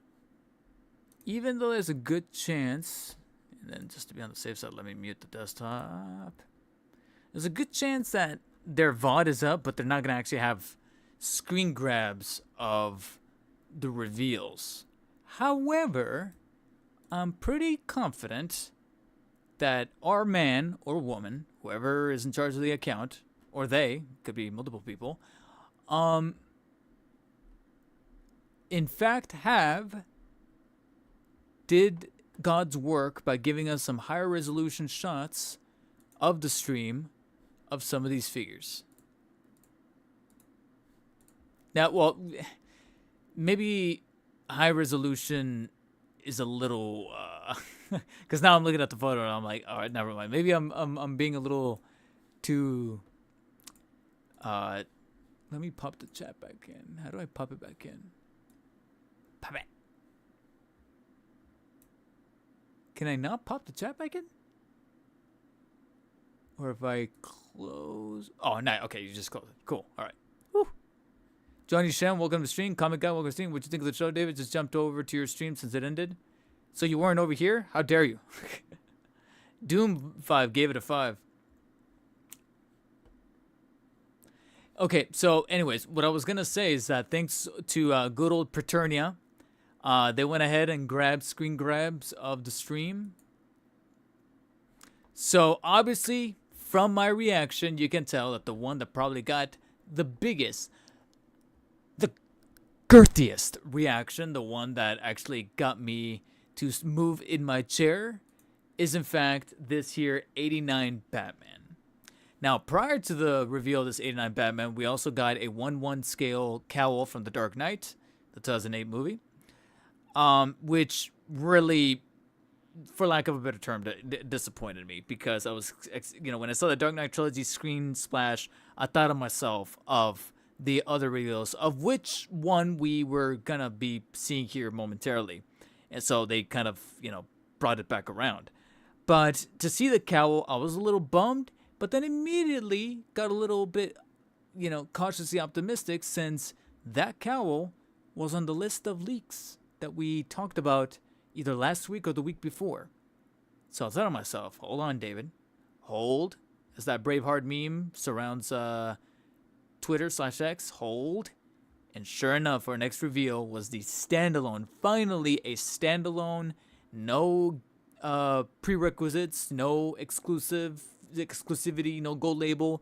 S1: Even though there's a good chance... And then just to be on the safe side, let me mute the desktop. There's a good chance that their VOD is up, but they're not going to actually have screen grabs of the reveals. However... I'm pretty confident that our man or woman, whoever is in charge of the account, or they, could be multiple people, in fact did God's work by giving us some higher resolution shots of the stream of some of these figures. Now, well, maybe high resolution is a little, because now I'm looking at the photo and I'm like, all right, never mind. Maybe I'm being a little too. Let me pop the chat back in. How do I pop it back in? Pop it. Can I not pop the chat back in? Or if I close... Oh, no. Okay, you just close it. Cool. All right. Woo. Johnny Shem, welcome to the stream. Comic Guy, welcome to the stream. What you think of the show, David? Just jumped over to your stream since it ended. So you weren't over here? How dare you? Doom 5 gave it a 5. Okay, so anyways, what I was going to say is that thanks to good old Preternia, they went ahead and grabbed screen grabs of the stream. So obviously, from my reaction, you can tell that the one that probably got the biggest, the girthiest reaction, the one that actually got me to move in my chair, is in fact this here 89 Batman. Now, prior to the reveal of this 89 Batman, we also got a 1/1 scale cowl from The Dark Knight, the 2008 movie, which really, for lack of a better term, disappointed me, because I was, when I saw the Dark Knight trilogy screen splash, I thought of myself of the other reveals, of which one we were gonna be seeing here momentarily, and so they kind of, brought it back around. But to see the cowl, I was a little bummed, but then immediately got a little bit, cautiously optimistic, since that cowl was on the list of leaks that we talked about either last week or the week before. So I thought to myself, hold on, David. Hold. As that Braveheart meme surrounds Twitter/X. Hold. And sure enough, our next reveal was the standalone. Finally, a standalone. No prerequisites. No exclusivity. No gold label.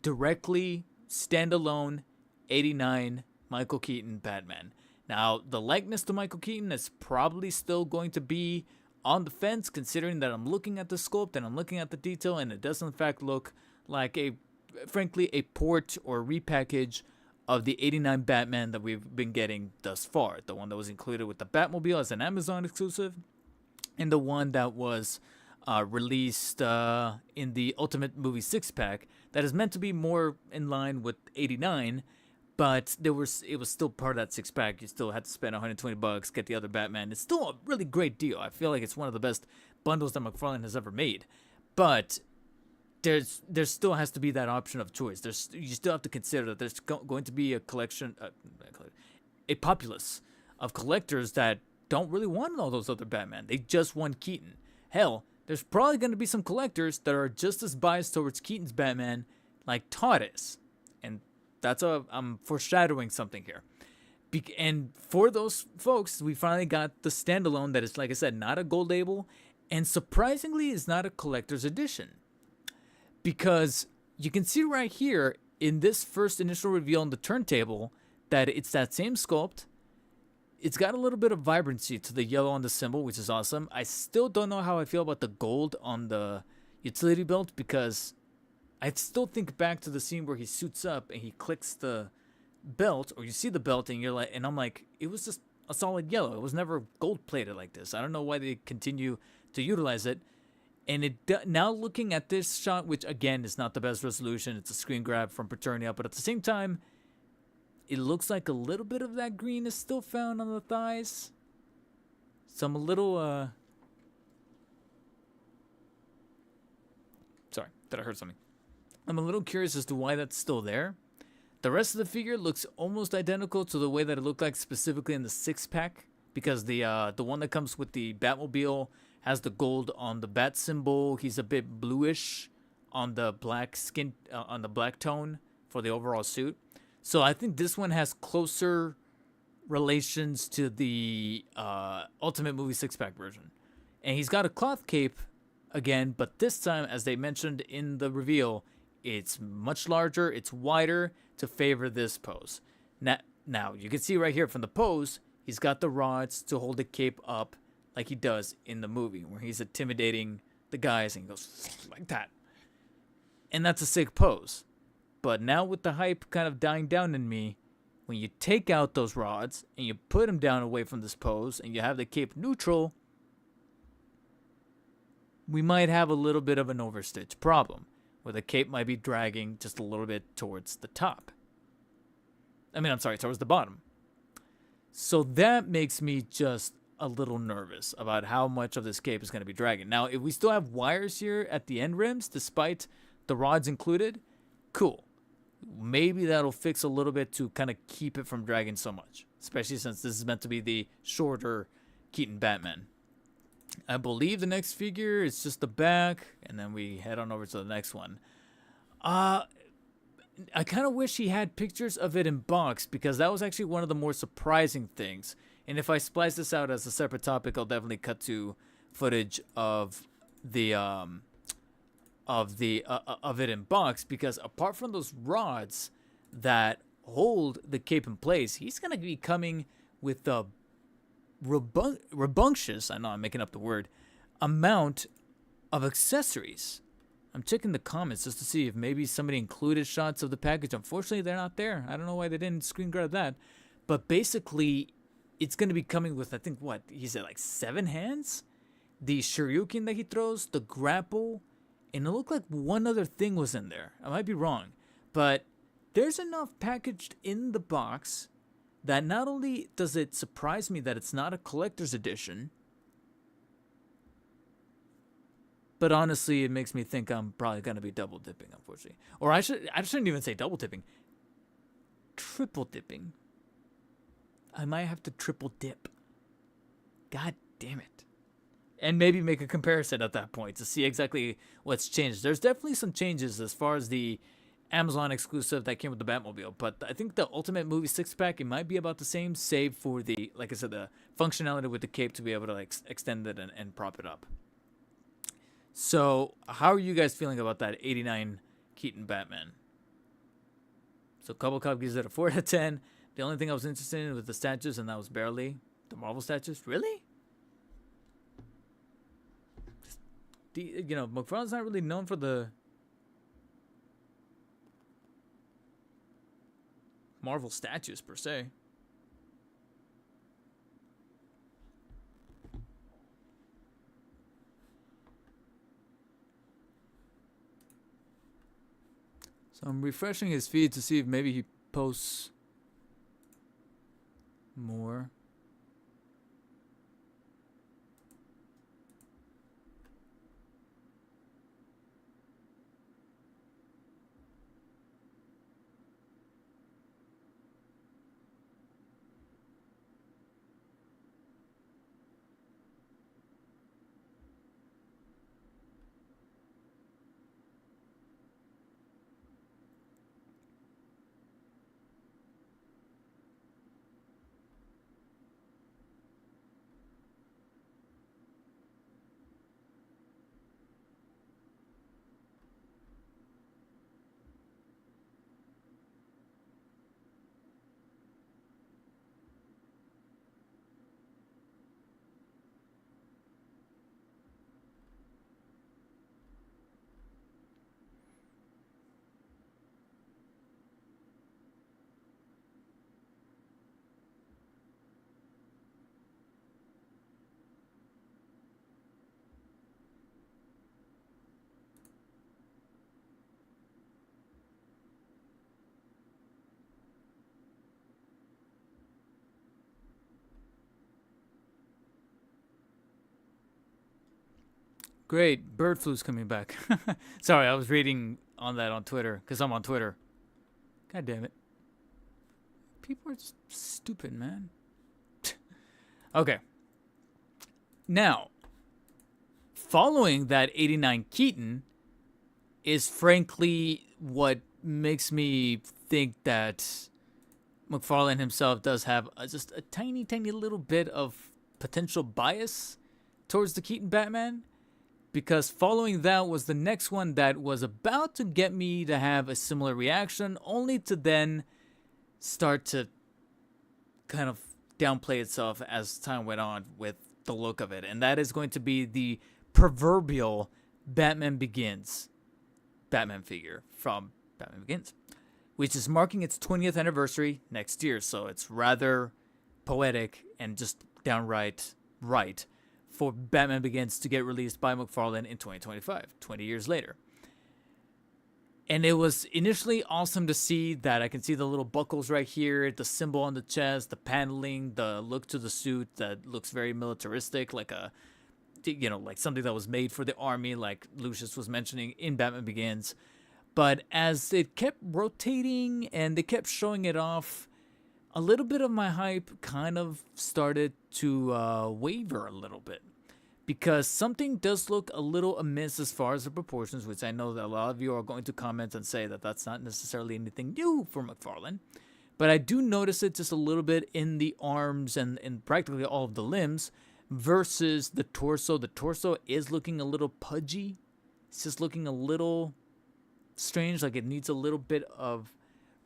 S1: Directly standalone 89 Michael Keaton Batman. Now, the likeness to Michael Keaton is probably still going to be on the fence, considering that I'm looking at the sculpt and I'm looking at the detail, and it does in fact look like frankly, a port or repackage of the 89 Batman that we've been getting thus far. The one that was included with the Batmobile as an Amazon exclusive, and the one that was released in the Ultimate Movie 6-pack that is meant to be more in line with 89, but it was still part of that 6-pack. You still had to spend $120, get the other Batman. It's still a really great deal. I feel like it's one of the best bundles that McFarlane has ever made. But there still has to be that option of choice. You still have to consider that there's going to be a collection, a populace of collectors that don't really want all those other Batman. They just want Keaton. Hell, there's probably going to be some collectors that are just as biased towards Keaton's Batman like Todd is. And I'm foreshadowing something here. And for those folks, we finally got the standalone that is, like I said, not a gold label, and surprisingly is not a collector's edition. Because you can see right here in this first initial reveal on the turntable that it's that same sculpt. It's got a little bit of vibrancy to the yellow on the symbol, which is awesome. I still don't know how I feel about the gold on the utility belt, because I still think back to the scene where he suits up and he clicks the belt, or you see the belt and I'm like, it was just a solid yellow. It was never gold plated like this. I don't know why they continue to utilize it. And now looking at this shot, which again is not the best resolution, it's a screen grab from Paternia, but at the same time, it looks like a little bit of that green is still found on the thighs. So I'm a little, sorry, thought I heard something. I'm a little curious as to why that's still there. The rest of the figure looks almost identical to the way that it looked like specifically in the 6-pack, because the one that comes with the Batmobile has the gold on the bat symbol. He's a bit bluish on the black skin, on the black tone for the overall suit. So I think this one has closer relations to the Ultimate Movie 6-pack version. And he's got a cloth cape again, but this time, as they mentioned in the reveal, it's much larger, it's wider to favor this pose. Now you can see right here from the pose, he's got the rods to hold the cape up like he does in the movie, where he's intimidating the guys and he goes like that. And that's a sick pose. But now with the hype kind of dying down in me, when you take out those rods and you put them down away from this pose and you have the cape neutral, we might have a little bit of an overstitch problem, where the cape might be dragging just a little bit towards the top. Towards the bottom. So that makes me just a little nervous about how much of this cape is going to be dragging. Now, if we still have wires here at the end rims, despite the rods included, cool. Maybe that'll fix a little bit to kind of keep it from dragging so much, especially since this is meant to be the shorter Keaton Batman. I believe the next figure is just the back, and then we head on over to the next one. I kind of wish he had pictures of it in box, because that was actually one of the more surprising things. And if I splice this out as a separate topic, I'll definitely cut to footage of the of it in box, because apart from those rods that hold the cape in place, he's gonna be coming with a rambunctious, I know I'm making up the word, amount of accessories. I'm checking the comments just to see if maybe somebody included shots of the package. Unfortunately, they're not there. I don't know why they didn't screen grab that. But basically, it's going to be coming with, I think, what? He said like 7 hands? The Shoryuken that he throws, the grapple, and it looked like one other thing was in there. I might be wrong. But there's enough packaged in the box that not only does it surprise me that it's not a collector's edition, but honestly, it makes me think I'm probably going to be double dipping, unfortunately. Or I shouldn't even say double dipping. Triple dipping. I might have to triple dip. God damn it. And maybe make a comparison at that point to see exactly what's changed. There's definitely some changes as far as the Amazon exclusive that came with the Batmobile. But I think the Ultimate Movie 6-pack, it might be about the same, save for the, like I said, the functionality with the cape to be able to like extend it and prop it up. So, how are you guys feeling about that 89 Keaton Batman? So, Couple Cop gives it a 4 out of 10. The only thing I was interested in was the statues, and that was barely the Marvel statues. Really? McFarlane's not really known for the Marvel statues, per se. So I'm refreshing his feed to see if maybe he posts more. Great, bird flu's coming back. Sorry, I was reading on that on Twitter, because I'm on Twitter. God damn it. People are just stupid, man. Okay. Now, following that 89 Keaton is frankly what makes me think that McFarlane himself does have just a tiny, tiny little bit of potential bias towards the Keaton Batman. because following that was the next one that was about to get me to have a similar reaction, only to then start to kind of downplay itself as time went on with the look of it. And that is going to be the proverbial Batman Begins Batman figure from Batman Begins, which is marking its 20th anniversary next year. So it's rather poetic and just downright right for Batman Begins to get released by McFarlane in 2025, 20 years later. And it was initially awesome to see that. I can see the little buckles right here, the symbol on the chest, the paneling, the look to the suit that looks very militaristic, like a, you know, like something that was made for the army, like Lucius was mentioning in Batman Begins. But as it kept rotating and they kept showing it off, a little bit of my hype kind of started to waver a little bit. Because something does look a little amiss as far as the proportions, which I know that a lot of you are going to comment and say that that's not necessarily anything new for McFarlane. But I do notice it just a little bit in the arms and in practically all of the limbs versus the torso. The torso is looking a little pudgy. It's just looking a little strange, like it needs a little bit of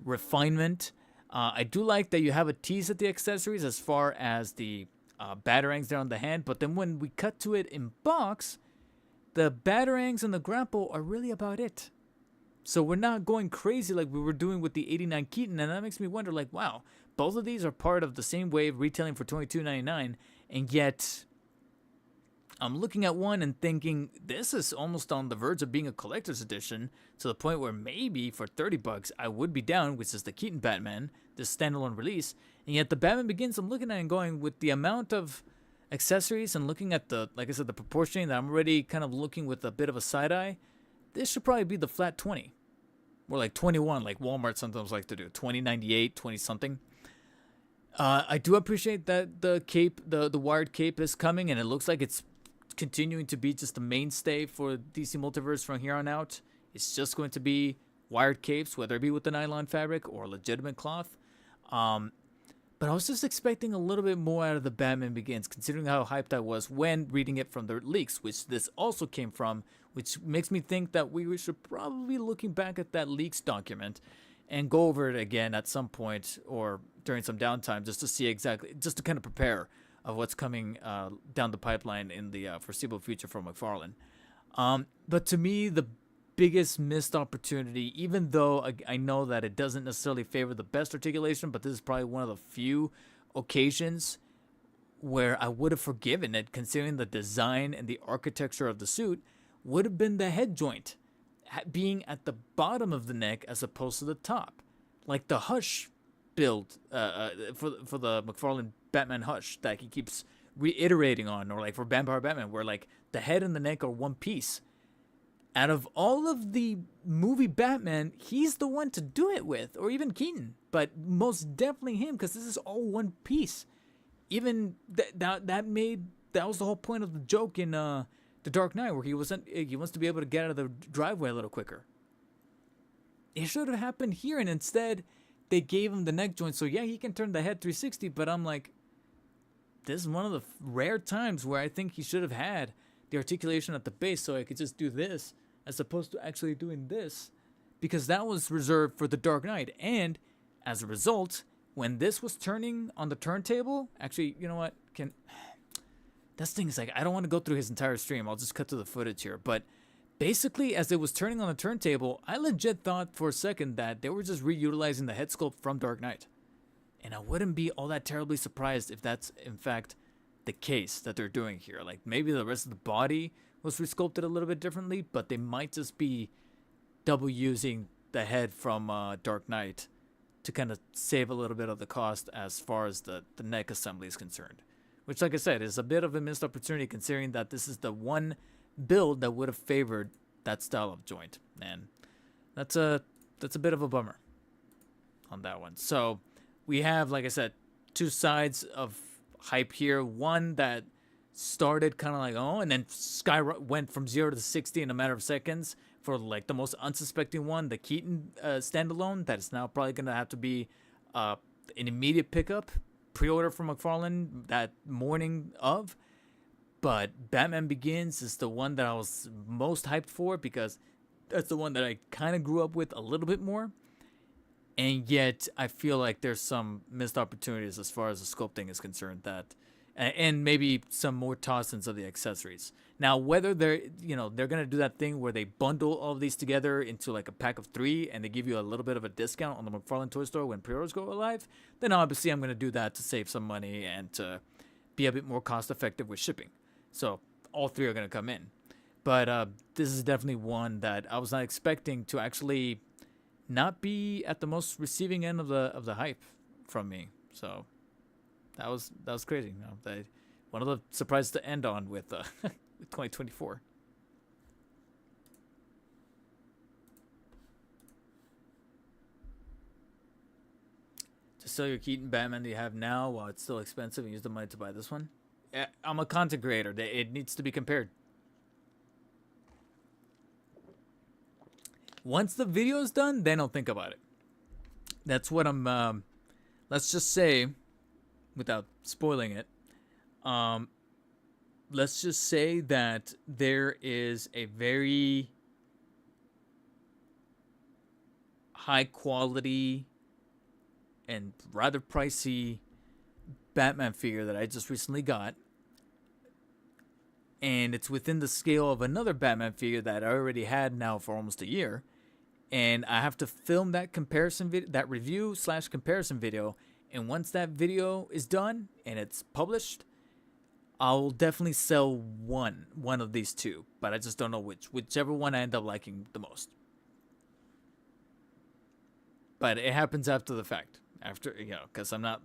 S1: refinement. I do like that you have a tease at the accessories as far as the batarangs there on the hand, but then when we cut to it in box, the batarangs and the grapple are really about it. So we're not going crazy like we were doing with the 89 Keaton, and that makes me wonder, like, wow, both of these are part of the same wave retailing for $22.99, and yet I'm looking at one and thinking this is almost on the verge of being a collector's edition, to the point where maybe for $30 I would be down, which is the Keaton Batman, this standalone release. And yet the Batman Begins, I'm looking at and going, with the amount of accessories and looking at the, like I said, the proportioning that I'm already kind of looking with a bit of a side eye, this should probably be the flat 20. Or like 21, like Walmart sometimes like to do. 20.98, 20 something. I do appreciate that the cape, the wired cape is coming, and it looks like it's continuing to be just the mainstay for DC Multiverse from here on out. It's just going to be wired capes, whether it be with the nylon fabric or legitimate cloth. But I was just expecting a little bit more out of the Batman Begins, considering how hyped I was when reading it from the leaks, which this also came from, which makes me think that we should probably be looking back at that leaks document and go over it again at some point or during some downtime, just to see exactly, just to kind of prepare of what's coming down the pipeline in the foreseeable future for McFarlane. But to me, the biggest missed opportunity, even though I know that it doesn't necessarily favor the best articulation, but this is probably one of the few occasions where I would have forgiven it, considering the design and the architecture of the suit, would have been the head joint being at the bottom of the neck as opposed to the top. Like the Hush build for the McFarlane Batman Hush that he keeps reiterating on, or like for Vampire Batman, where like the head and the neck are one piece. Out of all of the movie Batman, he's the one to do it with, or even Keaton, but most definitely him, because this is all one piece. Even that was the whole point of the joke in The Dark Knight, where he wants to be able to get out of the driveway a little quicker. It should have happened here, and instead they gave him the neck joint, so yeah, he can turn the head 360. But I'm like, this is one of the rare times where I think he should have had the articulation at the base, so I could just do this as opposed to actually doing this, because that was reserved for The Dark Knight. And as a result, when this was turning on the turntable, actually, you know what? This thing is like, I don't want to go through his entire stream. I'll just cut to the footage here. But basically, as it was turning on the turntable, I legit thought for a second that they were just reutilizing the head sculpt from Dark Knight. And I wouldn't be all that terribly surprised if that's, in fact, the case that they're doing here. Like, maybe the rest of the body was resculpted a little bit differently, but they might just be double using the head from Dark Knight to kind of save a little bit of the cost as far as the neck assembly is concerned. Which, like I said, is a bit of a missed opportunity, considering that this is the one build that would have favored that style of joint. And that's a bit of a bummer on that one. So we have, like I said, two sides of hype here. One that started kind of like, oh, and then went from 0 to 60 in a matter of seconds for like the most unsuspecting one, the Keaton standalone, that is now probably going to have to be an immediate pickup, pre-order from McFarlane that morning of. But Batman Begins is the one that I was most hyped for because that's the one that I kind of grew up with a little bit more. And yet I feel like there's some missed opportunities as far as the sculpting is concerned, that and maybe some more toss-ins of the accessories. Now, whether they're gonna do that thing where they bundle all of these together into like a pack of 3 and they give you a little bit of a discount on the McFarlane Toy Store when pre-orders go live, then obviously I'm gonna do that to save some money and to be a bit more cost effective with shipping. So all 3 are gonna come in. But this is definitely one that I was not expecting to actually not be at the most receiving end of the hype from me. So that was crazy. One of the surprises to end on with 2024. To sell your Keaton Batman that you have now while it's still expensive and use the money to buy this one. I'm a content creator. It needs to be compared. Once the video is done, then I'll think about it. That's what I'm. Let's just say, without spoiling it, let's just say that there is a very high quality and rather pricey Batman figure that I just recently got. And it's within the scale of another Batman figure that I already had now for almost a year. And I have to film that comparison video, that review / comparison video. And once that video is done and it's published, I'll definitely sell one of these 2, but I just don't know whichever one I end up liking the most. But it happens after the fact, because I'm not,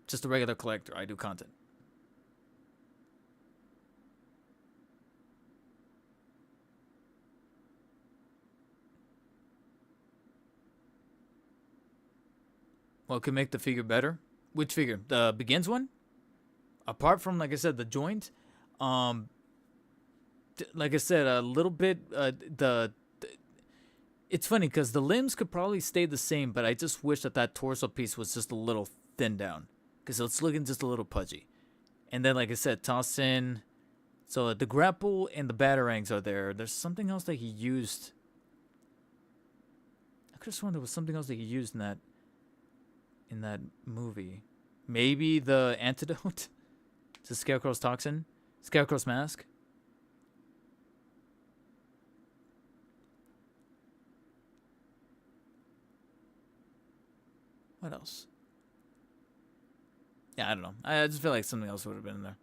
S1: just a regular collector. I do content. What could make the figure better? Which figure? The Begins one? Apart from, like I said, the joint, like I said, a little bit, it's funny because the limbs could probably stay the same, but I just wish that torso piece was just a little thinned down because it's looking just a little pudgy. And then, like I said, toss in, so the grapple and the batarangs are there. There's something else that he used. I could have sworn there was something else that he used in that movie. Maybe the antidote to Scarecrow's toxin? Scarecrow's mask? What else? Yeah, I don't know. I just feel like something else would have been in there.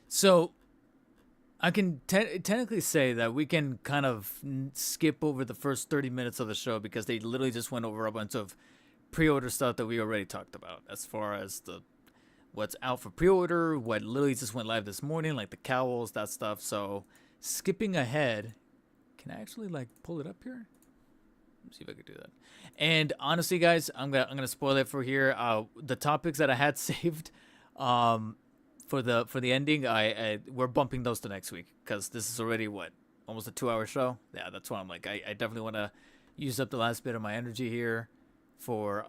S1: So I can technically say that we can kind of skip over the first 30 minutes of the show because they literally just went over a bunch of pre-order stuff that we already talked about, as far as what's out for pre-order, what literally just went live this morning, like the cowls, that stuff. So skipping ahead, can I actually pull it up here? Let's see if I could do that. And honestly, guys, I'm gonna spoil it for here. The topics that I had saved, for the ending, we're bumping those to next week because this is already almost a 2-hour show. Yeah, that's why I'm like, I definitely want to use up the last bit of my energy here for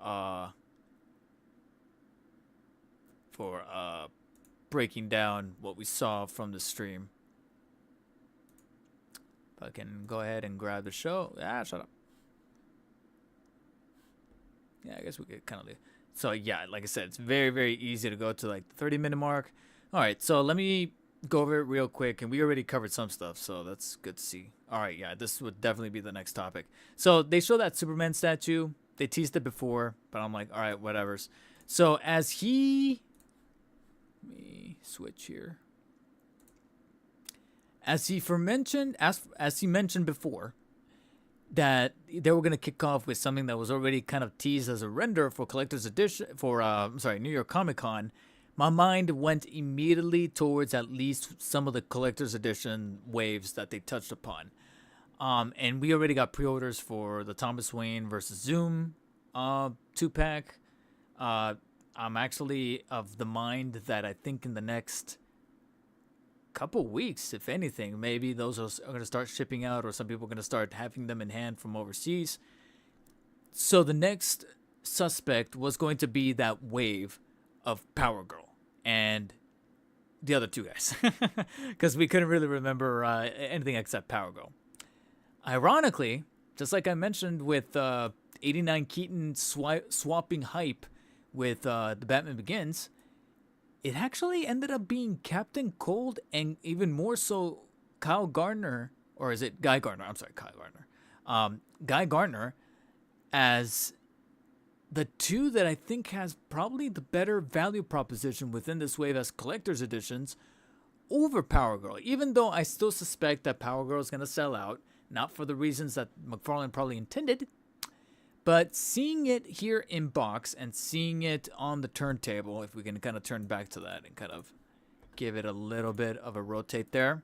S1: breaking down what we saw from the stream. If I can go ahead and grab the show. Shut up. Yeah, I guess we could kind of leave. So yeah, like I said, it's very, very easy to go to the 30-minute mark. All right, so let me go over it real quick, and we already covered some stuff, so that's good to see. All right, yeah, this would definitely be the next topic. So they show that Superman statue. They teased it before, but I'm like, all right, whatevers. So let me switch here. As he mentioned before, that they were gonna kick off with something that was already kind of teased as a render for collector's edition for New York Comic Con. My mind went immediately towards at least some of the collector's edition waves that they touched upon. And we already got pre-orders for the Thomas Wayne versus Zoom 2-pack. I'm actually of the mind that I think in the next couple weeks, if anything, maybe those are going to start shipping out, or some people are going to start having them in hand from overseas. So the next suspect was going to be that wave of Power Girl and the other two guys, because we couldn't really remember anything except Power Girl. Ironically, just like I mentioned with 89 Keaton swapping hype with The Batman Begins, it actually ended up being Captain Cold and even more so Kyle Gardner, or is it Guy Gardner? I'm sorry, Kyle Gardner. Guy Gardner as the two that I think has probably the better value proposition within this wave as collector's editions over Power Girl, even though I still suspect that Power Girl is going to sell out, not for the reasons that McFarlane probably intended, but seeing it here in box and seeing it on the turntable, if we can kind of turn back to that and kind of give it a little bit of a rotate there.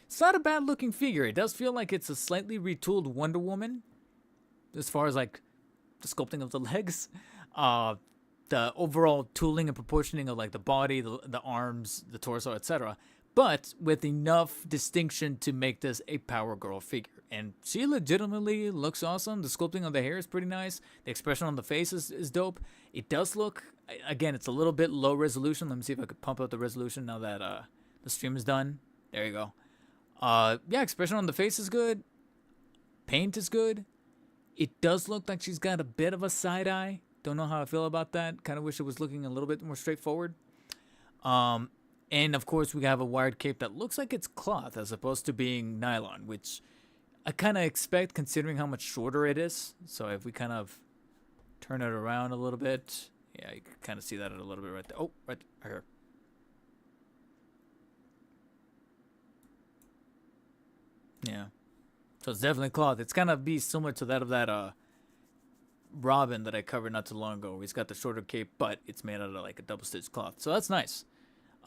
S1: It's not a bad looking figure. It does feel like it's a slightly retooled Wonder Woman as far as like the sculpting of the legs, the overall tooling and proportioning of like the body, the arms, the torso, etc. But with enough distinction to make this a Power Girl figure. And she legitimately looks awesome. The sculpting of the hair is pretty nice. The expression on the face is dope. It does look, again, it's a little bit low resolution. Let me see if I could pump up the resolution now that the stream is done. There you go. Yeah, expression on the face is good. Paint is good. It does look like she's got a bit of a side eye. Don't know how I feel about that. Kind of wish it was looking a little bit more straightforward. And of course, we have a wired cape that looks like it's cloth as opposed to being nylon, which I kind of expect considering how much shorter it is. So if we kind of turn it around a little bit, yeah, you can kind of see that a little bit right there. Oh, right here. Yeah. So it's definitely cloth. It's kind of be similar to that of that Robin that I covered not too long ago. He's got the shorter cape, but it's made out of like a double stitch cloth. So that's nice.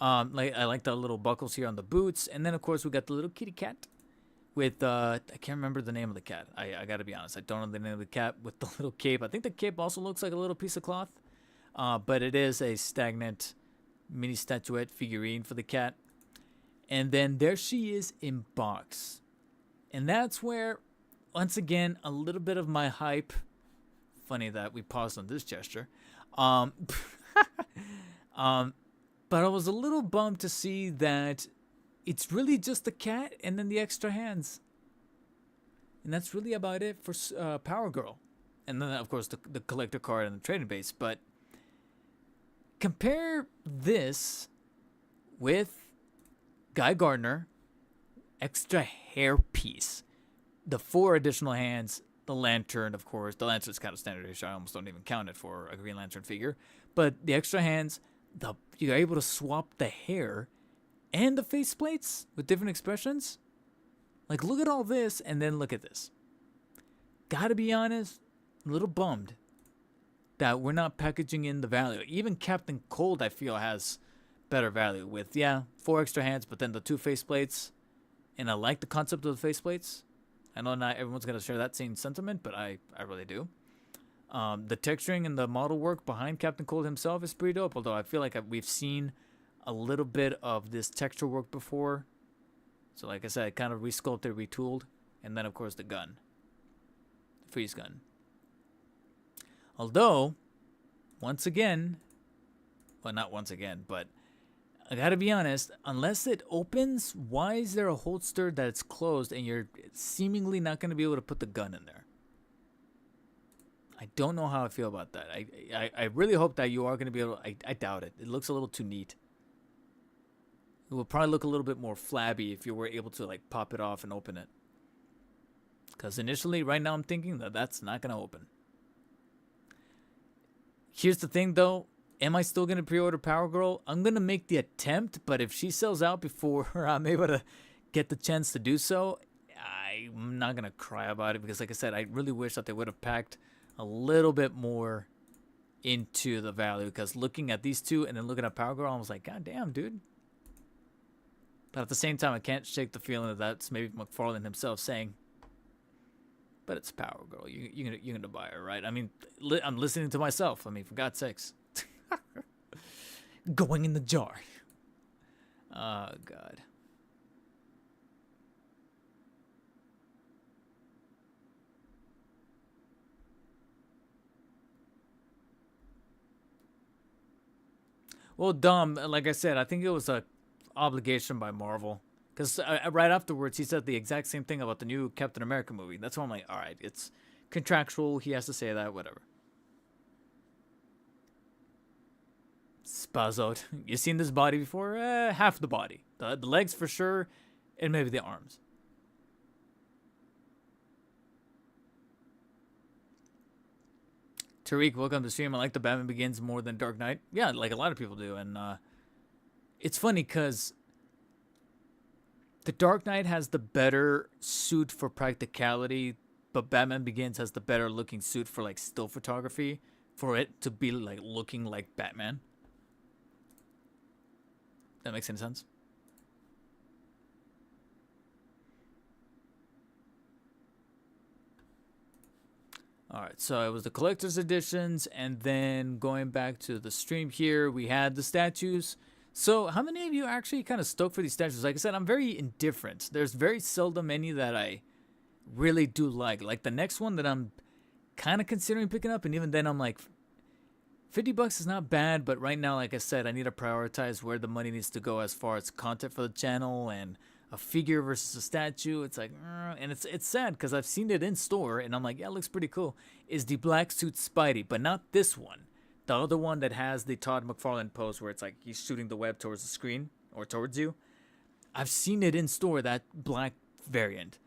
S1: Like I like the little buckles here on the boots, and then of course we got the little kitty cat with I can't remember the name of the cat. I gotta be honest, I don't know the name of the cat with the little cape. I think the cape also looks like a little piece of cloth, but it is a stagnant mini statuette figurine for the cat. And then there she is in box, and that's where once again a little bit of my hype. Funny that we paused on this gesture. But I was a little bummed to see that it's really just the cat and then the extra hands. And that's really about it for Power Girl. And then, of course, the collector card and the trading base. But compare this with Guy Gardner, extra hair piece, the 4 additional hands, the lantern, of course. The lantern's kind of standard. I almost don't even count it for a Green Lantern figure. But the extra hands, you're able to swap the hair and the face plates with different expressions. Like, look at all this and then look at this. Gotta be honest, a little bummed that we're not packaging in the value. Even Captain Cold, I feel, has better value with, 4 extra hands, but then the 2 face plates. And I like the concept of the face plates. I know not everyone's going to share that same sentiment, but I really do. The texturing and the model work behind Captain Cold himself is pretty dope, although I feel like we've seen a little bit of this texture work before. So like I said, I kind of resculpted, retooled, and then of course the gun. The freeze gun. Although, once again, well not once again, but I gotta be honest, unless it opens, why is there a holster that's closed and you're seemingly not going to be able to put the gun in there? I don't know how I feel about that. I really hope that you are going to be able to, I doubt it. It looks a little too neat. It will probably look a little bit more flabby if you were able to like pop it off and open it. Because initially, right now I'm thinking that that's not going to open. Here's the thing though. Am I still going to pre-order Power Girl? I'm going to make the attempt, but if she sells out before I'm able to get the chance to do so, I'm not going to cry about it because like I said, I really wish that they would have packed a little bit more into the value because looking at these two and then looking at Power Girl, I was like, God damn, dude. But at the same time, I can't shake the feeling that that's maybe McFarlane himself saying, but it's Power Girl. You're going to buy her, right? I mean, I'm listening to myself. I mean, for God's sakes. Going in the jar. Oh, God. Well, Dom, like I said, I think it was a obligation by Marvel. Because right afterwards, he said the exact same thing about the new Captain America movie. That's why I'm like, all right, it's contractual. He has to say that, whatever. Spazoed. You seen this body before? Half the body. The legs for sure, and maybe the arms. Tariq, welcome to the stream. I like the Batman Begins more than Dark Knight. Yeah, like a lot of people do. And it's funny because the Dark Knight has the better suit for practicality, but Batman Begins has the better looking suit for like still photography, for it to be like looking like Batman. That makes any sense? Alright, so it was the collector's editions, and then going back to the stream here, we had the statues. So how many of you are actually kind of stoked for these statues? Like I said, I'm very indifferent. There's very seldom any that I really do like. Like the next one that I'm kind of considering picking up, and even then I'm like, $50 is not bad, but right now, like I said, I need to prioritize where the money needs to go as far as content for the channel and a figure versus a statue. It's like, and it's sad because I've seen it in store and I'm like, yeah, it looks pretty cool. Is the black suit Spidey, but not this one. The other one that has the Todd McFarlane pose where it's like he's shooting the web towards the screen or towards you. I've seen it in store, that black variant.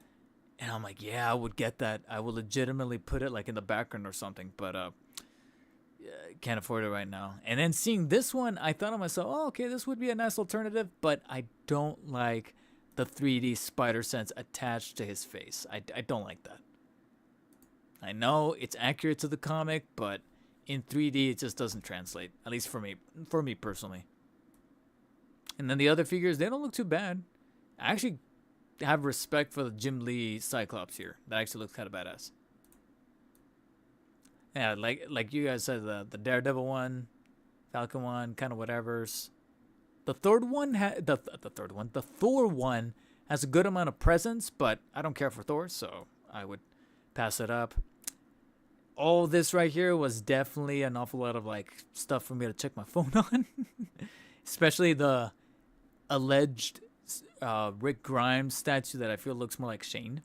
S1: And I'm like, yeah, I would get that. I will legitimately put it like in the background or something, but can't afford it right now. And then seeing this one, I thought to myself, oh, okay, this would be a nice alternative, but I don't like the 3D spider sense attached to his face. I don't like that. I know it's accurate to the comic, but in 3D it just doesn't translate, at least for me personally. And then the other figures, they don't look too bad. I actually have respect for the Jim Lee Cyclops here. That actually looks kind of badass. Yeah, like you guys said, the Daredevil one, Falcon one, kind of whatever's. The third one, the Thor one has a good amount of presence, but I don't care for Thor, so I would pass it up. All this right here was definitely an awful lot of like stuff for me to check my phone on, especially the alleged Rick Grimes statue that I feel looks more like Shane.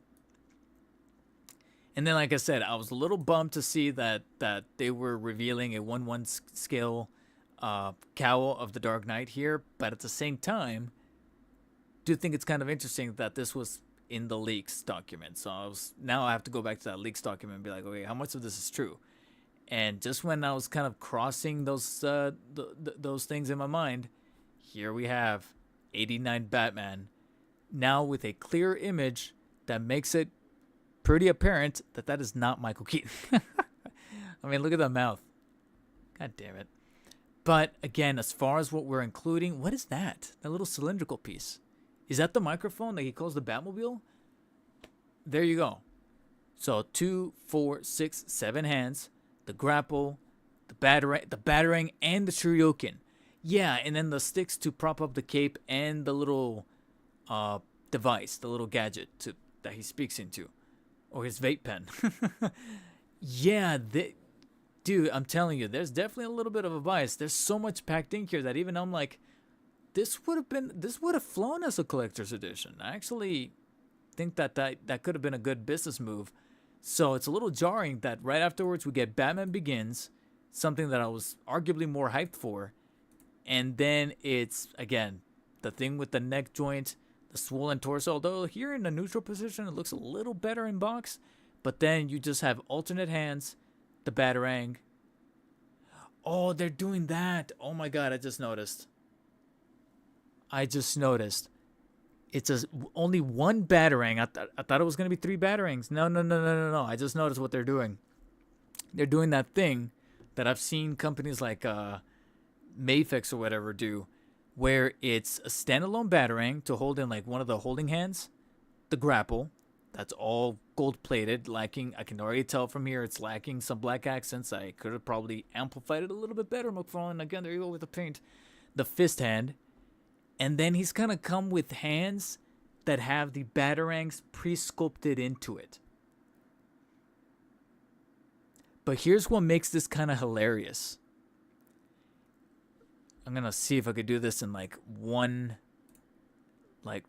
S1: And then, like I said, I was a little bummed to see that they were revealing a 1/1 scale cowl of the Dark Knight here, but at the same time, do think it's kind of interesting that this was in the leaks document. So now I have to go back to that leaks document and be like, okay, how much of this is true? And just when I was kind of crossing those things in my mind, here we have 89 Batman, now with a clear image that makes it pretty apparent that is not Michael Keaton. I mean, look at that mouth. God damn it. But again, as far as what we're including, what is that? That little cylindrical piece. Is that the microphone that he calls the Batmobile? There you go. So 2, 4, 6, 7 hands, the grapple, the batarang, and the shuriken. Yeah, and then the sticks to prop up the cape and the little device, the little gadget that he speaks into. Or his vape pen. Yeah, dude, I'm telling you, there's definitely a little bit of a bias. There's so much packed in here that even I'm like, this would have flown as a collector's edition. I actually think that could have been a good business move. So it's a little jarring that right afterwards we get Batman Begins, something that I was arguably more hyped for, and then it's again the thing with the neck joint, the swollen torso, although here in the neutral position, it looks a little better in box. But then you just have alternate hands, the Batarang. Oh, they're doing that. Oh my God, I just noticed. It's only one Batarang. I thought it was going to be 3 Batarangs. No. I just noticed what they're doing. They're doing that thing that I've seen companies like Mayfix or whatever do, where it's a standalone Batarang to hold in like one of the holding hands, the grapple, that's all gold plated, lacking, I can already tell from here, it's lacking some black accents. I could have probably amplified it a little bit better, McFarlane. Again, there you go with the paint. The fist hand, and then he's gonna come with hands that have the Batarangs pre-sculpted into it. But here's what makes this kind of hilarious. I'm gonna see if I could do this in like one, like,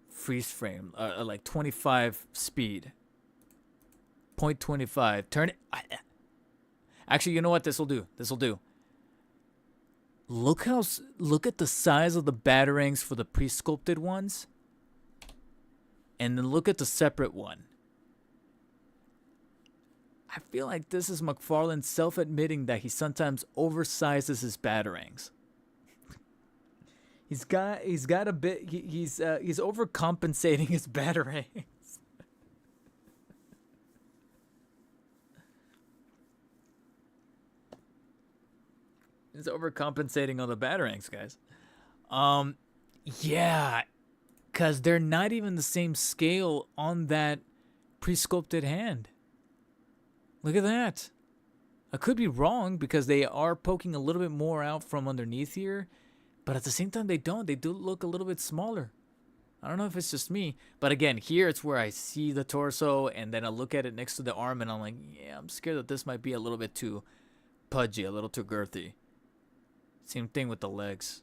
S1: freeze frame, like 25 speed. 0.25. Turn it. Actually, you know what? This will do. This will do. Look at the size of the batarangs for the pre-sculpted ones, and then look at the separate one. I feel like this is McFarlane self-admitting that he sometimes oversizes his batarangs. He's got a bit. He's overcompensating his batarangs. He's overcompensating on the batarangs, guys. Yeah, because they're not even the same scale on that pre-sculpted hand. Look at that. I could be wrong because they are poking a little bit more out from underneath here, but at the same time they don't. They do look a little bit smaller. I don't know if it's just me, but again, here it's where I see the torso and then I look at it next to the arm and I'm like, yeah, I'm scared that this might be a little bit too pudgy, a little too girthy. Same thing with the legs.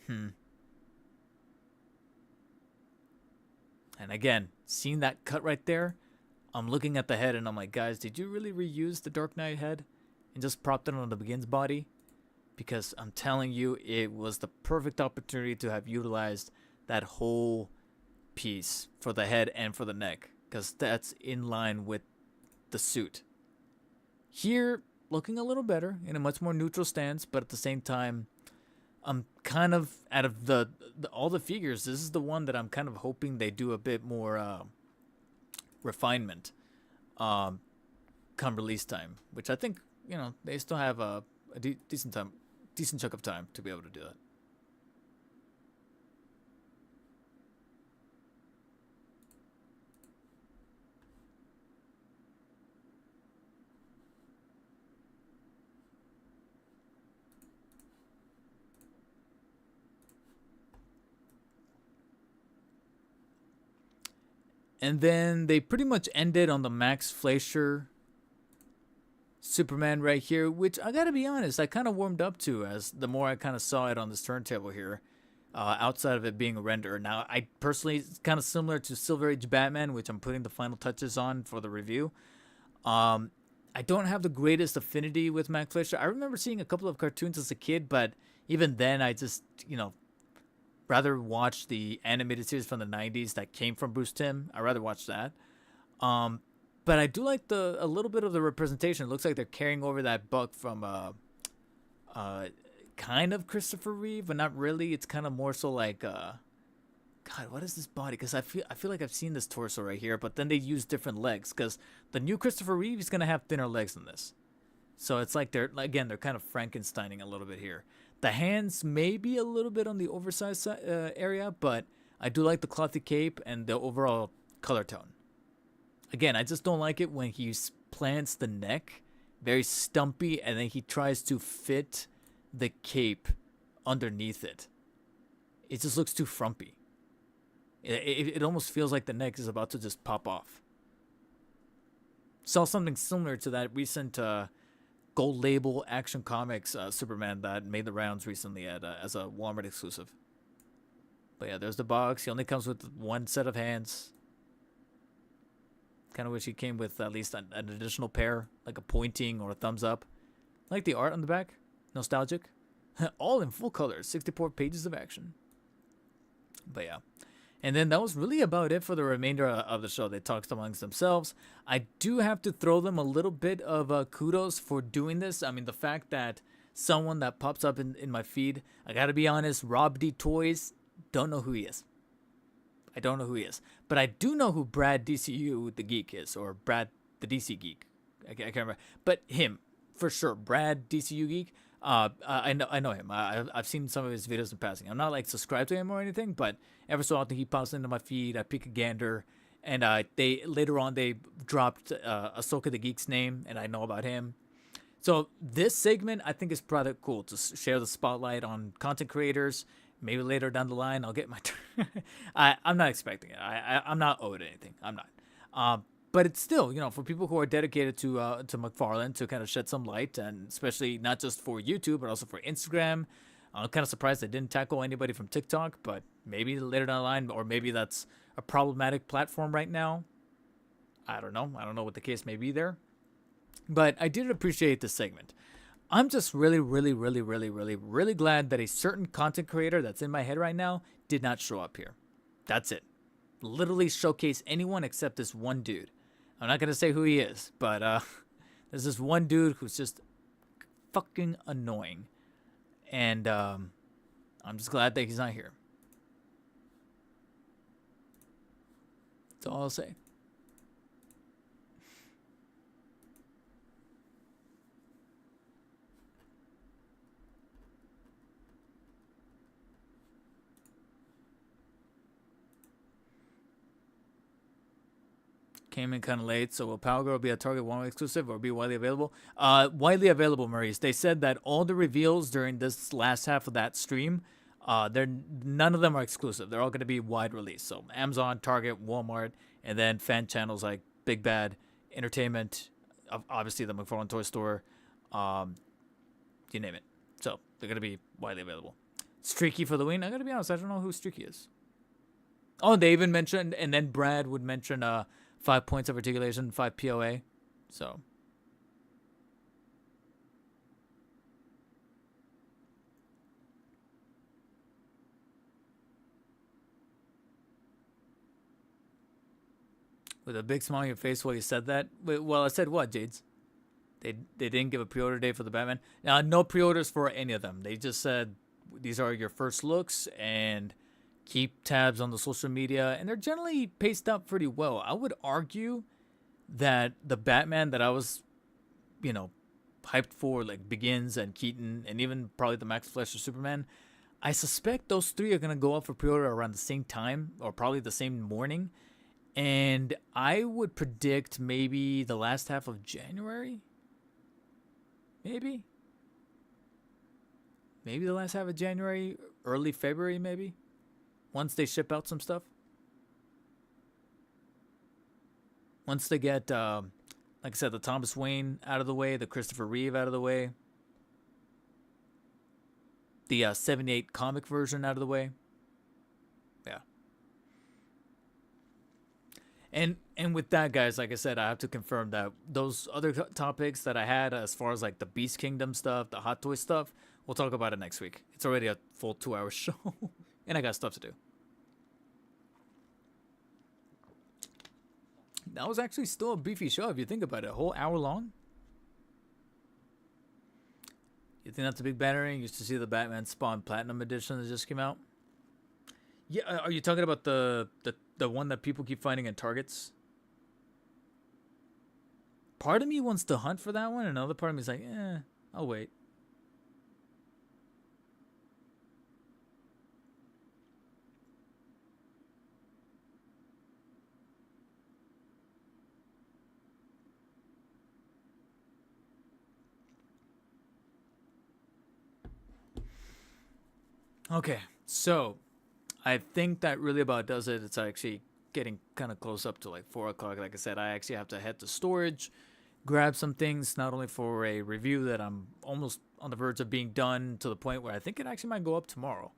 S1: And again, seeing that cut right there, I'm looking at the head and I'm like, guys, did you really reuse the Dark Knight head and just propped it on the Begins body? Because I'm telling you, it was the perfect opportunity to have utilized that whole piece for the head and for the neck, because that's in line with the suit. Here, looking a little better in a much more neutral stance, but at the same time, I'm kind of, out of all the figures, this is the one that I'm kind of hoping they do a bit more refinement come release time, which I think, you know, they still have a decent chunk of time to be able to do that. And then they pretty much ended on the Max Fleischer Superman right here, which I gotta be honest, I kind of warmed up to as the more I kind of saw it on this turntable here, outside of it being a render. Now, I personally, it's kind of similar to Silver Age Batman, which I'm putting the final touches on for the review. I don't have the greatest affinity with Max Fleischer. I remember seeing a couple of cartoons as a kid, but even then, I just, you know, rather watch the animated series from the 90s that came from Bruce Timm. I'd rather watch that. But I do like a little bit of the representation. It looks like they're carrying over that buck from kind of Christopher Reeve, but not really. It's kind of more so like God, what is this body? Because I feel like I've seen this torso right here, but then they use different legs. Because the new Christopher Reeve is gonna have thinner legs than this, so it's like they're kind of Frankensteining a little bit here. The hands may be a little bit on the oversized area, but I do like the clothy cape and the overall color tone. Again, I just don't like it when he plants the neck very stumpy and then he tries to fit the cape underneath it. It just looks too frumpy. It almost feels like the neck is about to just pop off. Saw something similar to that recent Gold Label Action Comics Superman that made the rounds recently as a Walmart exclusive. But yeah, there's the box. He only comes with one set of hands. Kind of wish he came with at least an additional pair, like a pointing or a thumbs up. Like the art on the back. Nostalgic. All in full color. 64 pages of action. But yeah. And then that was really about it for the remainder of the show. They talked amongst themselves. I do have to throw them a little bit of kudos for doing this. I mean, the fact that someone that pops up in my feed, I gotta be honest, Rob D. Toys, don't know who he is. I don't know who he is. But I do know who Brad DCU the Geek is, or Brad the DC Geek. I can't remember. But him, for sure. Brad DCU Geek. I know him. I've seen some of his videos in passing. I'm not like subscribed to him or anything, but every so often he pops into my feed. I pick a gander, and they later on they dropped Ahsoka the Geek's name, and I know about him. So this segment I think is probably cool to share the spotlight on content creators. Maybe later down the line I'll get my turn. I'm not expecting it. I'm not owed anything. I'm not. but it's still, for people who are dedicated to McFarlane to kind of shed some light, and especially not just for YouTube, but also for Instagram. I'm kind of surprised they didn't tackle anybody from TikTok, but maybe later down the line, or maybe that's a problematic platform right now. I don't know. I don't know what the case may be there. But I did appreciate this segment. I'm just really, really, really, really, really, really glad that a certain content creator that's in my head right now did not show up here. That's it. Literally showcase anyone except this one dude. I'm not going to say who he is, but there's this one dude who's just fucking annoying. And I'm just glad that he's not here. That's all I'll say. Came in kind of late, so will Power Girl be a Target One exclusive or be widely available? Widely available, Maurice. They said that all the reveals during this last half of that stream, none of them are exclusive. They're all going to be wide release. So Amazon, Target, Walmart, and then fan channels like Big Bad Entertainment, obviously the McFarlane Toy Store, you name it. So they're going to be widely available. Streaky for the win. I'm going to be honest, I don't know who Streaky is. Oh, they even mentioned, and then Brad would mention 5 points of articulation, 5 POA. So. With a big smile on your face while you said that. Well, I said what, Jades? They didn't give a pre-order date for the Batman. No pre-orders for any of them. They just said these are your first looks and keep tabs on the social media, and they're generally paced up pretty well. I would argue that the Batman that I was, hyped for, like Begins and Keaton, and even probably the Max Fleischer Superman, I suspect those three are going to go up for pre-order around the same time, or probably the same morning, and I would predict maybe the last half of January, maybe the last half of January, early February, maybe. Once they ship out some stuff. Once they get, like I said, the Thomas Wayne out of the way, the Christopher Reeve out of the way, the 78 comic version out of the way. Yeah. And with that, guys, like I said, I have to confirm that those other topics that I had as far as like the Beast Kingdom stuff, the Hot Toy stuff, we'll talk about it next week. It's already a full 2-hour show. And I got stuff to do. That was actually still a beefy show if you think about it. A whole hour long. You think that's a big battery? You used to see the Batman Spawn Platinum Edition that just came out. Yeah, are you talking about the one that people keep finding in Targets? Part of me wants to hunt for that one, and another part of me is like, I'll wait. Okay, so I think that really about does it. It's actually getting kind of close up to like 4 o'clock. Like I said, I actually have to head to storage, grab some things, not only for a review that I'm almost on the verge of being done to the point where I think it actually might go up tomorrow.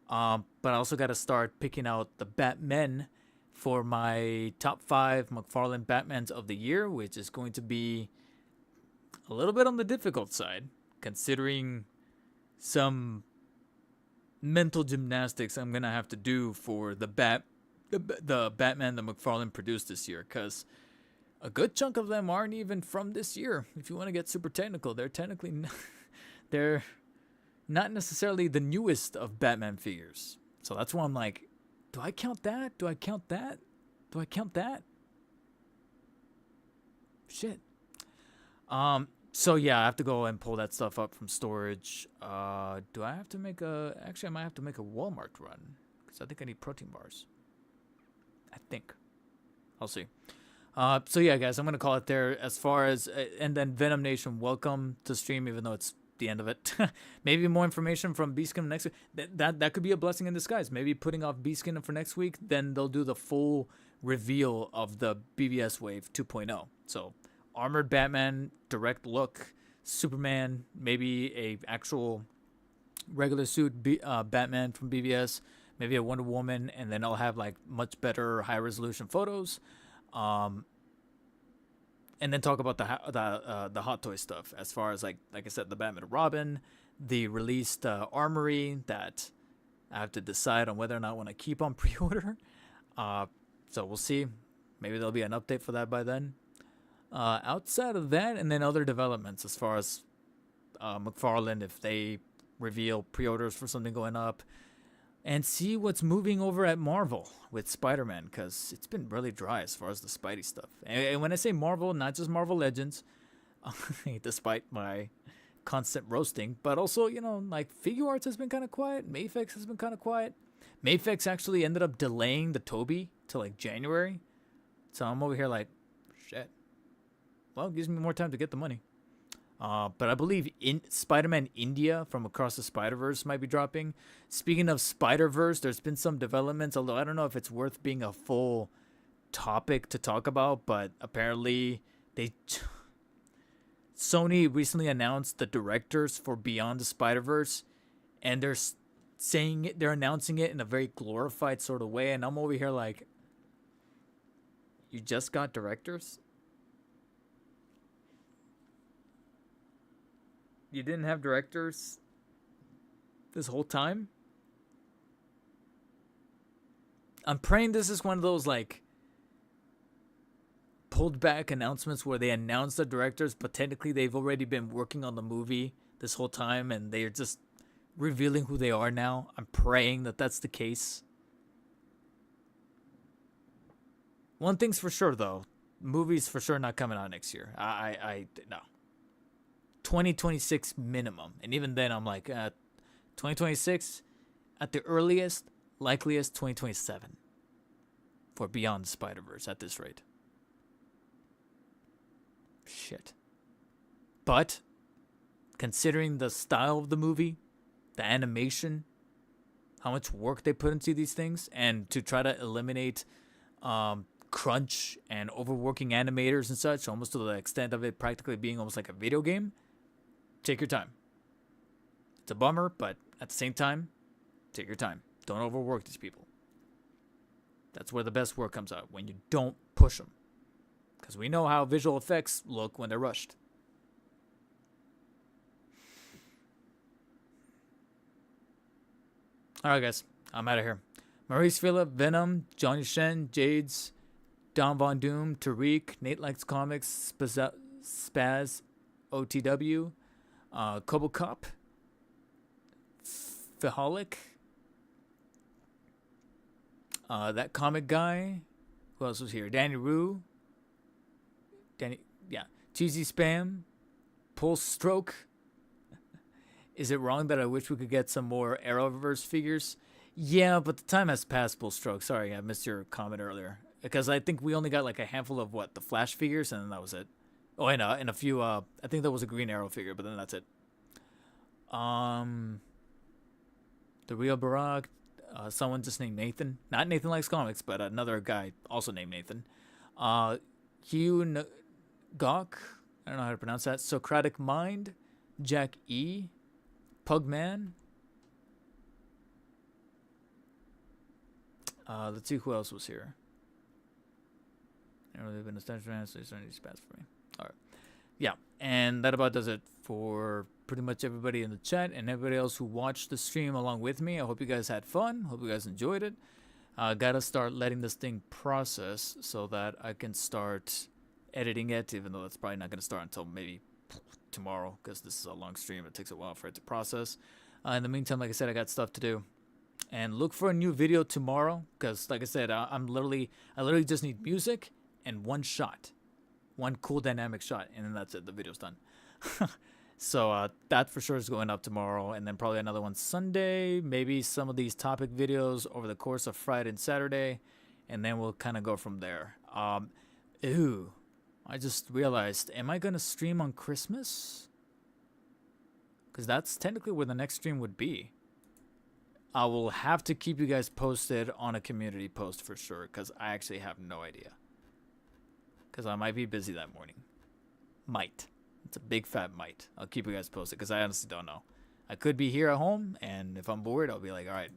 S1: But I also got to start picking out the Batmen for my top 5 McFarlane Batmans of the year, which is going to be a little bit on the difficult side, considering some mental gymnastics I'm gonna have to do for the Batman that McFarlane produced this year, because a good chunk of them aren't even from this year. If you want to get super technical, they're not necessarily the newest of Batman figures. So that's why I'm like, do I count that? Do I count that? Do I count that? Shit. So yeah, I have to go and pull that stuff up from storage. Do I have to make actually I might have to make a Walmart run, because I think I need protein bars. I think. I'll see. So yeah, guys, I'm going to call it there as far as, and then Venom Nation, welcome to stream, even though it's the end of it. Maybe more information from Beast Kingdom next week. That could be a blessing in disguise. Maybe putting off Beast Kingdom for next week, then they'll do the full reveal of the BVS Wave 2.0. So armored Batman, direct look, Superman, maybe a actual regular suit Batman from BVS, maybe a Wonder Woman, and then I'll have like much better high resolution photos, and then talk about the Hot Toy stuff as far as like I said, the Batman and Robin, the released armory that I have to decide on whether or not I want to keep on pre-order. So we'll see. Maybe there'll be an update for that by then. Outside of that, and then other developments as far as McFarlane, if they reveal pre-orders for something going up, and see what's moving over at Marvel with Spider-Man, because it's been really dry as far as the Spidey stuff. And when I say Marvel, not just Marvel Legends, despite my constant roasting, but also, you know, like Figure Arts has been kind of quiet. Mafex has been kind of quiet. Mafex actually ended up delaying the Toby to like January. So I'm over here like, shit. Well, it gives me more time to get the money. But I believe in Spider-Man India from Across the Spider-Verse might be dropping. Speaking of Spider-Verse, there's been some developments, although I don't know if it's worth being a full topic to talk about, but apparently Sony recently announced the directors for Beyond the Spider-Verse, and they're announcing it in a very glorified sort of way, and I'm over here like, you just got directors? You didn't have directors this whole time? I'm praying this is one of those like pulled back announcements where they announce the directors, but technically they've already been working on the movie this whole time and they're just revealing who they are now. I'm praying that that's the case. One thing's for sure though, movies for sure not coming out next year. I no. 2026 minimum, and even then I'm like 2026 at the earliest, likeliest 2027 for Beyond the Spider-Verse at this rate. Shit. But considering the style of the movie, the animation, how much work they put into these things, and to try to eliminate crunch and overworking animators and such, almost to the extent of it practically being almost like a video game, take your time. It's a bummer, but at the same time, take your time. Don't overwork these people. That's where the best work comes out, when you don't push them. Because we know how visual effects look when they're rushed. Alright guys, I'm out of here. Maurice Phillip, Venom, Johnny Shen, Jades, Don Von Doom, Tariq, Nate Likes Comics, Spaz, OTW, Kobocop, Fiholic, that comic guy. Who else was here? Danny Rue, Cheesy Spam, Pulse Stroke. Is it wrong that I wish we could get some more Arrowverse figures? Yeah, but the time has passed, Pulse Stroke. Sorry, I missed your comment earlier. Because I think we only got like a handful of the Flash figures, and then that was it. Oh, and a few, I think there was a Green Arrow figure, but then that's it. The Real Barack, someone just named Nathan. Not Nathan Likes Comics, but another guy also named Nathan. Hugh Gawk, I don't know how to pronounce that. Socratic Mind, Jack E, Pugman. Let's see who else was here. I don't really been a stage fan, so it's only spats for me. Alright. Yeah, and that about does it for pretty much everybody in the chat and everybody else who watched the stream along with me. I hope you guys had fun. Hope you guys enjoyed it. Gotta start letting this thing process so that I can start editing it, even though that's probably not going to start until maybe tomorrow because this is a long stream. It takes a while for it to process. In the meantime, like I said, I got stuff to do. And look for a new video tomorrow because, like I said, I literally just need music and one shot. One cool dynamic shot, and then that's it. The video's done. So that for sure is going up tomorrow, and then probably another one Sunday. Maybe some of these topic videos over the course of Friday and Saturday, and then we'll kind of go from there. Ooh, I just realized, am I gonna stream on Christmas? Because that's technically where the next stream would be. I will have to keep you guys posted on a community post for sure, because I actually have no idea. Because I might be busy that morning. Might. It's a big fat might. I'll keep you guys posted, because I honestly don't know. I could be here at home, and if I'm bored, I'll be like, all right,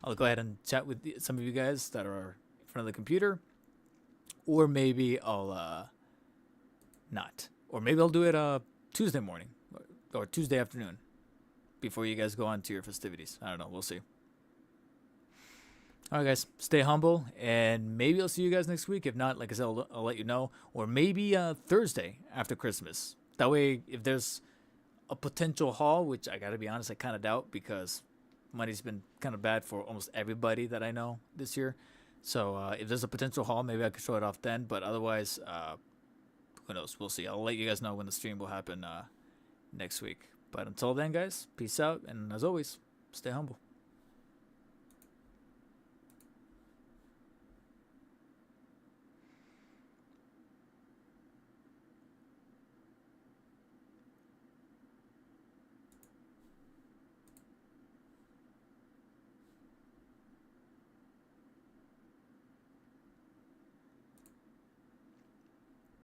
S1: I'll go ahead and chat with some of you guys that are in front of the computer. Or maybe I'll not. Or maybe I'll do it Tuesday morning or Tuesday afternoon before you guys go on to your festivities. I don't know. We'll see. All right, guys. Stay humble, and maybe I'll see you guys next week. If not, like I said, I'll let you know. Or maybe Thursday after Christmas. That way, if there's a potential haul, which I got to be honest, I kind of doubt, because money's been kind of bad for almost everybody that I know this year. So if there's a potential haul, maybe I could show it off then. But otherwise, who knows? We'll see. I'll let you guys know when the stream will happen next week. But until then, guys, peace out. And as always, stay humble.